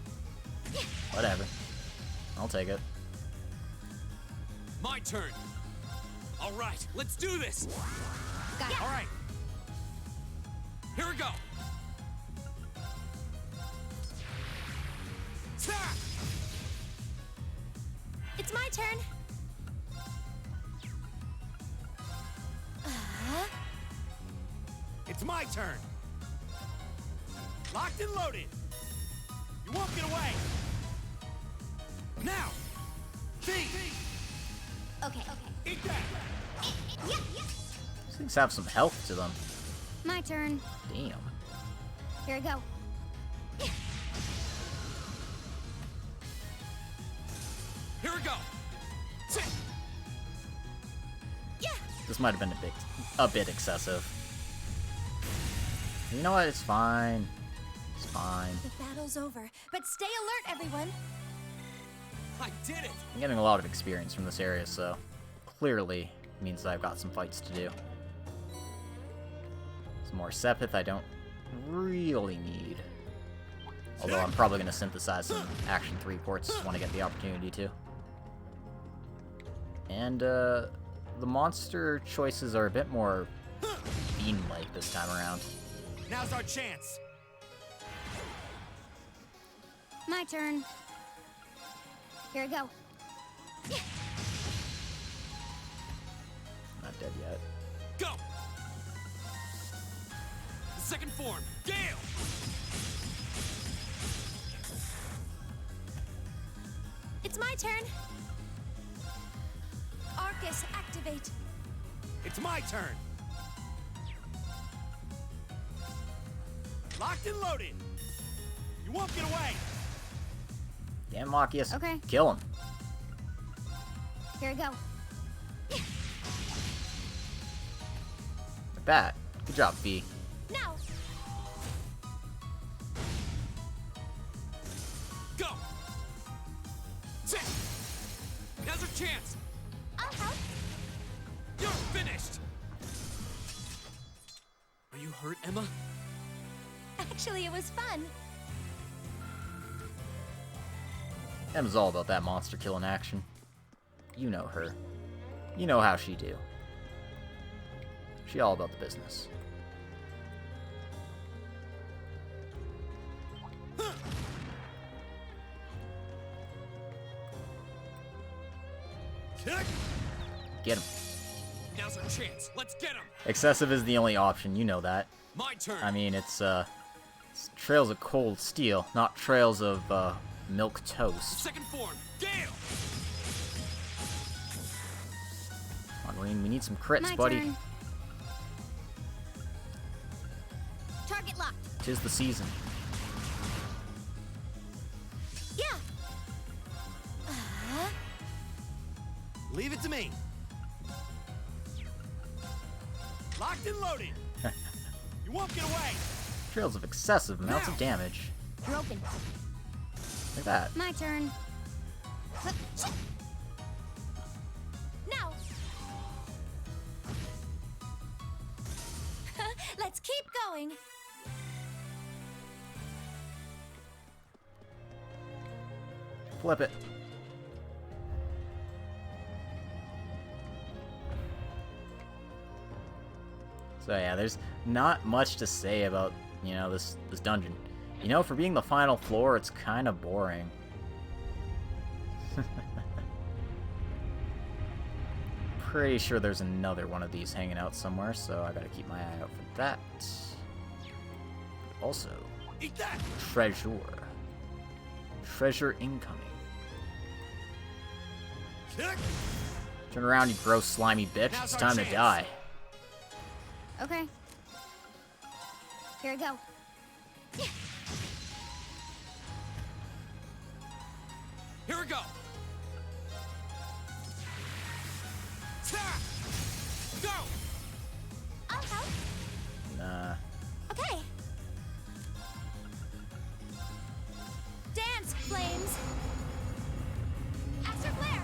Whatever. I'll take it. My turn. All right, let's do this. Got it. All right. Here we go. It's my turn. It's my turn. Locked and loaded. You won't get away. Now. See. Okay. Eat that. Yeah. These things have some health to them. My turn. Damn. Here we go. Here we go. Sit. Yeah. This might have been a bit excessive. You know what? It's fine. It's fine. The battle's over, but stay alert, everyone. I did it! I'm getting a lot of experience from this area, so clearly means that I've got some fights to do. Some more Sepith I don't really need. Although I'm probably going to synthesize some Action 3 ports when I get the opportunity to. And, the monster choices are a bit more bean-like this time around. Now's our chance! My turn. Here we go. Not dead yet. Go! Second form, Gale! It's my turn. Arcus, activate. It's my turn! Locked and loaded! You won't get away! Damn Machias. Okay. Kill him. Here we go. Not bad. Good job, Fee. Now. Go! Sit! Now's our chance! I'll help. You're finished! Are you hurt, Emma? Actually, it was fun. Emma's all about that monster killing action. You know her. You know how she do. She all about the business. Get him. Now's our chance. Let's get him. Excessive is the only option, you know that. My turn. I mean, it's trails of cold steel, not trails of, milk toast. Second form, Gale! Come on, Reen, we need some crits, My buddy. turn. Target locked. 'Tis the season. Yeah. Leave it to me. Locked and loaded. You won't get away. Trails of excessive amounts of damage. Broken. Like that. My turn. Now. Let's keep going. Flip it. So yeah, there's not much to say about, you know, this dungeon. You know, for being the final floor, it's kind of boring. Pretty sure there's another one of these hanging out somewhere, so I gotta keep my eye out for that. Also, Eat that. treasure. Treasure incoming. Turn around, you gross slimy bitch. Now's It's our time to chance. die. Okay. Here we go. Here we go. Go. I'll help. Nah. Okay. Dance, flames. Aster flare.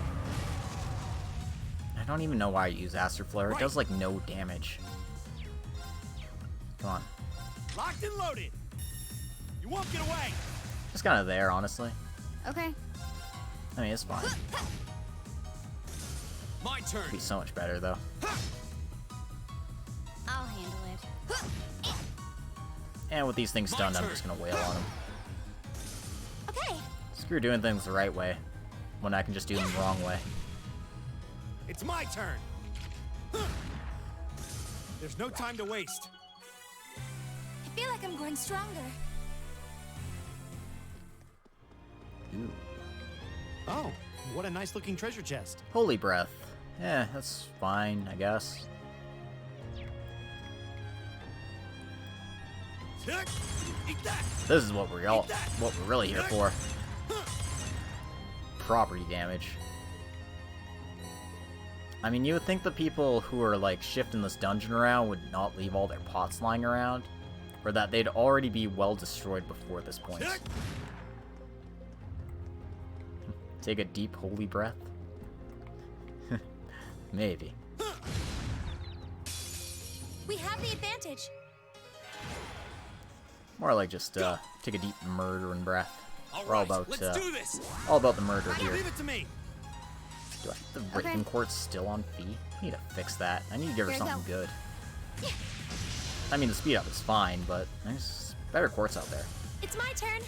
I don't even know why I use Aster Flare. It Right. does like no damage. Come on. Locked and loaded. You won't get away. Just kind of there, honestly. Okay. I mean, it's fine. My turn. It'd be so much better, though. I'll handle it. And with these things My stunned, I'm turn. just gonna wail on them. Okay. Screw doing things the right way, when I can just do them the wrong way. It's my turn. There's no time to waste. I feel like I'm growing stronger. Ooh. Oh, what a nice looking treasure chest. Holy Breath. Yeah, that's fine, I guess. Eat that. This is what we're really here for. Property damage. I mean, you would think the people who are like shifting this dungeon around would not leave all their pots lying around. or that they'd already be well destroyed before this point. Take a deep, holy breath. Maybe. We have the advantage. More like just take a deep murdering breath. We're all about let's do this. all about the murder here. Leave it to me. Do I have the Raven Quartz still on fee? I need to fix that. I need to give her There you something go. good. I mean, the speed up is fine, but there's better quartz out there. It's my turn.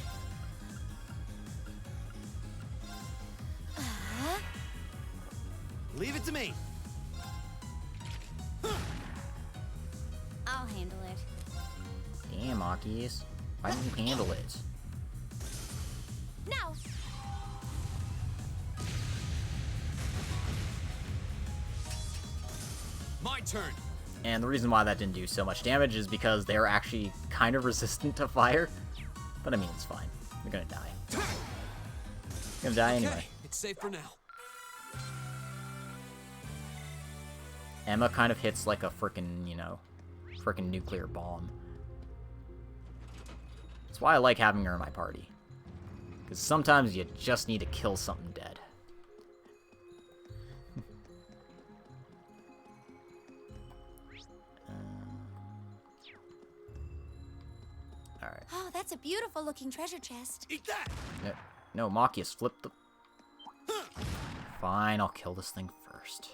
Leave it to me. I'll handle it. Damn, Akis. Why didn't you handle it? Now. My turn. And the reason why that didn't do so much damage is because they're actually kind of resistant to fire. But I mean, it's fine. They're gonna die. They're gonna die anyway. It's safe for now. Emma kind of hits like a frickin', you know, frickin' nuclear bomb. That's why I like having her in my party. Because sometimes you just need to kill something dead. Alright. Oh, that's a beautiful looking treasure chest. Eat that! No, Machias, flip the... Fine, I'll kill this thing first.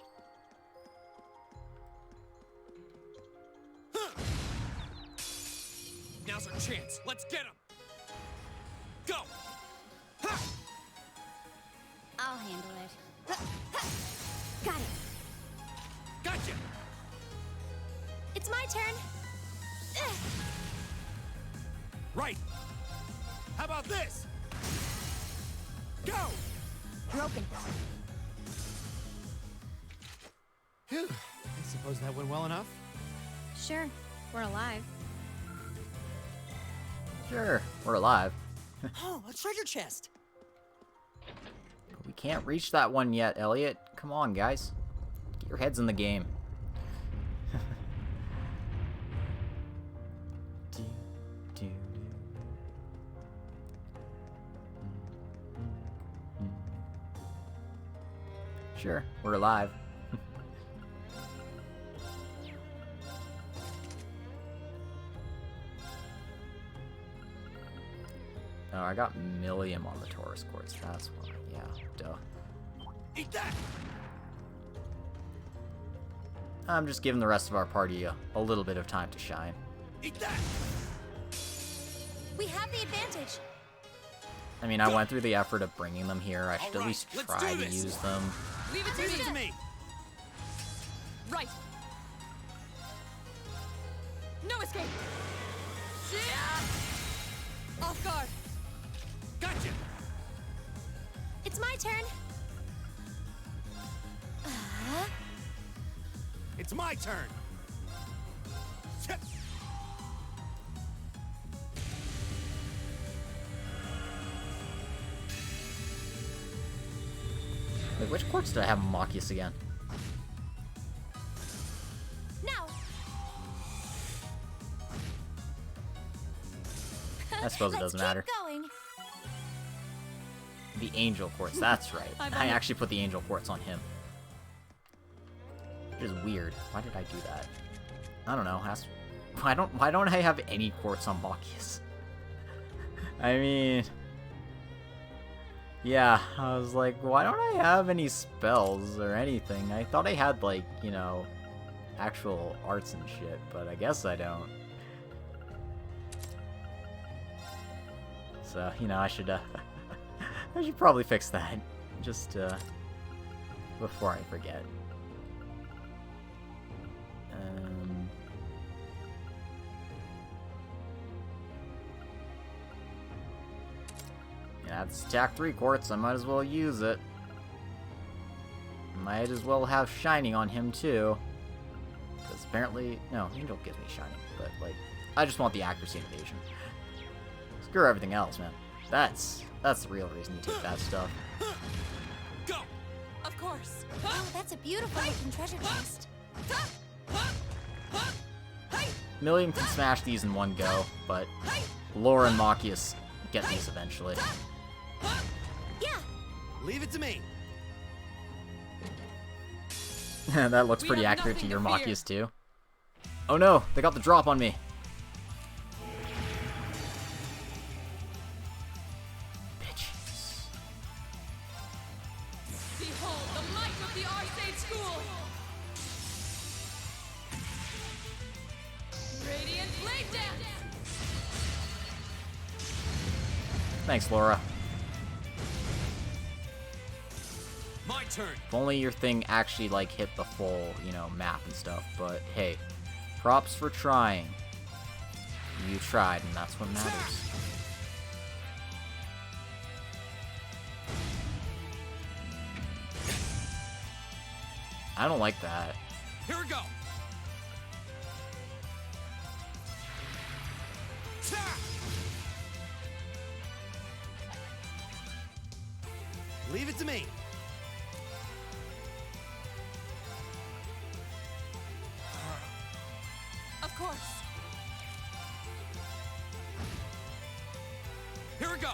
Now's our chance. Let's get him. Go. I'll handle it. Got it. Gotcha. It's my turn. Right. How about this? Go. Broken. Phew. I suppose that went well enough. Sure, we're alive. Sure, we're alive. Oh, a treasure chest! But we can't reach that one yet, Elliot. Come on, guys. Get your heads in the game. Sure, we're alive. Oh, I got Millium on the Taurus Quartz. That's why. Yeah, duh. Eat that. I'm just giving the rest of our party a little bit of time to shine. Eat that. We have the advantage. I mean, I went through the effort of bringing them here. I should at least try to use them. Leave it to me. Right. No escape. Off guard. Gotcha. It's my turn. It's my turn. Wait, which quartz did I have Machias again? Now. I suppose it doesn't matter. Going. The Angel Quartz, that's right. I actually put the Angel Quartz on him. Which is weird. Why did I do that? I don't know. Why don't I have any quartz on Machias? I mean... Yeah, I was like, why don't I have any spells or anything? I thought I had, like, you know, actual arts and shit, but I guess I don't. So, you know, I should probably fix that. Just, before I forget. Yeah, it's attack 3 quartz, I might as well use it. Might as well have shining on him, too. Because apparently, no, Angel gives me shining, but, like, I just want the accuracy and evasion. Screw everything else, man. That's the real reason you take that stuff. Go! Of course. Oh, that's a beautiful looking treasure chest. Million can smash these in one go, but Laura and Machias get these eventually. Yeah. Leave it to me. That looks pretty accurate to your Machias too. Oh no, they got the drop on me. Bitches. Behold the might of the Arcade School! Radiant Blade Dance! Thanks, Laura. My turn. If only your thing actually, like, hit the full, you know, map and stuff. But, hey, props for trying. You tried, and that's what matters. I don't like that. Here we go. Leave it to me. Of course. Here we go.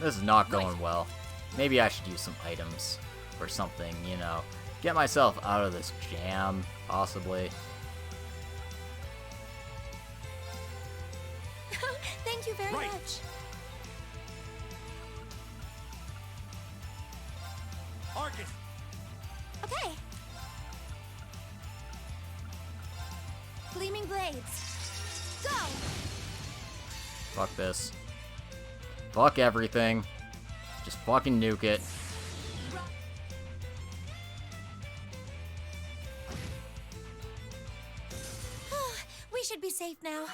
This is not going well. Maybe I should use some items or something, you know. Get myself out of this jam, possibly. Thank you very much. Arcus. Okay. Gleaming blades. Go! Fuck this. Fuck everything. Just fucking nuke it. We should be safe now.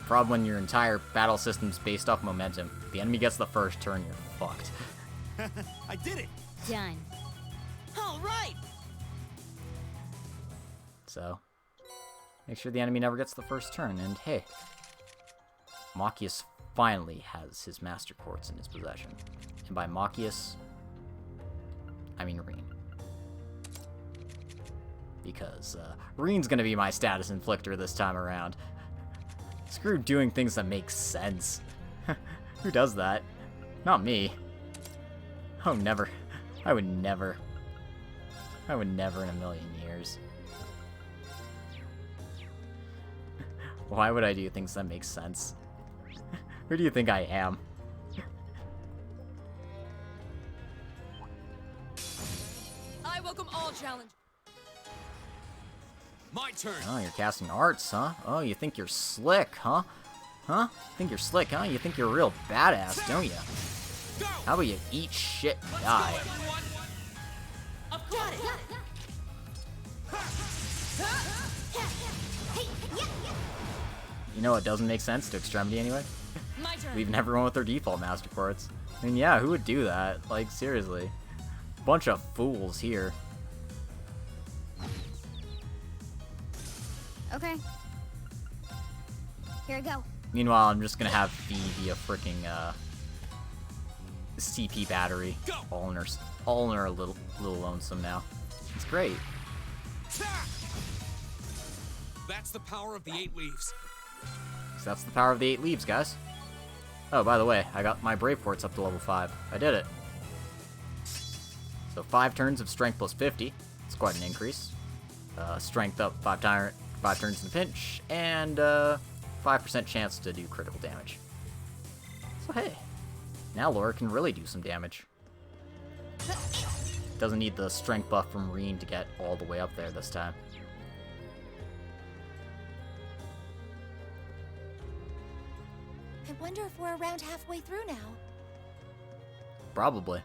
Problem when your entire battle system's based off momentum. If the enemy gets the first turn, you're fucked. I did it. Done. All right. So, make sure the enemy never gets the first turn. And hey, Machias finally has his Master Quartz in his possession. And by Machias, I mean Reen. Because Reen's gonna be my status inflictor this time around. Screw doing things that make sense. Who does that? Not me. Oh, never. I would never. I would never in a million years. Why would I do things that make sense? Who do you think I am? I welcome all challenge. My turn. Oh, you're casting arts, huh? Oh, you think you're slick, huh? Huh? Think you're slick, huh? You think you're a real badass, don't you? How about you eat shit and die? Of course. You know what doesn't make sense to Extremity anyway? My turn. Leaving everyone with their default Master Quartz. I mean, yeah, who would do that? Like, seriously. Bunch of fools here. Okay. Here I go. Meanwhile, I'm just gonna have Fee be a freaking CP battery, all in her little lonesome now. It's great. That's the power of the 8 leaves. So that's the power of the 8 leaves, guys. Oh, by the way, I got my Brave Quartz up to level 5. I did it. So 5 turns of Strength plus 50. It's quite an increase. Strength up 5 turns in the pinch, and 5% chance to do critical damage. So hey, now Laura can really do some damage. Doesn't need the strength buff from Reen to get all the way up there this time. I wonder if we're around halfway through now. Probably.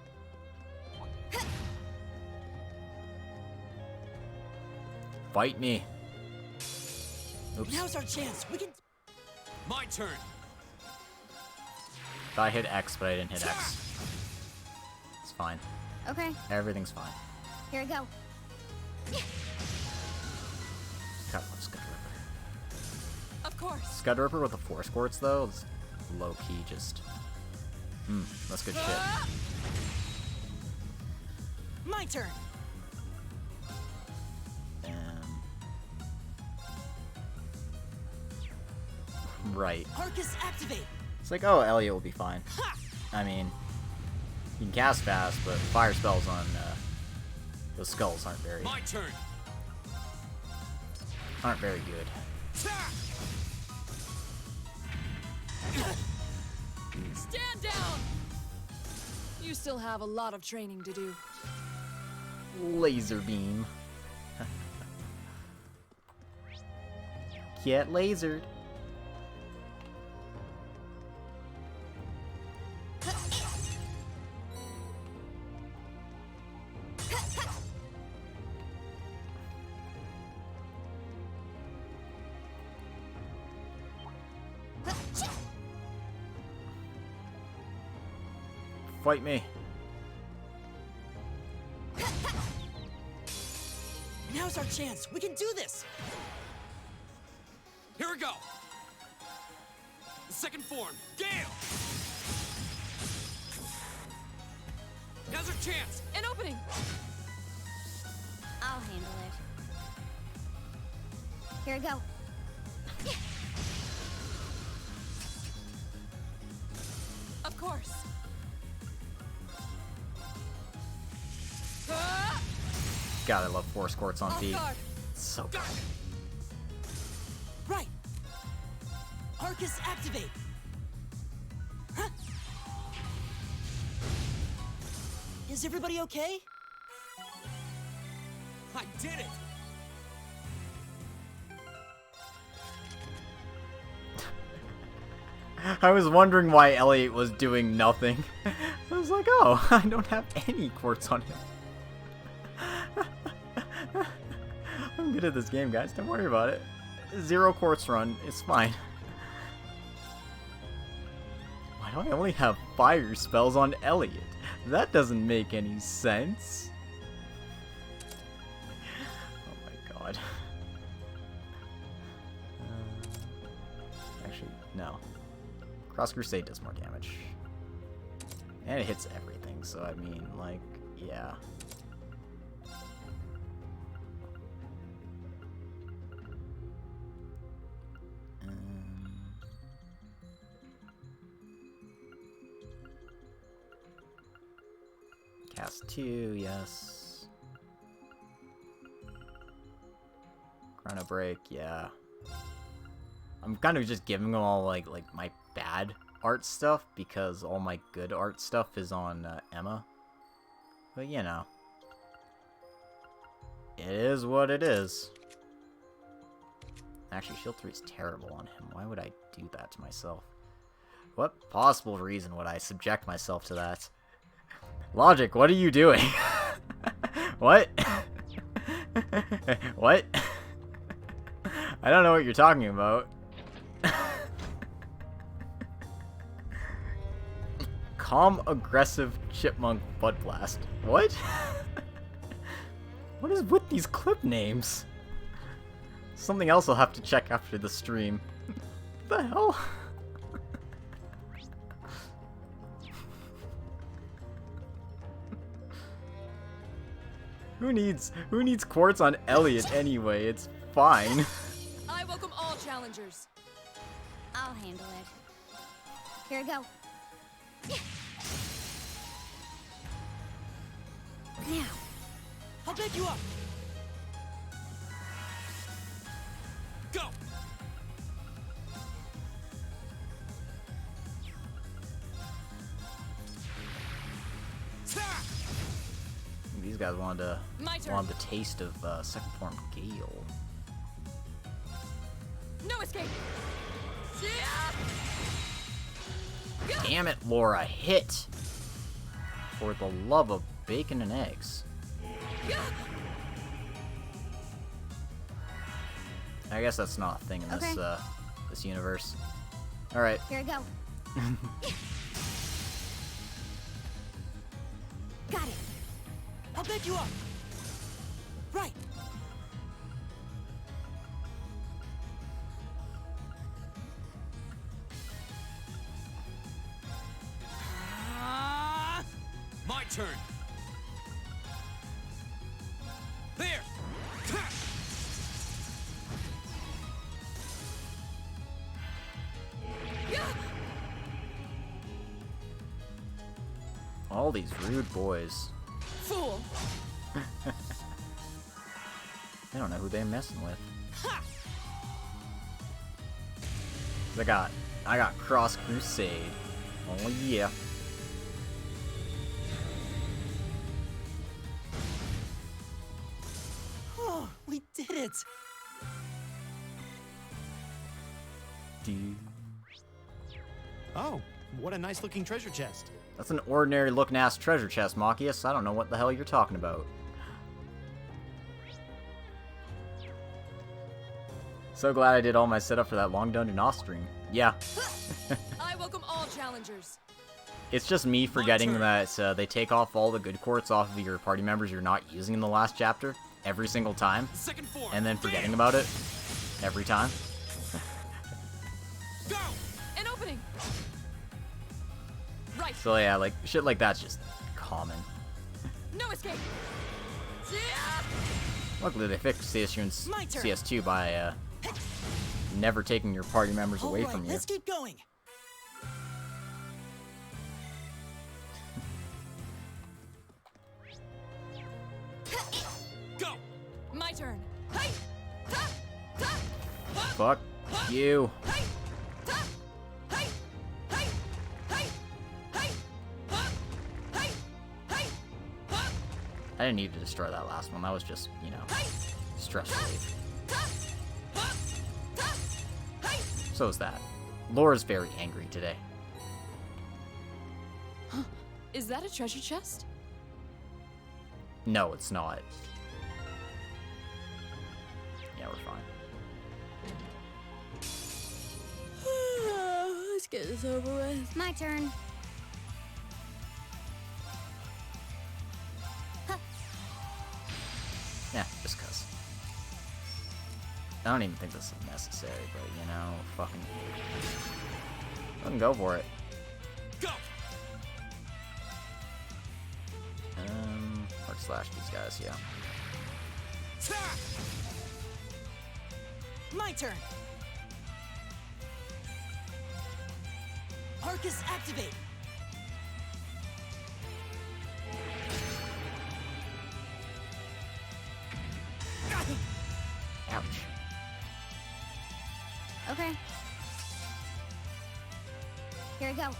Fight me. Oops. Now's our chance. We can. My turn. I hit X, but I didn't hit X. It's fine. Okay. Everything's fine. Here I go. God loves Good River. Of course. Scud Ripper with the Force Quartz though, it's low key just. That's good shit. My turn. Right. Arcus activate. It's like, oh, Elliot will be fine. I mean, you can cast fast, but fire spells on those skulls aren't very. My turn. Aren't very good. Stand down! You still have a lot of training to do. Laser beam. Get lasered. Fight me. Now's our chance. We can do this. Here we go. The second form, Gale. Now's our chance. An opening. I'll handle it. Here we go. Of course. God, I love Force Quartz on feet. It's so good. Right. Arcus activate. Huh? Is everybody okay? I did it. I was wondering why Elliot was doing nothing. I was like, oh, I don't have any quartz on him. I'm good at this game, guys. Don't worry about it. 0 quartz run. It's fine. Why do I only have fire spells on Elliot? That doesn't make any sense. Oh my god. Actually, no. Cross Crusade does more damage. And it hits everything, so I mean, like, yeah. Cast 2, yes. Chrono Break, yeah. I'm kind of just giving them all like my bad art stuff because all my good art stuff is on Emma. But you know, it is what it is. Actually, Shield 3 is terrible on him. Why would I do that to myself? What possible reason would I subject myself to that? Logic, what are you doing? What? What? I don't know what you're talking about. Calm, aggressive, chipmunk, butt blast. What? What is with these clip names? Something else I'll have to check after the stream. What the hell? Who needs quartz on Elliot anyway? It's fine. I welcome all challengers. I'll handle it. Here we go. Now, I'll back you up. Go. These guys wanted the taste of second form Gale. No escape. Damn it, Laura, hit! For the love of bacon and eggs. I guess that's not a thing in this this universe. All right. Here we go. Got it. I'll back you up. Right. turn. There. All these rude boys. Fool. They don't know who they're messing with. Ha! I got Cross Crusade. Oh yeah. Oh, we did it! Dude. Oh, what a nice looking treasure chest. That's an ordinary looking ass treasure chest, Machias. I don't know what the hell you're talking about. So glad I did all my setup for that long dungeon off stream. Yeah. I welcome all challengers. It's just me forgetting that they take off all the good quartz off of your party members you're not using in the last chapter every single time. And then forgetting about it every time. Go! An opening! Right. So yeah, like, shit like that's just common. No escape! Luckily they fixed the issue in CS2 by never taking your party members away from you. Let's keep going. Go! My turn. Fuck you. I didn't need to destroy that last one. That was just, you know, stress relief. So is that. Laura's very angry today. Is that a treasure chest? No, it's not. Yeah, we're fine. Let's get this over with. My turn. Yeah, just cuz. I don't even think this is necessary, but you know, fucking go for it. Go. Or slash these guys, yeah. My turn. Arcus activate. Ouch. Okay. Here I go.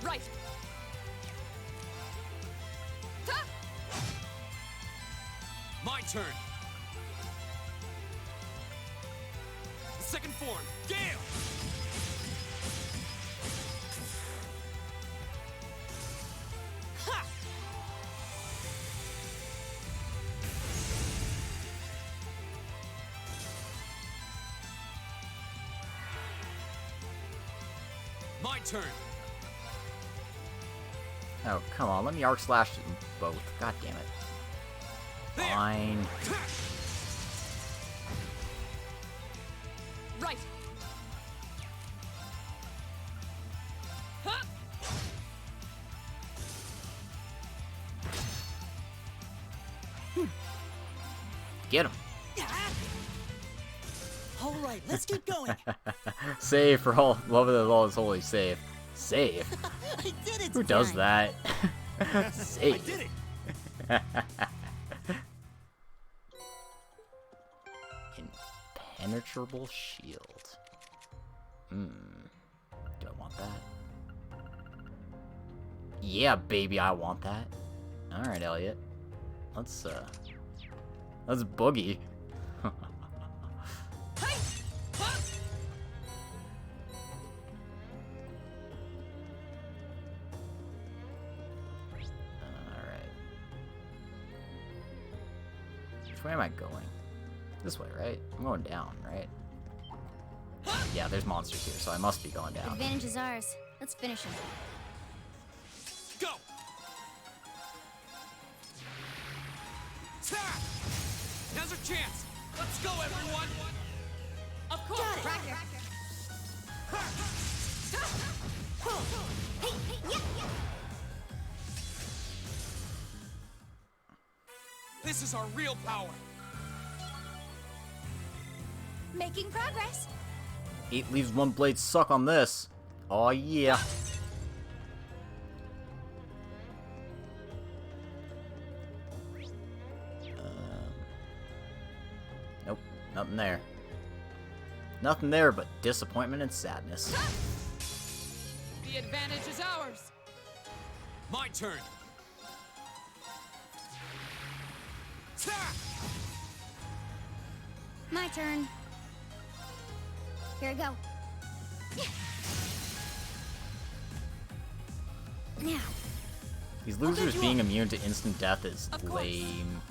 Right. My turn. Second form. Gale. Ha! My turn. Oh, come on, let me arc slash them both. God damn it. Fine. Right. Get him. All right, let's keep going. Save for all. Love it as all is holy. Save. Save. I did it. Who does that? Save. I did it. Impenetrable shield. Do I want that? Yeah, baby, I want that. All right, Elliot. Let's boogie. Which way am I going? This way, right? I'm going down, right? Yeah, there's monsters here, so I must be going down. Advantage is ours. Let's finish him. Go. Now's our chance. Let's go, everyone. Of course. Got it. Right here. Hey, yeah, yeah. This is our real power. Making progress. 8 leaves, 1 blade suck on this. Oh yeah. Nope, nothing there. Nothing there but disappointment and sadness. The advantage is ours. My turn. My turn. Here we go. Now. These losers being immune to instant death is lame.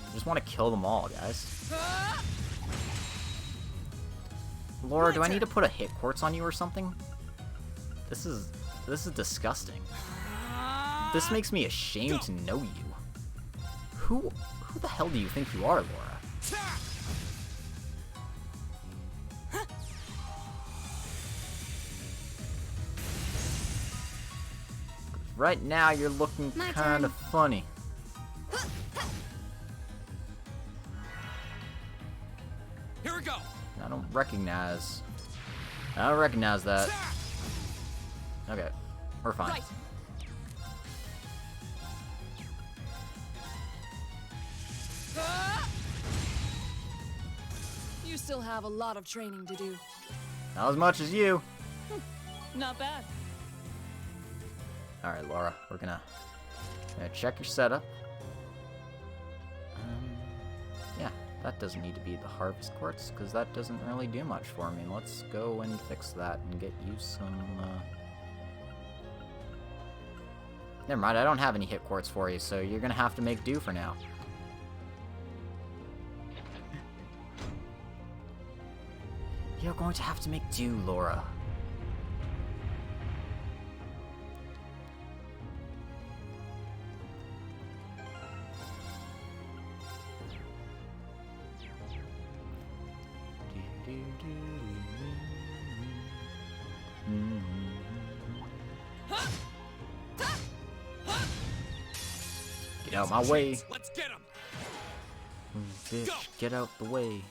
I just want to kill them all, guys. Laura, do I need to put a hit quartz on you or something? This is disgusting. This makes me ashamed to know you. Who the hell do you think you are, Laura? Right now, you're looking kind of funny. Here we go. I don't recognize that. Okay, we're fine. Right. You still have a lot of training to do. Not as much as you. Not bad. Alright, Laura, we're gonna check your setup. Yeah, that doesn't need to be the harvest quartz, because that doesn't really do much for me. Let's go and fix that and get you some, Never mind, I don't have any hit quartz for you, so you're gonna have to make do for now. You're going to have to make do, Laura. Get out my way. Let's get him. Bitch, Go. get out the way.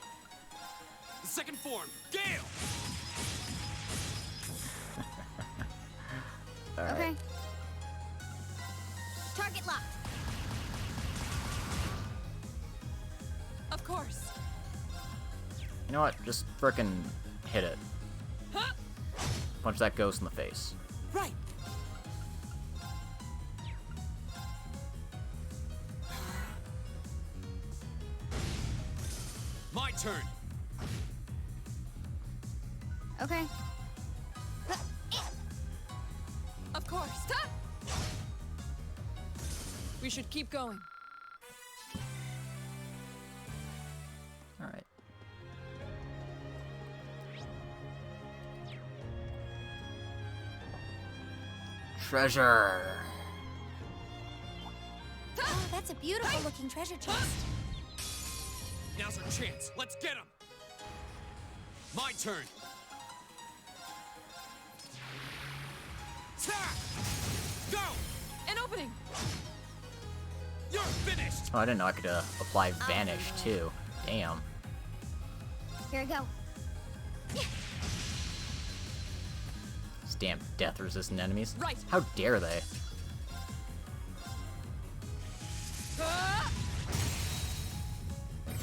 Second form, Gale. Alright. Okay. Target locked. Of course. You know what? Just frickin' hit it. Punch that ghost in the face. Right. My turn. Okay. Of course. We should keep going. Alright. Treasure! Oh, that's a beautiful looking treasure chest. Now's our chance. Let's get him. My turn. Go! An opening! You're finished! Oh, I didn't know I could apply Vanish, too. Damn. Here we go. These damn death-resistant enemies. Right. How dare they?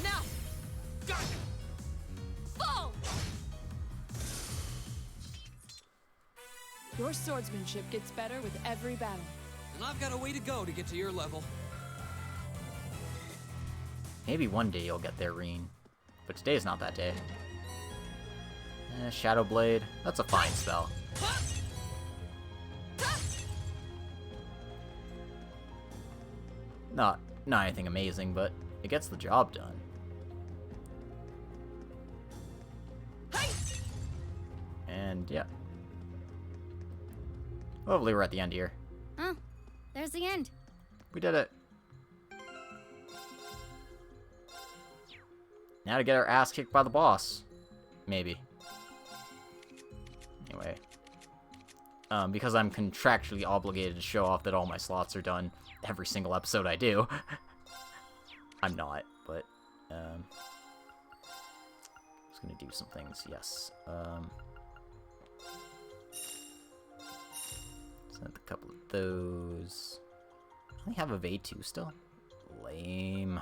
Now! Got it! Fall! Your swordsmanship gets better with every battle. And I've got a way to go to get to your level. Maybe one day you'll get there, Reen. But today's not that day. Shadow Blade. That's a fine spell. Not anything amazing, but it gets the job done. And yeah. Hopefully we're at the end here. Oh, there's the end. We did it. Now to get our ass kicked by the boss. Maybe. Anyway. Because I'm contractually obligated to show off that all my slots are done every single episode I do. I'm not, but, I was gonna do some things, yes. Sent a couple of those. I only have a V2 still. Lame.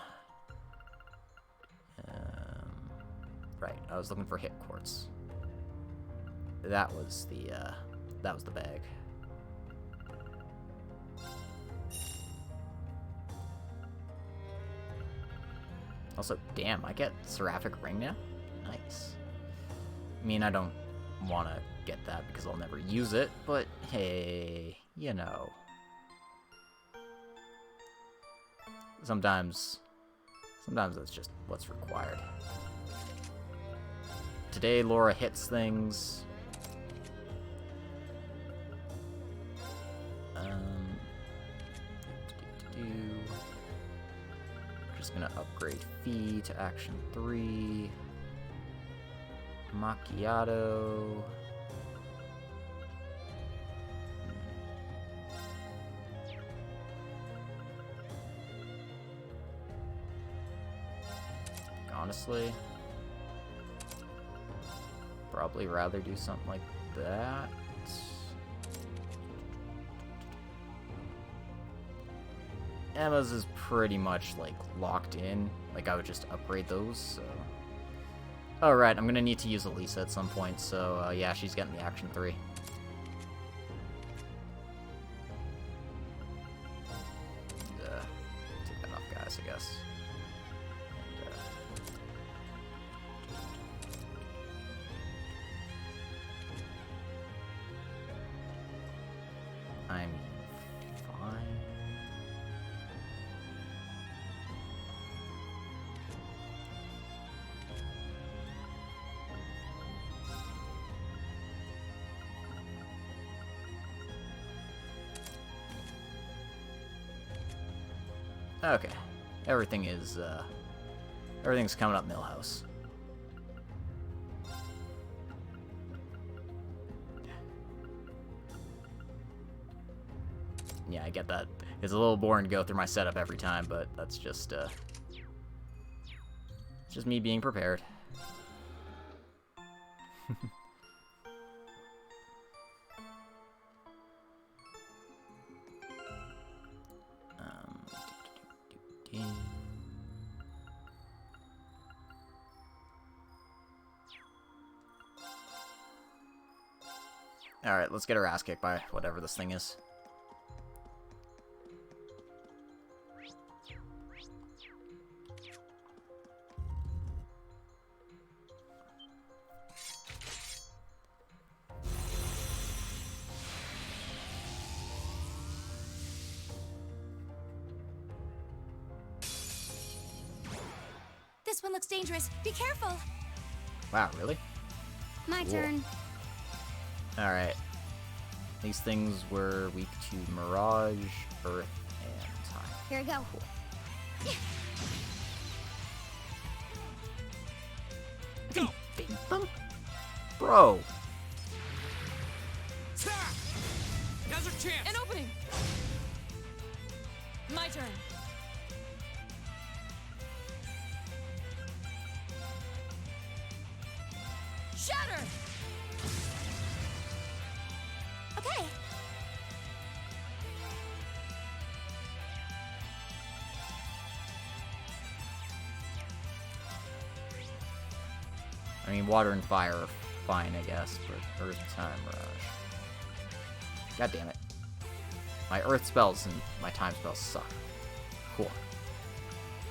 Right, I was looking for hit quartz. That was the bag. Also, damn, I get Seraphic Ring now? Nice. I mean, I don't want to get that because I'll never use it, but hey, you know. Sometimes that's just what's required. Today, Laura hits things. Just gonna upgrade Fee to Action 3. Macchiato. Honestly, probably rather do something like that. Emma's is pretty much like locked in. Like I would just upgrade those. So, alright, I'm gonna need to use Elisa at some point. So yeah, she's getting the Action 3. Take that off, guys, I guess. I'm fine. Okay. Everything's coming up Millhouse. Yeah, I get that. It's a little boring to go through my setup every time, but that's just me being prepared. Alright, let's get her ass kicked by whatever this thing is. This one looks dangerous. Be careful. Wow, really? My Cool. turn. Alright. These things were weak to Mirage, Earth, and Time. Here we go. Go! Beat them? Bro! Now's our chance! An opening! My turn. Shatter! Okay. I mean, water and fire are fine, I guess, but Earth, Time, Mirage. God damn it. My Earth spells and my Time spells suck. Cool.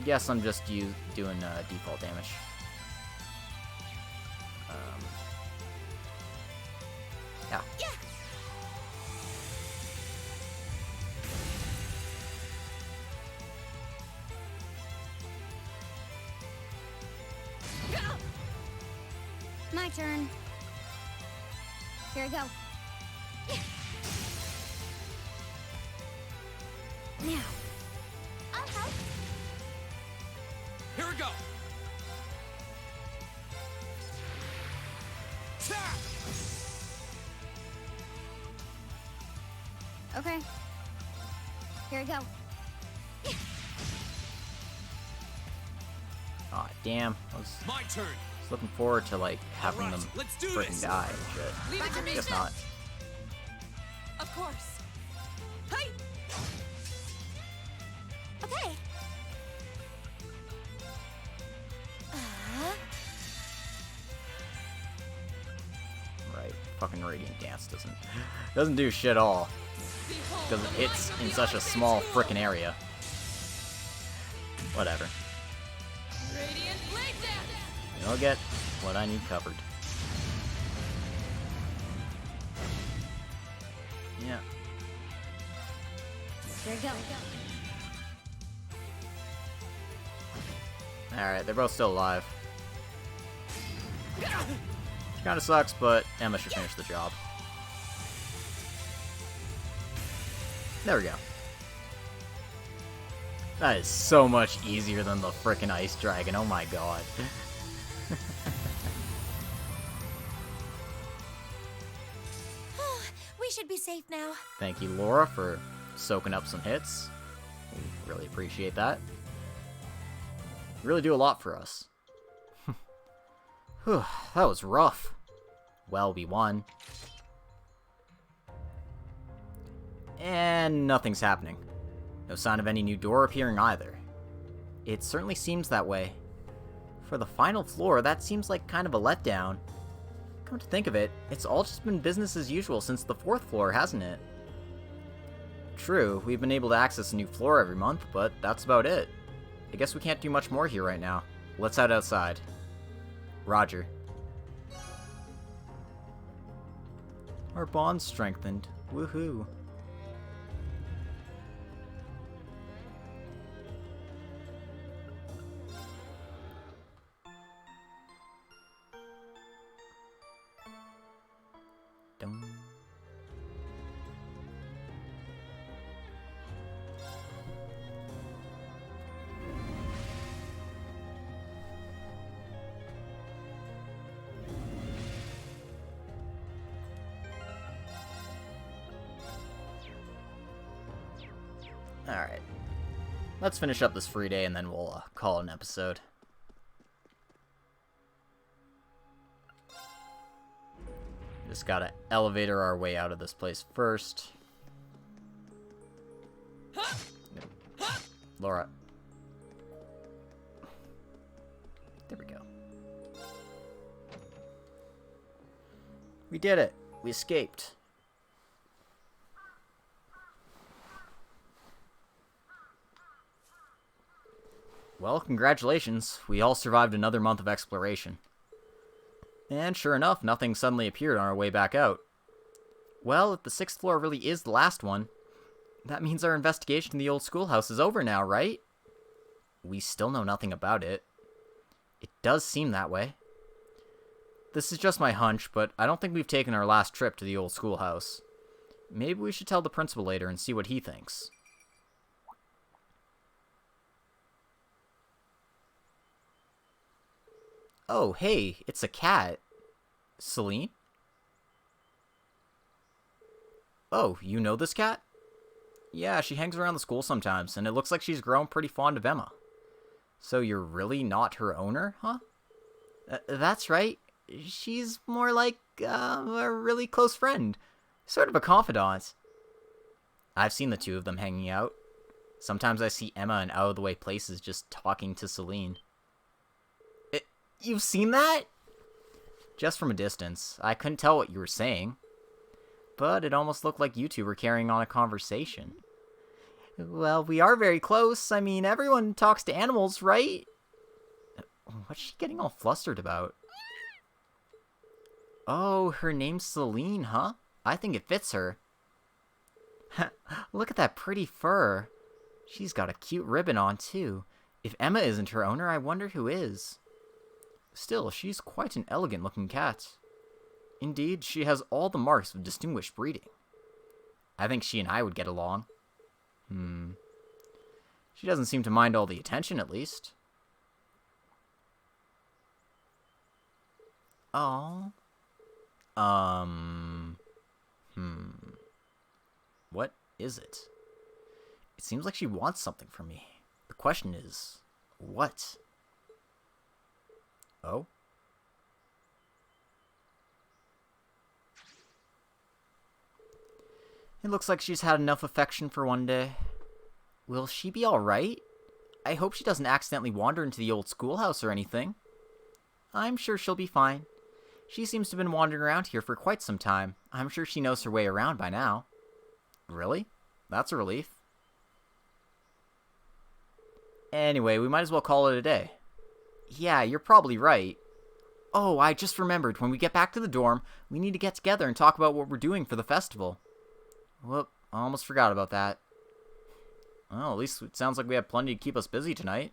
Guess I'm just doing default damage. Yeah. Yeah. My turn. Here we go. Now. I'll help. Here we go! Okay. Here we go. Aw, damn. My turn. Was looking forward to, like, having them let's do freaking this. die and shit. Leave it to me. Guess not. Of course. Hey! Okay. Right. Fucking Radiant Dance doesn't do shit all. Because it's in such a small frickin' area. Whatever. Radiant Blade Dance! I'll get what I need covered. Yeah. Here we go. Alright, they're both still alive. Kinda sucks, but Emma should finish the job. There we go. That is so much easier than the frickin' Ice Dragon, oh my god. We should be safe now. Thank you, Laura, for soaking up some hits. We really appreciate that. You really do a lot for us. Whew, that was rough. Well, we won. And nothing's happening. No sign of any new door appearing either. It certainly seems that way. For the final floor, that seems like kind of a letdown. Come to think of it, it's all just been business as usual since the 4th floor, hasn't it? True, we've been able to access a new floor every month, but that's about it. I guess we can't do much more here right now. Let's head outside. Roger. Our bond's strengthened. Woohoo. Dum. Alright. Let's finish up this free day and then we'll call it an episode. Just gotta elevator our way out of this place first. Laura. There we go. We did it. We escaped. Well, congratulations. We all survived another month of exploration. And sure enough, nothing suddenly appeared on our way back out. Well, if the 6th floor really is the last one, that means our investigation in the old schoolhouse is over now, right? We still know nothing about it. It does seem that way. This is just my hunch, but I don't think we've taken our last trip to the old schoolhouse. Maybe we should tell the principal later and see what he thinks. Oh, hey, it's a cat. Celine? Oh, you know this cat? Yeah, she hangs around the school sometimes, and it looks like she's grown pretty fond of Emma. So you're really not her owner, huh? That's right. She's more like a really close friend. Sort of a confidant. I've seen the two of them hanging out. Sometimes I see Emma in out-of-the-way places just talking to Celine. You've seen that? Just from a distance. I couldn't tell what you were saying. But it almost looked like you two were carrying on a conversation. Well, we are very close. I mean, everyone talks to animals, right? What's she getting all flustered about? Oh, her name's Celine, huh? I think it fits her. Look at that pretty fur. She's got a cute ribbon on, too. If Emma isn't her owner, I wonder who is. Still, she's quite an elegant-looking cat. Indeed, she has all the marks of distinguished breeding. I think she and I would get along. She doesn't seem to mind all the attention, at least. Aww. What is it? It seems like she wants something from me. The question is, what? Oh? It looks like she's had enough affection for one day. Will she be alright? I hope she doesn't accidentally wander into the old schoolhouse or anything. I'm sure she'll be fine. She seems to have been wandering around here for quite some time. I'm sure she knows her way around by now. Really? That's a relief. Anyway, we might as well call it a day. Yeah, you're probably right. Oh, I just remembered. When we get back to the dorm, we need to get together and talk about what we're doing for the festival. Whoop, I almost forgot about that. Well, at least it sounds like we have plenty to keep us busy tonight.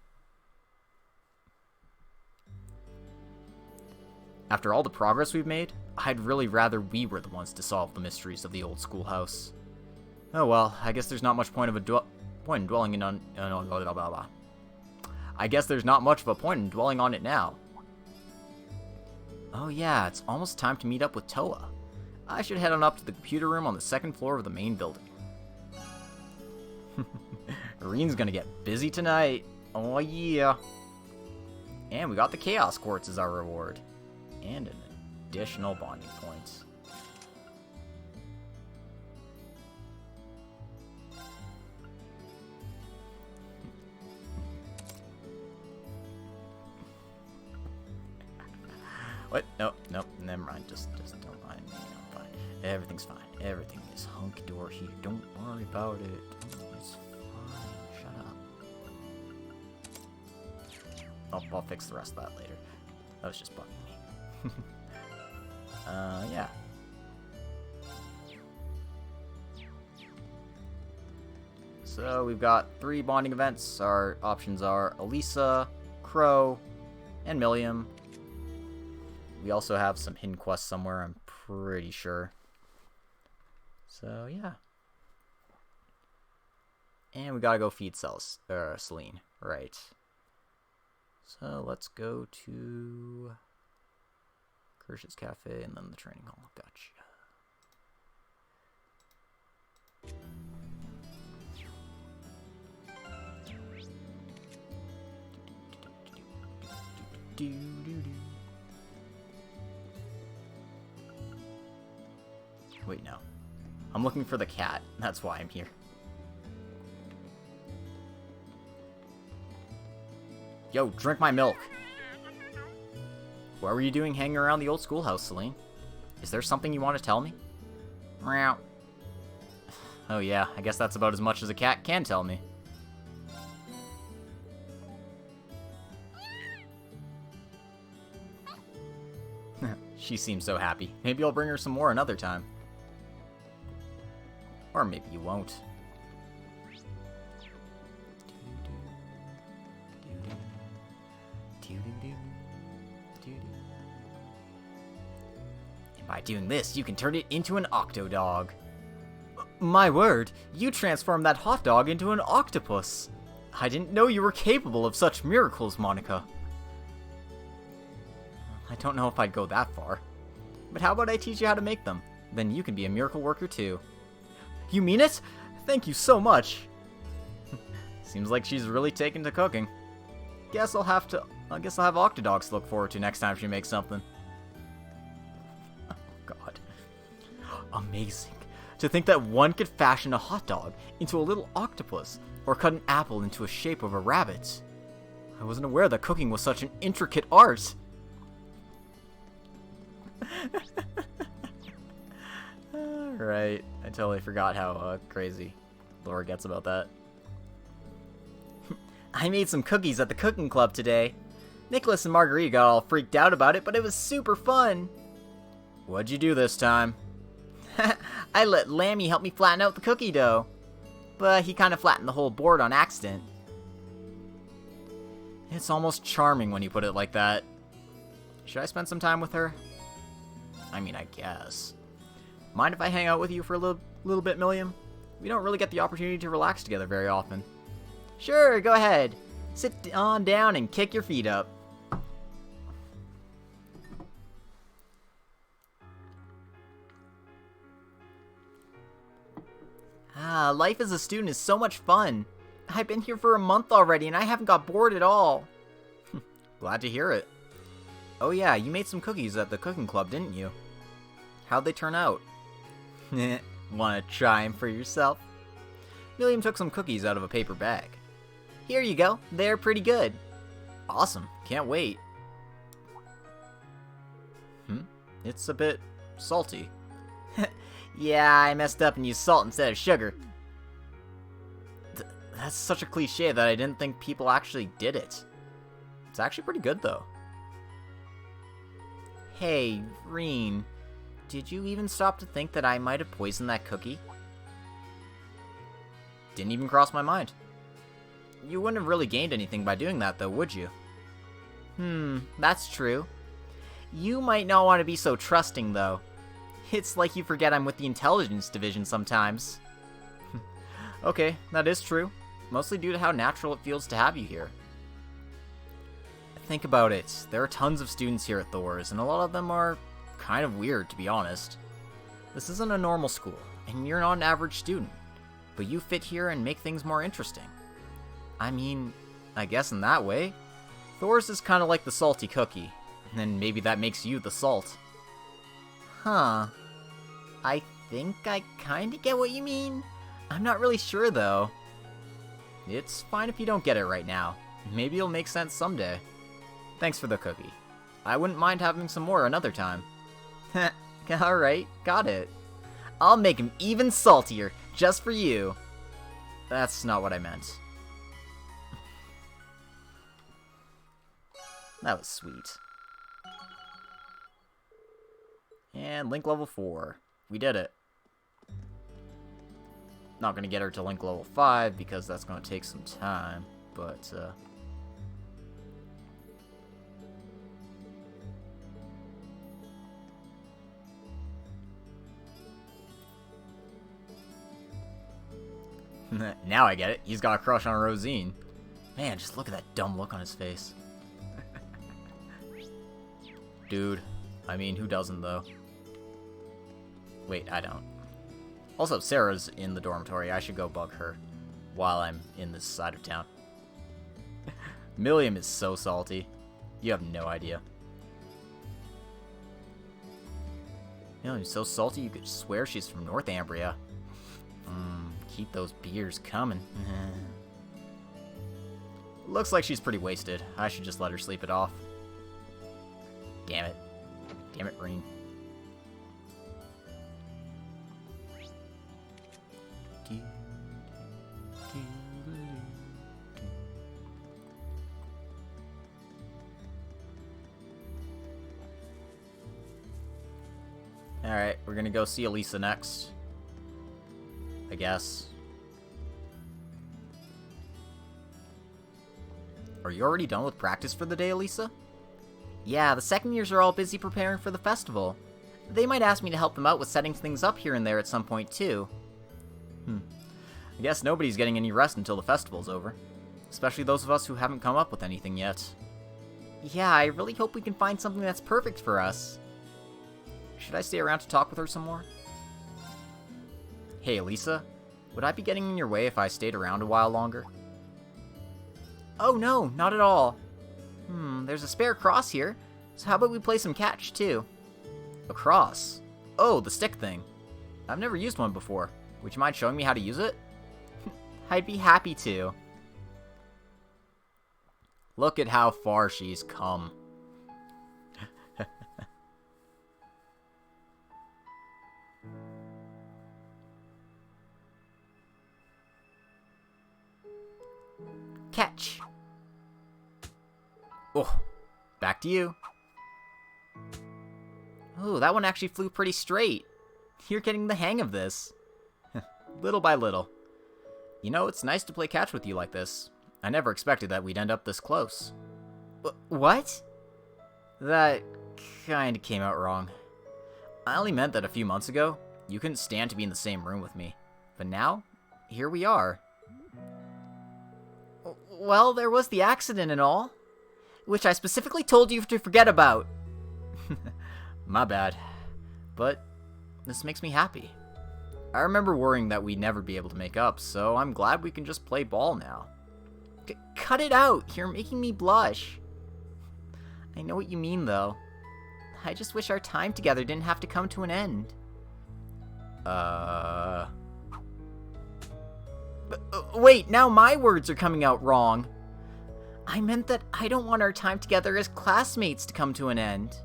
After all the progress we've made, I'd really rather we were the ones to solve the mysteries of the old schoolhouse. Oh well, I guess there's not much point in dwelling on I guess there's not much of a point in dwelling on it now. Oh yeah, it's almost time to meet up with Toa. I should head on up to the computer room on the second floor of the main building. Ireen's gonna get busy tonight. Oh yeah. And we got the Chaos Quartz as our reward. And an additional bonding point. What? Nope, never mind. Just don't mind me. I'm fine. Everything's fine. Everything is hunky-dory here. Don't worry about it. It's fine. Shut up. I'll fix the rest of that later. That was just bugging me. Yeah. So we've got 3 bonding events. Our options are Elisa, Crow, and Milliam. We also have some hidden quests somewhere, I'm pretty sure. So, yeah. And we gotta go feed Celine. Right. So, let's go to Kirsch's Cafe and then the training hall. Gotcha. Wait, no. I'm looking for the cat. That's why I'm here. Yo, drink my milk. What were you doing hanging around the old schoolhouse, Celine? Is there something you want to tell me? Meow. Oh yeah, I guess that's about as much as a cat can tell me. She seems so happy. Maybe I'll bring her some more another time. Or maybe you won't. And by doing this, you can turn it into an octodog. My word, you transformed that hot dog into an octopus. I didn't know you were capable of such miracles, Monica. I don't know if I'd go that far. But how about I teach you how to make them? Then you can be a miracle worker too. You mean it? Thank you so much. Seems like she's really taken to cooking. I guess I'll have octodogs to look forward to next time she makes something. Oh god. Amazing. To think that one could fashion a hot dog into a little octopus, or cut an apple into a shape of a rabbit. I wasn't aware that cooking was such an intricate art. Right, I totally forgot how crazy Laura gets about that. I made some cookies at the cooking club today. Nicholas and Margarita got all freaked out about it, but it was super fun. What'd you do this time? I let Lammy help me flatten out the cookie dough, but he kind of flattened the whole board on accident. It's almost charming when you put it like that. Should I spend some time with her? I mean, I guess. Mind if I hang out with you for a little bit, Milliam? We don't really get the opportunity to relax together very often. Sure, go ahead. Sit on down and kick your feet up. Life as a student is so much fun. I've been here for a month already and I haven't got bored at all. Glad to hear it. Oh yeah, you made some cookies at the cooking club, didn't you? How'd they turn out? Wanna try 'em for yourself? William took some cookies out of a paper bag. Here you go, they're pretty good. Awesome, can't wait. It's a bit salty. Yeah, I messed up and used salt instead of sugar. That's such a cliche that I didn't think people actually did it. It's actually pretty good though. Hey, Reen, did you even stop to think that I might have poisoned that cookie? Didn't even cross my mind. You wouldn't have really gained anything by doing that though, would you? That's true. You might not want to be so trusting though. It's like you forget I'm with the intelligence division sometimes. Okay, that is true. Mostly due to how natural it feels to have you here. Think about it. There are tons of students here at Thor's, and a lot of them are kind of weird, to be honest. This isn't a normal school, and you're not an average student. But you fit here and make things more interesting. I mean, I guess in that way, Thor's is kind of like the salty cookie, and maybe that makes you the salt. Huh. I think I kinda get what you mean. I'm not really sure though. It's fine if you don't get it right now. Maybe it'll make sense someday. Thanks for the cookie. I wouldn't mind having some more another time. Alright, got it. I'll make him even saltier, just for you. That's not what I meant. That was sweet. And link level 4. We did it. Not gonna get her to link level 5 because that's gonna take some time, but now I get it. He's got a crush on Rosine. Man, just look at that dumb look on his face. Dude, I mean, who doesn't though? Wait, I don't. Also, Sarah's in the dormitory. I should go bug her while I'm in this side of town. Milliam is so salty. You have no idea. Milliam's so salty you could swear she's from Northumbria. Keep those beers coming. Looks like she's pretty wasted. I should just let her sleep it off. Damn it. Damn it, Reen. Alright, we're gonna go see Elisa next. I guess. Are you already done with practice for the day, Elisa? Yeah, the second years are all busy preparing for the festival. They might ask me to help them out with setting things up here and there at some point, too. I guess nobody's getting any rest until the festival's over. Especially those of us who haven't come up with anything yet. Yeah, I really hope we can find something that's perfect for us. Should I stay around to talk with her some more? Hey, Elisa. Would I be getting in your way if I stayed around a while longer? Oh no, not at all. There's a spare cross here, so how about we play some catch, too? A cross? Oh, the stick thing. I've never used one before. Would you mind showing me how to use it? I'd be happy to. Look at how far she's come. Catch. Oh, back to you. Oh, that one actually flew pretty straight. You're getting the hang of this. Little by little. You know, it's nice to play catch with you like this. I never expected that we'd end up this close. What? That kinda came out wrong. I only meant that a few months ago, you couldn't stand to be in the same room with me. But now, here we are. Well, there was the accident and all, which I specifically told you to forget about. My bad. But this makes me happy. I remember worrying that we'd never be able to make up, so I'm glad we can just play ball now. Cut it out! You're making me blush. I know what you mean, though. I just wish our time together didn't have to come to an end. Wait, now my words are coming out wrong. I meant that I don't want our time together as classmates to come to an end.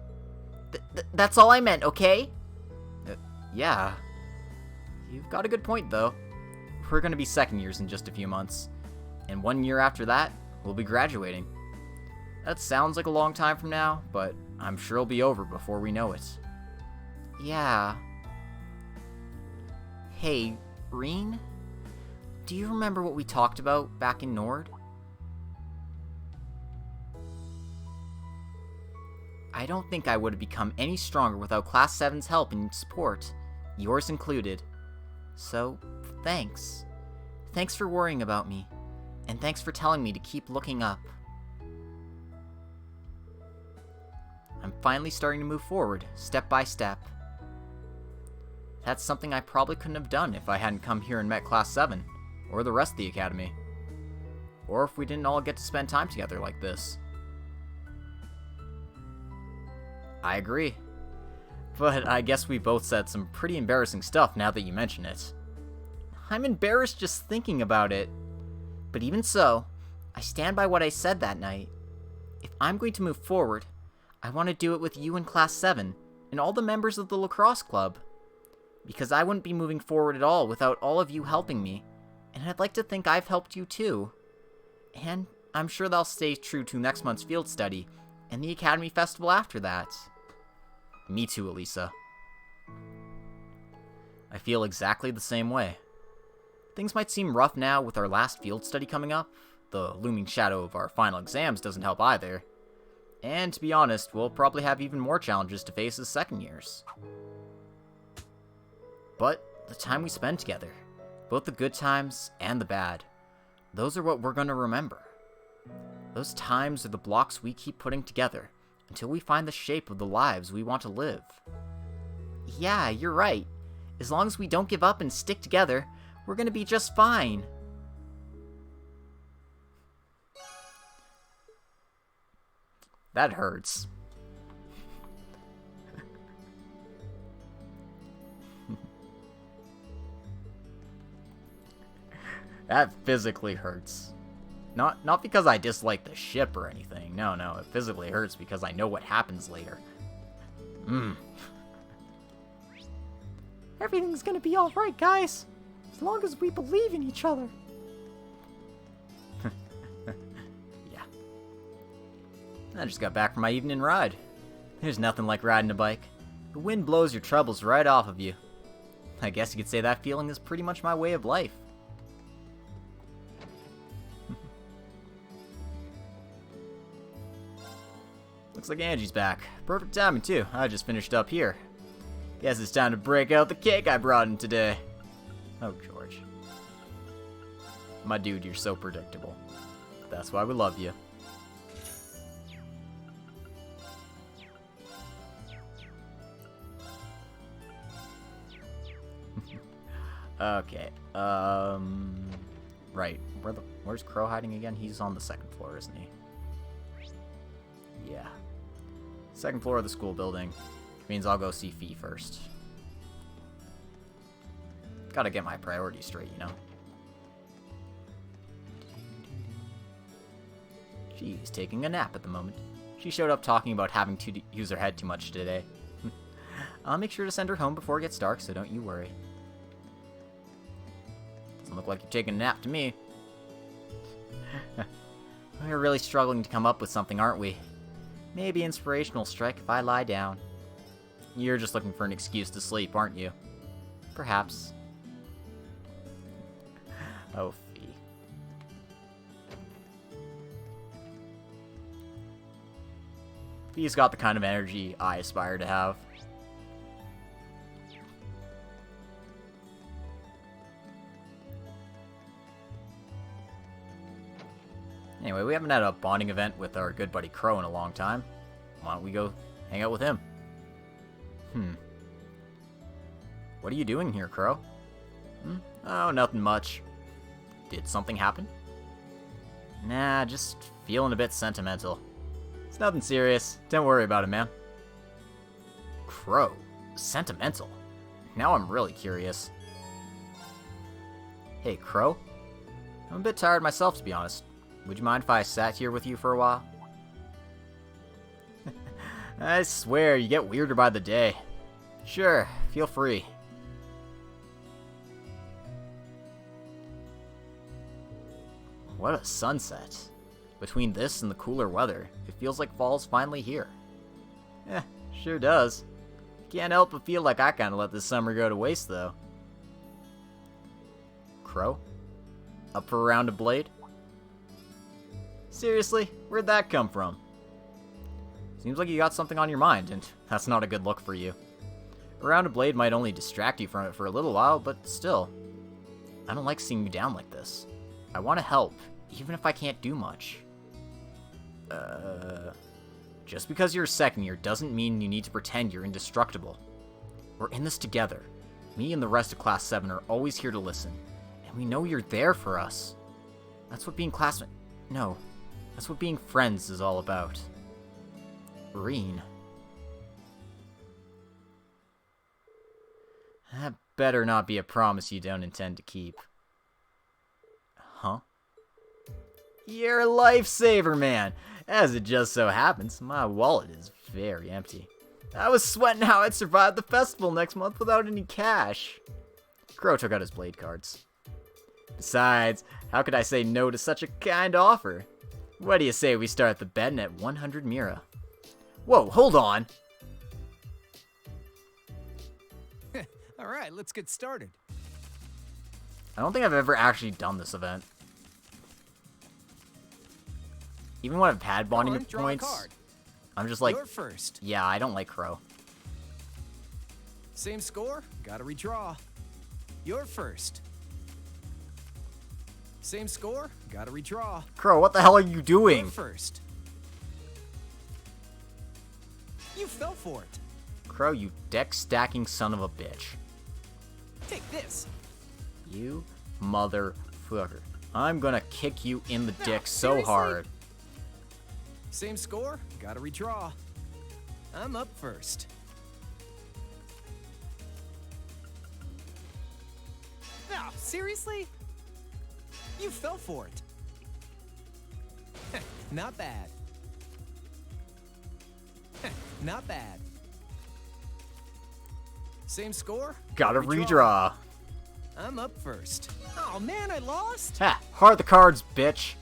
That's all I meant, okay? Yeah. You've got a good point, though. We're gonna be second years in just a few months. And 1 year after that, we'll be graduating. That sounds like a long time from now, but I'm sure it'll be over before we know it. Yeah. Hey, Reen? Do you remember what we talked about back in Nord? I don't think I would have become any stronger without Class 7's help and support, yours included. So, thanks. Thanks for worrying about me, and thanks for telling me to keep looking up. I'm finally starting to move forward, step by step. That's something I probably couldn't have done if I hadn't come here and met Class 7, or the rest of the Academy. Or if we didn't all get to spend time together like this. I agree. But I guess we both said some pretty embarrassing stuff now that you mention it. I'm embarrassed just thinking about it. But even so, I stand by what I said that night. If I'm going to move forward, I want to do it with you in Class 7 and all the members of the lacrosse club. Because I wouldn't be moving forward at all without all of you helping me, and I'd like to think I've helped you too. And I'm sure they'll stay true to next month's field study and the Academy Festival after that. Me too, Elisa. I feel exactly the same way. Things might seem rough now with our last field study coming up. The looming shadow of our final exams doesn't help either. And to be honest, we'll probably have even more challenges to face as second years. But the time we spend together, both the good times and the bad, those are what we're going to remember. Those times are the blocks we keep putting together until we find the shape of the lives we want to live. Yeah, you're right. As long as we don't give up and stick together, we're going to be just fine. That hurts. That physically hurts. Not because I dislike the ship or anything. No, it physically hurts because I know what happens later. Everything's gonna be alright, guys. As long as we believe in each other. Yeah. I just got back from my evening ride. There's nothing like riding a bike. The wind blows your troubles right off of you. I guess you could say that feeling is pretty much my way of life. Looks like Angie's back. Perfect timing, too. I just finished up here. Guess it's time to break out the cake I brought in today. Oh, George. My dude, you're so predictable. That's why we love you. Okay, right. Where's Crow hiding again? He's on the second floor, isn't he? Yeah. Second floor of the school building. Means I'll go see Fee first. Gotta get my priorities straight, you know? She's taking a nap at the moment. She showed up talking about having to use her head too much today. I'll make sure to send her home before it gets dark, so don't you worry. Doesn't look like you're taking a nap to me. We're really struggling to come up with something, aren't we? Maybe inspiration will strike if I lie down. You're just looking for an excuse to sleep, aren't you? Perhaps. Oh, Fee. Fee's got the kind of energy I aspire to have. Anyway, we haven't had a bonding event with our good buddy Crow in a long time. Why don't we go hang out with him? What are you doing here, Crow? Oh, nothing much. Did something happen? Nah, just feeling a bit sentimental. It's nothing serious. Don't worry about it, man. Crow. Sentimental? Now I'm really curious. Hey, Crow? I'm a bit tired myself, to be honest. Would you mind if I sat here with you for a while? I swear, you get weirder by the day. Sure, feel free. What a sunset. Between this and the cooler weather, it feels like fall's finally here. Sure does. Can't help but feel like I kinda let this summer go to waste, though. Crow? Up for a round of Blade? Seriously? Where'd that come from? Seems like you got something on your mind, and that's not a good look for you. A round of Blade might only distract you from it for a little while, but still. I don't like seeing you down like this. I want to help, even if I can't do much. Just because you're a second year doesn't mean you need to pretend you're indestructible. We're in this together. Me and the rest of Class 7 are always here to listen, and we know you're there for us. That's what being classmates... No, that's what being friends is all about. Reen. That better not be a promise you don't intend to keep. Huh? You're a lifesaver, man! As it just so happens, my wallet is very empty. I was sweating how I'd survive the festival next month without any cash. Crow took out his Blade cards. Besides, how could I say no to such a kind offer? What do you say we start the betting at 100 Mira? Whoa, hold on! Alright, let's get started. I don't think I've ever actually done this event. Even when I've had bonding points, I'm just like, you're first. Yeah, I don't like Crow. Same score, gotta redraw. You're first. Same score, gotta redraw. Crow, what the hell are you doing? You're first. You fell for it. Crow, you deck-stacking son of a bitch. Take this. You motherfucker. I'm gonna kick you in the dick so seriously? hard. Same score, gotta redraw. I'm up first. No, seriously? You fell for it. Not bad. Not bad. Same score? Gotta redraw. I'm up first. Oh man, I lost? Ha! Hard the cards, bitch.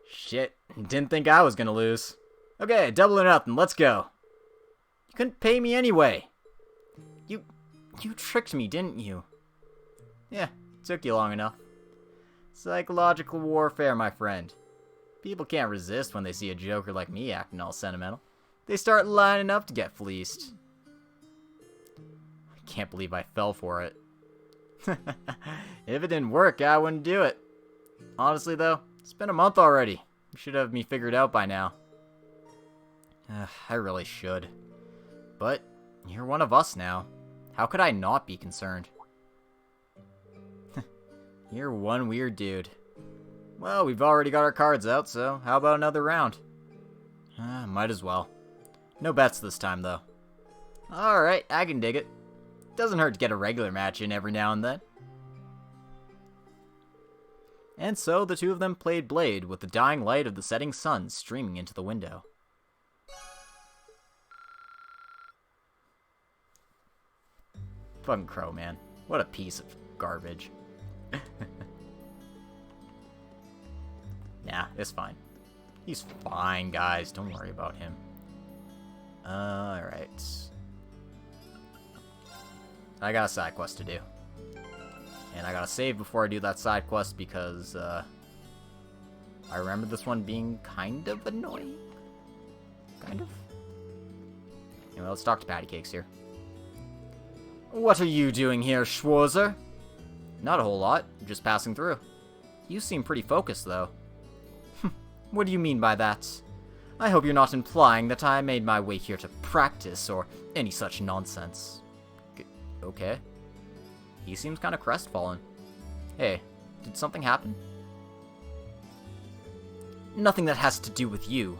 Shit, didn't think I was gonna lose. Okay, double or nothing, let's go. You couldn't pay me anyway. You tricked me, didn't you? Yeah, took you long enough. Psychological warfare, my friend. People can't resist when they see a joker like me acting all sentimental. They start lining up to get fleeced. I can't believe I fell for it. If it didn't work, I wouldn't do it. Honestly, though, it's been a month already. You should have me figured out by now. I really should. But you're one of us now. How could I not be concerned? You're one weird dude. Well, we've already got our cards out, so how about another round? Might as well. No bets this time, though. Alright, I can dig it. Doesn't hurt to get a regular match in every now and then. And so the two of them played Blade with the dying light of the setting sun streaming into the window. Fucking Crow, man. What a piece of garbage. Nah, it's fine. He's fine, guys. Don't worry about him. Alright. I got a side quest to do. And I gotta save before I do that side quest because, I remember this one being kind of annoying. Kind of? Anyway, let's talk to Patty Cakes here. What are you doing here, Schwarzer? Not a whole lot, just passing through. You seem pretty focused, though. What do you mean by that? I hope you're not implying that I made my way here to practice or any such nonsense. Okay. He seems kind of crestfallen. Hey, did something happen? Nothing that has to do with you.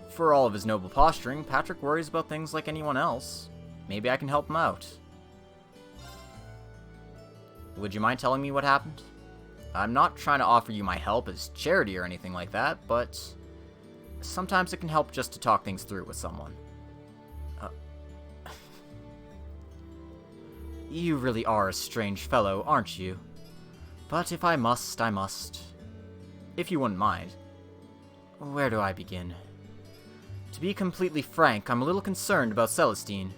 For all of his noble posturing, Patrick worries about things like anyone else. Maybe I can help him out. Would you mind telling me what happened? I'm not trying to offer you my help as charity or anything like that, but sometimes it can help just to talk things through with someone. You really are a strange fellow, aren't you? But if I must, I must. If you wouldn't mind. Where do I begin? To be completely frank, I'm a little concerned about Celestine.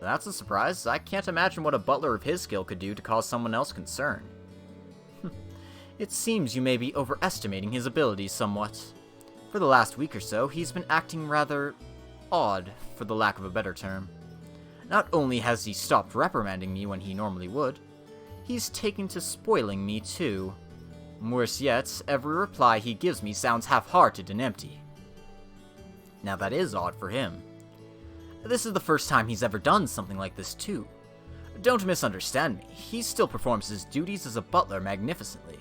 That's a surprise. I can't imagine what a butler of his skill could do to cause someone else concern. It seems you may be overestimating his abilities somewhat. For the last week or so, he's been acting rather odd, for the lack of a better term. Not only has he stopped reprimanding me when he normally would, he's taken to spoiling me too. Worse yet, every reply he gives me sounds half-hearted and empty. Now that is odd for him. This is the first time he's ever done something like this too. Don't misunderstand me, he still performs his duties as a butler magnificently.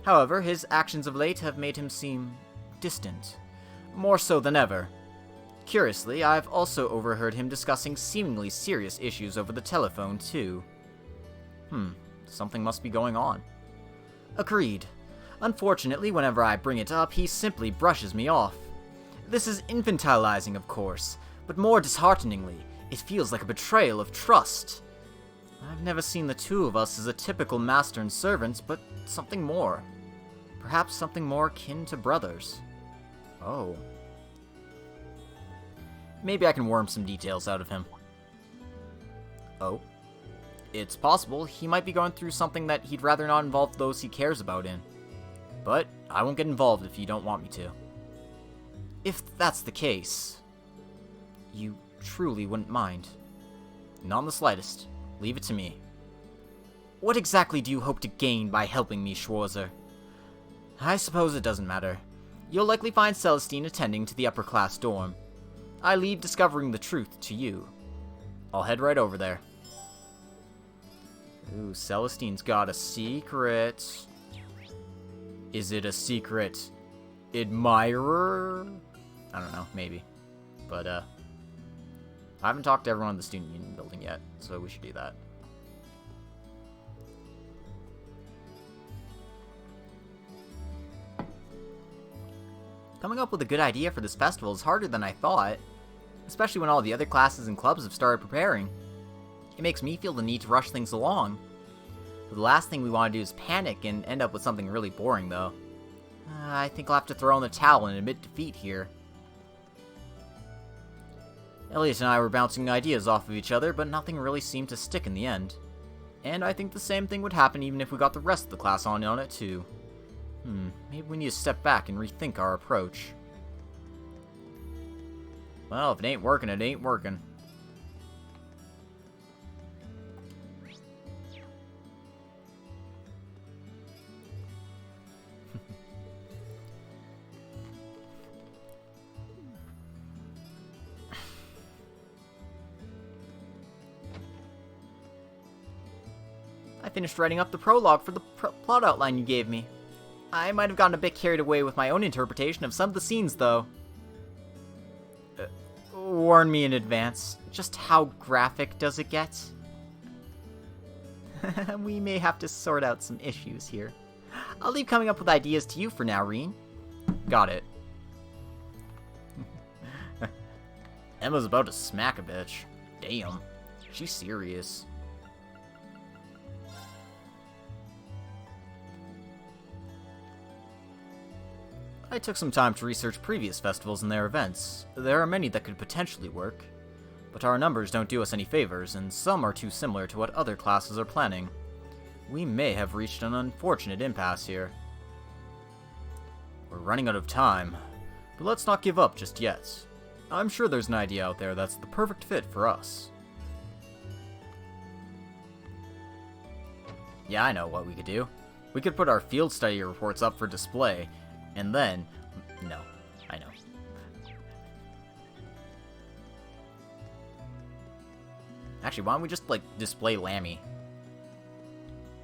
However, his actions of late have made him seem distant, more so than ever. Curiously, I've also overheard him discussing seemingly serious issues over the telephone too. Something must be going on. Agreed. Unfortunately, whenever I bring it up, he simply brushes me off. This is infantilizing, of course, but more dishearteningly, it feels like a betrayal of trust. I've never seen the two of us as a typical master and servant, but something more. Perhaps something more akin to brothers. Oh. Maybe I can worm some details out of him. Oh. It's possible he might be going through something that he'd rather not involve those he cares about in. But I won't get involved if you don't want me to. If that's the case, you truly wouldn't mind. Not in the slightest. Leave it to me. What exactly do you hope to gain by helping me, Schwarzer? I suppose it doesn't matter. You'll likely find Celestine attending to the upper-class dorm. I leave discovering the truth to you. I'll head right over there. Ooh, Celestine's got a secret. Is it a secret admirer? I don't know, maybe. But, I haven't talked to everyone in the student union building yet, so we should do that. Coming up with a good idea for this festival is harder than I thought, especially when all the other classes and clubs have started preparing. It makes me feel the need to rush things along. The last thing we want to do is panic and end up with something really boring, though. I think I'll have to throw in the towel and admit defeat here. Elliot and I were bouncing ideas off of each other, but nothing really seemed to stick in the end. And I think the same thing would happen even if we got the rest of the class on it, too. Maybe we need to step back and rethink our approach. Well, if it ain't working, it ain't working. I finished writing up the prologue for the plot outline you gave me. I might have gotten a bit carried away with my own interpretation of some of the scenes, though. Warn me in advance. Just how graphic does it get? We may have to sort out some issues here. I'll leave coming up with ideas to you for now, Reen. Got it. Emma's about to smack a bitch. Damn. She's serious. I took some time to research previous festivals and their events. There are many that could potentially work, but our numbers don't do us any favors, and some are too similar to what other classes are planning. We may have reached an unfortunate impasse here. We're running out of time, but let's not give up just yet. I'm sure there's an idea out there that's the perfect fit for us. Yeah, I know what we could do. We could put our field study reports up for display, and then... No, I know. Actually, why don't we just, like, display Lammy?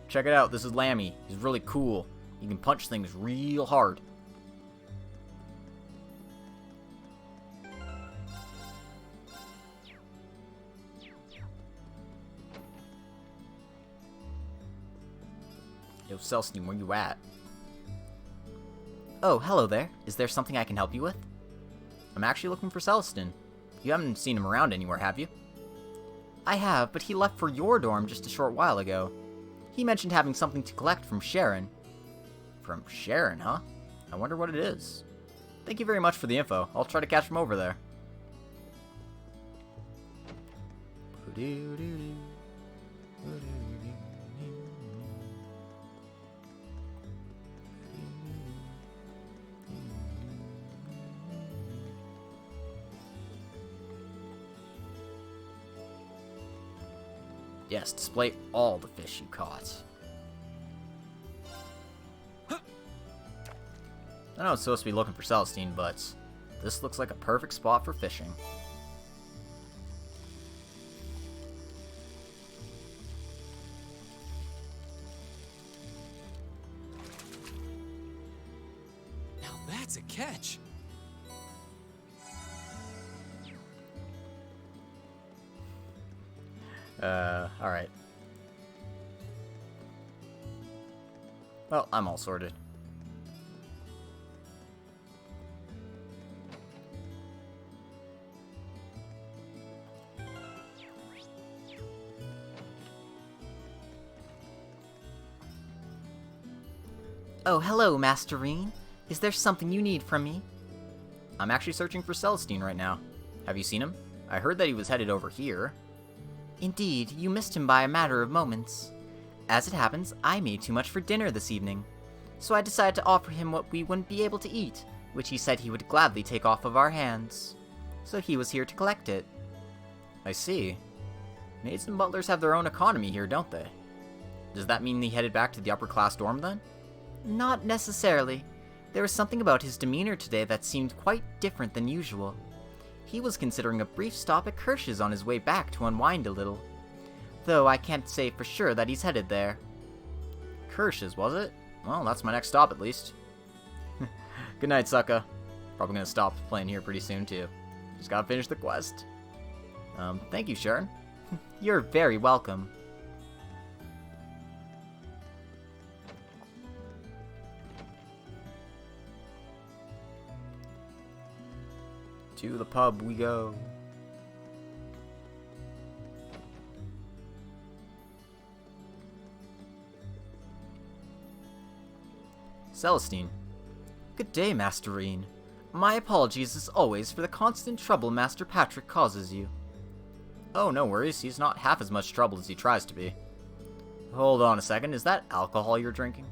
Check it out, this is Lammy. He's really cool. He can punch things real hard. Yo, Celestine, where you at? Oh, hello there. Is there something I can help you with? I'm actually looking for Celestine. You haven't seen him around anywhere, have you? I have, but he left for your dorm just a short while ago. He mentioned having something to collect from Sharon. From Sharon, huh? I wonder what it is. Thank you very much for the info. I'll try to catch him over there. Yes, display all the fish you caught. I know it's supposed to be looking for Celestine, but this looks like a perfect spot for fishing. Now that's a catch. Alright. Well, I'm all sorted. Oh, hello, Masterine. Is there something you need from me? I'm actually searching for Celestine right now. Have you seen him? I heard that he was headed over here. Indeed, you missed him by a matter of moments. As it happens, I made too much for dinner this evening, so I decided to offer him what we wouldn't be able to eat, which he said he would gladly take off of our hands. So he was here to collect it. I see. Maids and butlers have their own economy here, don't they? Does that mean he headed back to the upper class dorm then? Not necessarily. There was something about his demeanor today that seemed quite different than usual. He was considering a brief stop at Kirsch's on his way back to unwind a little. Though I can't say for sure that he's headed there. Kirsch's, was it? Well, that's my next stop at least. Good night, sucka. Probably gonna stop playing here pretty soon too. Just gotta finish the quest. Thank you, Sharon. You're very welcome. To the pub we go. Celestine. Good day, Masterine. My apologies as always for the constant trouble Master Patrick causes you. Oh, no worries. He's not half as much trouble as he tries to be. Hold on a second. Is that alcohol you're drinking?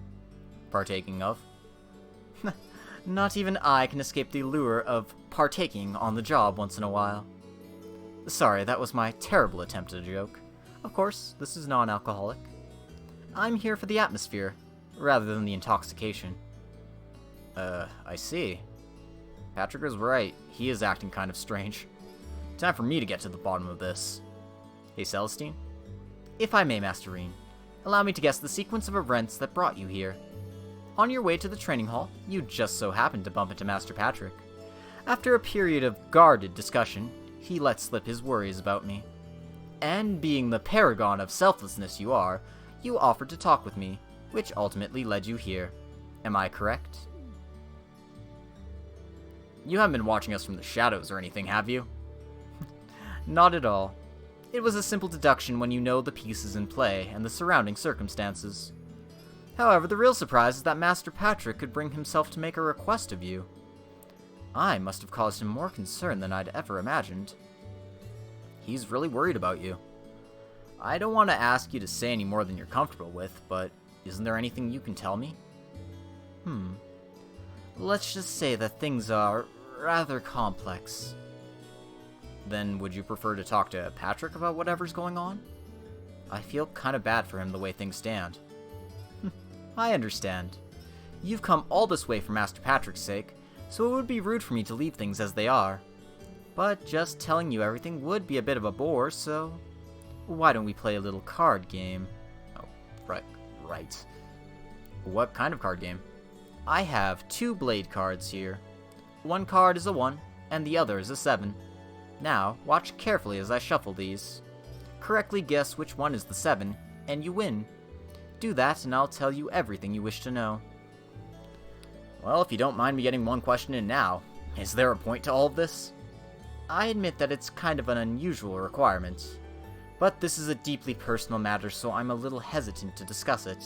Partaking of? Not even I can escape the lure of partaking on the job once in a while. Sorry, that was my terrible attempt at a joke. Of course, this is non-alcoholic. I'm here for the atmosphere, rather than the intoxication. I see. Patrick was right. He is acting kind of strange. Time for me to get to the bottom of this. Hey, Celestine? If I may, Masterine, allow me to guess the sequence of events that brought you here. On your way to the training hall, you just so happened to bump into Master Patrick. After a period of guarded discussion, he let slip his worries about me. And being the paragon of selflessness you are, you offered to talk with me, which ultimately led you here. Am I correct? You haven't been watching us from the shadows or anything, have you? Not at all. It was a simple deduction when you know the pieces in play and the surrounding circumstances. However, the real surprise is that Master Patrick could bring himself to make a request of you. I must have caused him more concern than I'd ever imagined. He's really worried about you. I don't want to ask you to say any more than you're comfortable with, but isn't there anything you can tell me? Let's just say that things are rather complex. Then would you prefer to talk to Patrick about whatever's going on? I feel kind of bad for him the way things stand. I understand. You've come all this way for Master Patrick's sake, so it would be rude for me to leave things as they are. But just telling you everything would be a bit of a bore, so why don't we play a little card game? Oh, right. What kind of card game? I have 2 blade cards here. One card is a 1, and the other is a 7. Now, watch carefully as I shuffle these. Correctly guess which one is the 7, and you win. Do that, and I'll tell you everything you wish to know. Well, if you don't mind me getting one question in now, is there a point to all of this? I admit that it's kind of an unusual requirement, but this is a deeply personal matter, so I'm a little hesitant to discuss it.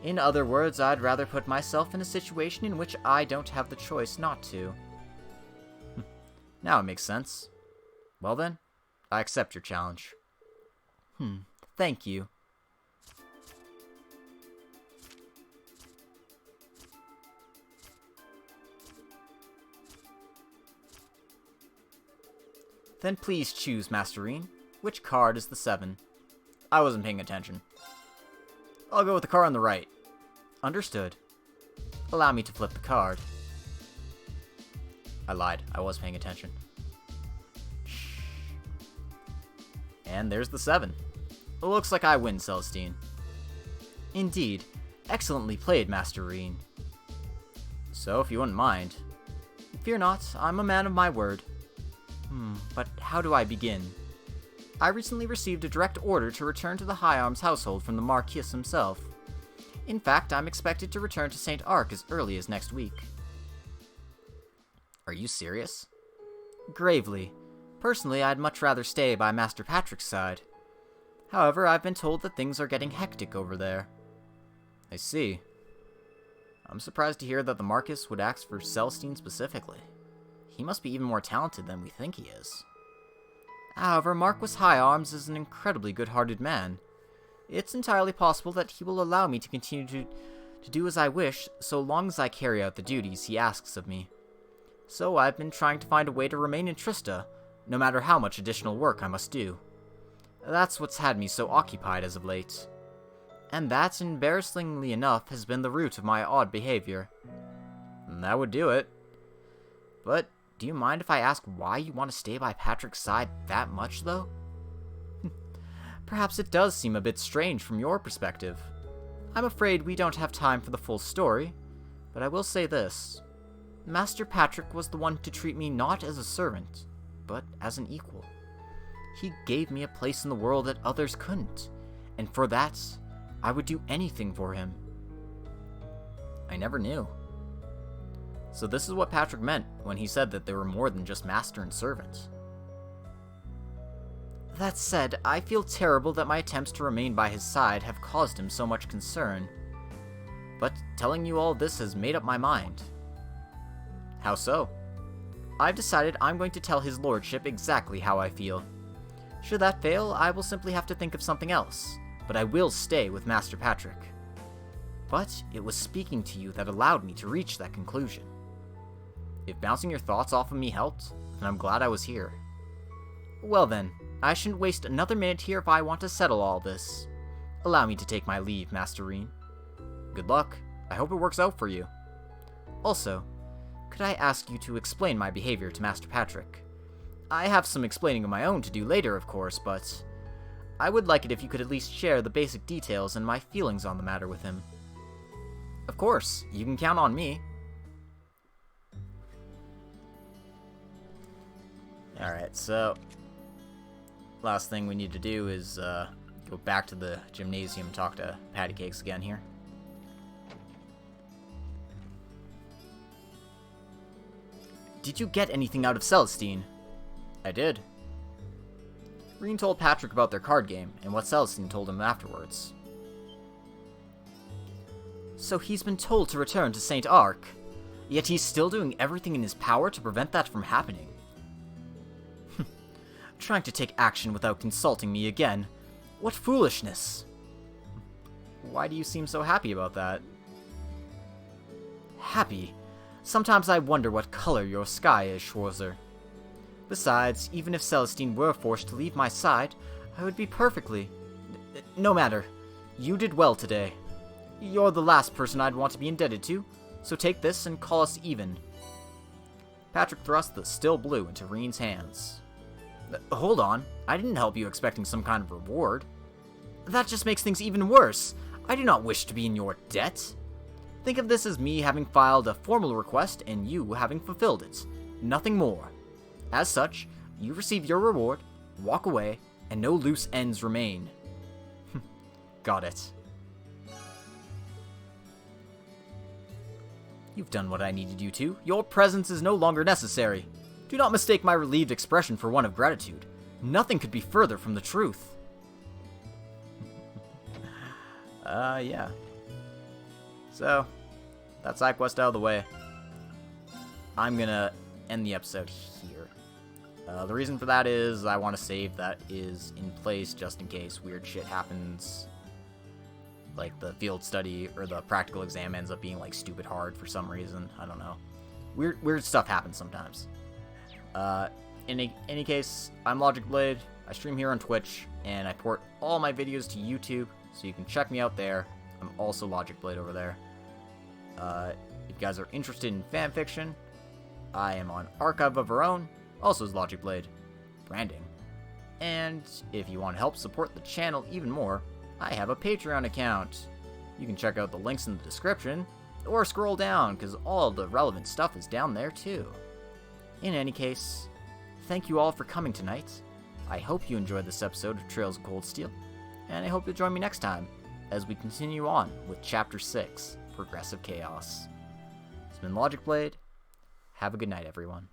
In other words, I'd rather put myself in a situation in which I don't have the choice not to. Now it makes sense. Well then, I accept your challenge. Thank you. Then please choose, Masterine. Which card is the 7? I wasn't paying attention. I'll go with the card on the right. Understood. Allow me to flip the card. I lied. I was paying attention. Shh. And there's the 7. It looks like I win, Celestine. Indeed. Excellently played, Masterine. So, if you wouldn't mind. Fear not, I'm a man of my word. But how do I begin? I recently received a direct order to return to the High Arms household from the Marquis himself. In fact, I'm expected to return to St. Arc as early as next week. Are you serious? Gravely. Personally, I'd much rather stay by Master Patrick's side. However, I've been told that things are getting hectic over there. I see. I'm surprised to hear that the Marquis would ask for Celestine specifically. He must be even more talented than we think he is. However, Marquis High Arms is an incredibly good-hearted man. It's entirely possible that he will allow me to continue to do as I wish, so long as I carry out the duties he asks of me. So I've been trying to find a way to remain in Trista, no matter how much additional work I must do. That's what's had me so occupied as of late. And that, embarrassingly enough, has been the root of my odd behavior. And that would do it. But do you mind if I ask why you want to stay by Patrick's side that much, though? Perhaps it does seem a bit strange from your perspective. I'm afraid we don't have time for the full story, but I will say this. Master Patrick was the one to treat me not as a servant, but as an equal. He gave me a place in the world that others couldn't, and for that, I would do anything for him. I never knew. So this is what Patrick meant when he said that they were more than just master and servant. That said, I feel terrible that my attempts to remain by his side have caused him so much concern. But telling you all this has made up my mind. How so? I've decided I'm going to tell his lordship exactly how I feel. Should that fail, I will simply have to think of something else, but I will stay with Master Patrick. But it was speaking to you that allowed me to reach that conclusion. If bouncing your thoughts off of me helped, then I'm glad I was here. Well then, I shouldn't waste another minute here if I want to settle all this. Allow me to take my leave, Masterine. Good luck. I hope it works out for you. Also, could I ask you to explain my behavior to Master Patrick? I have some explaining of my own to do later, of course, but I would like it if you could at least share the basic details and my feelings on the matter with him. Of course, you can count on me. Alright, so last thing we need to do is go back to the gymnasium and talk to Patty Cakes again here. Did you get anything out of Celestine? I did. Reen told Patrick about their card game and what Celestine told him afterwards. So he's been told to return to St. Arc, yet he's still doing everything in his power to prevent that from happening. Trying to take action without consulting me again. What foolishness! Why do you seem so happy about that? Happy? Sometimes I wonder what color your sky is, Schwarzer. Besides, even if Celestine were forced to leave my side, I would be perfectly... No matter. You did well today. You're the last person I'd want to be indebted to, so take this and call us even. Patrick thrust the still blue into Reen's hands. Hold on, I didn't help you expecting some kind of reward. That just makes things even worse. I do not wish to be in your debt. Think of this as me having filed a formal request and you having fulfilled it. Nothing more. As such, you receive your reward, walk away, and no loose ends remain. Got it. You've done what I needed you to. Your presence is no longer necessary. Do not mistake my relieved expression for one of gratitude. Nothing could be further from the truth. Yeah. So, that side quest out of the way. I'm gonna end the episode here. The reason for that is I want to save that is in place just in case weird shit happens. Like the field study or the practical exam ends up being like stupid hard for some reason. I don't know. Weird stuff happens sometimes. In any case, I'm Logic Blade. I stream here on Twitch, and I port all my videos to YouTube, so you can check me out there. I'm also Logic Blade over there. If you guys are interested in fanfiction, I am on Archive of Our Own, also as Logic Blade. Branding. And if you want to help support the channel even more, I have a Patreon account. You can check out the links in the description, or scroll down, because all of the relevant stuff is down there too. In any case, thank you all for coming tonight. I hope you enjoyed this episode of Trails of Cold Steel, and I hope you'll join me next time as we continue on with Chapter 6, Progressive Chaos. It's been Logic Blade. Have a good night, everyone.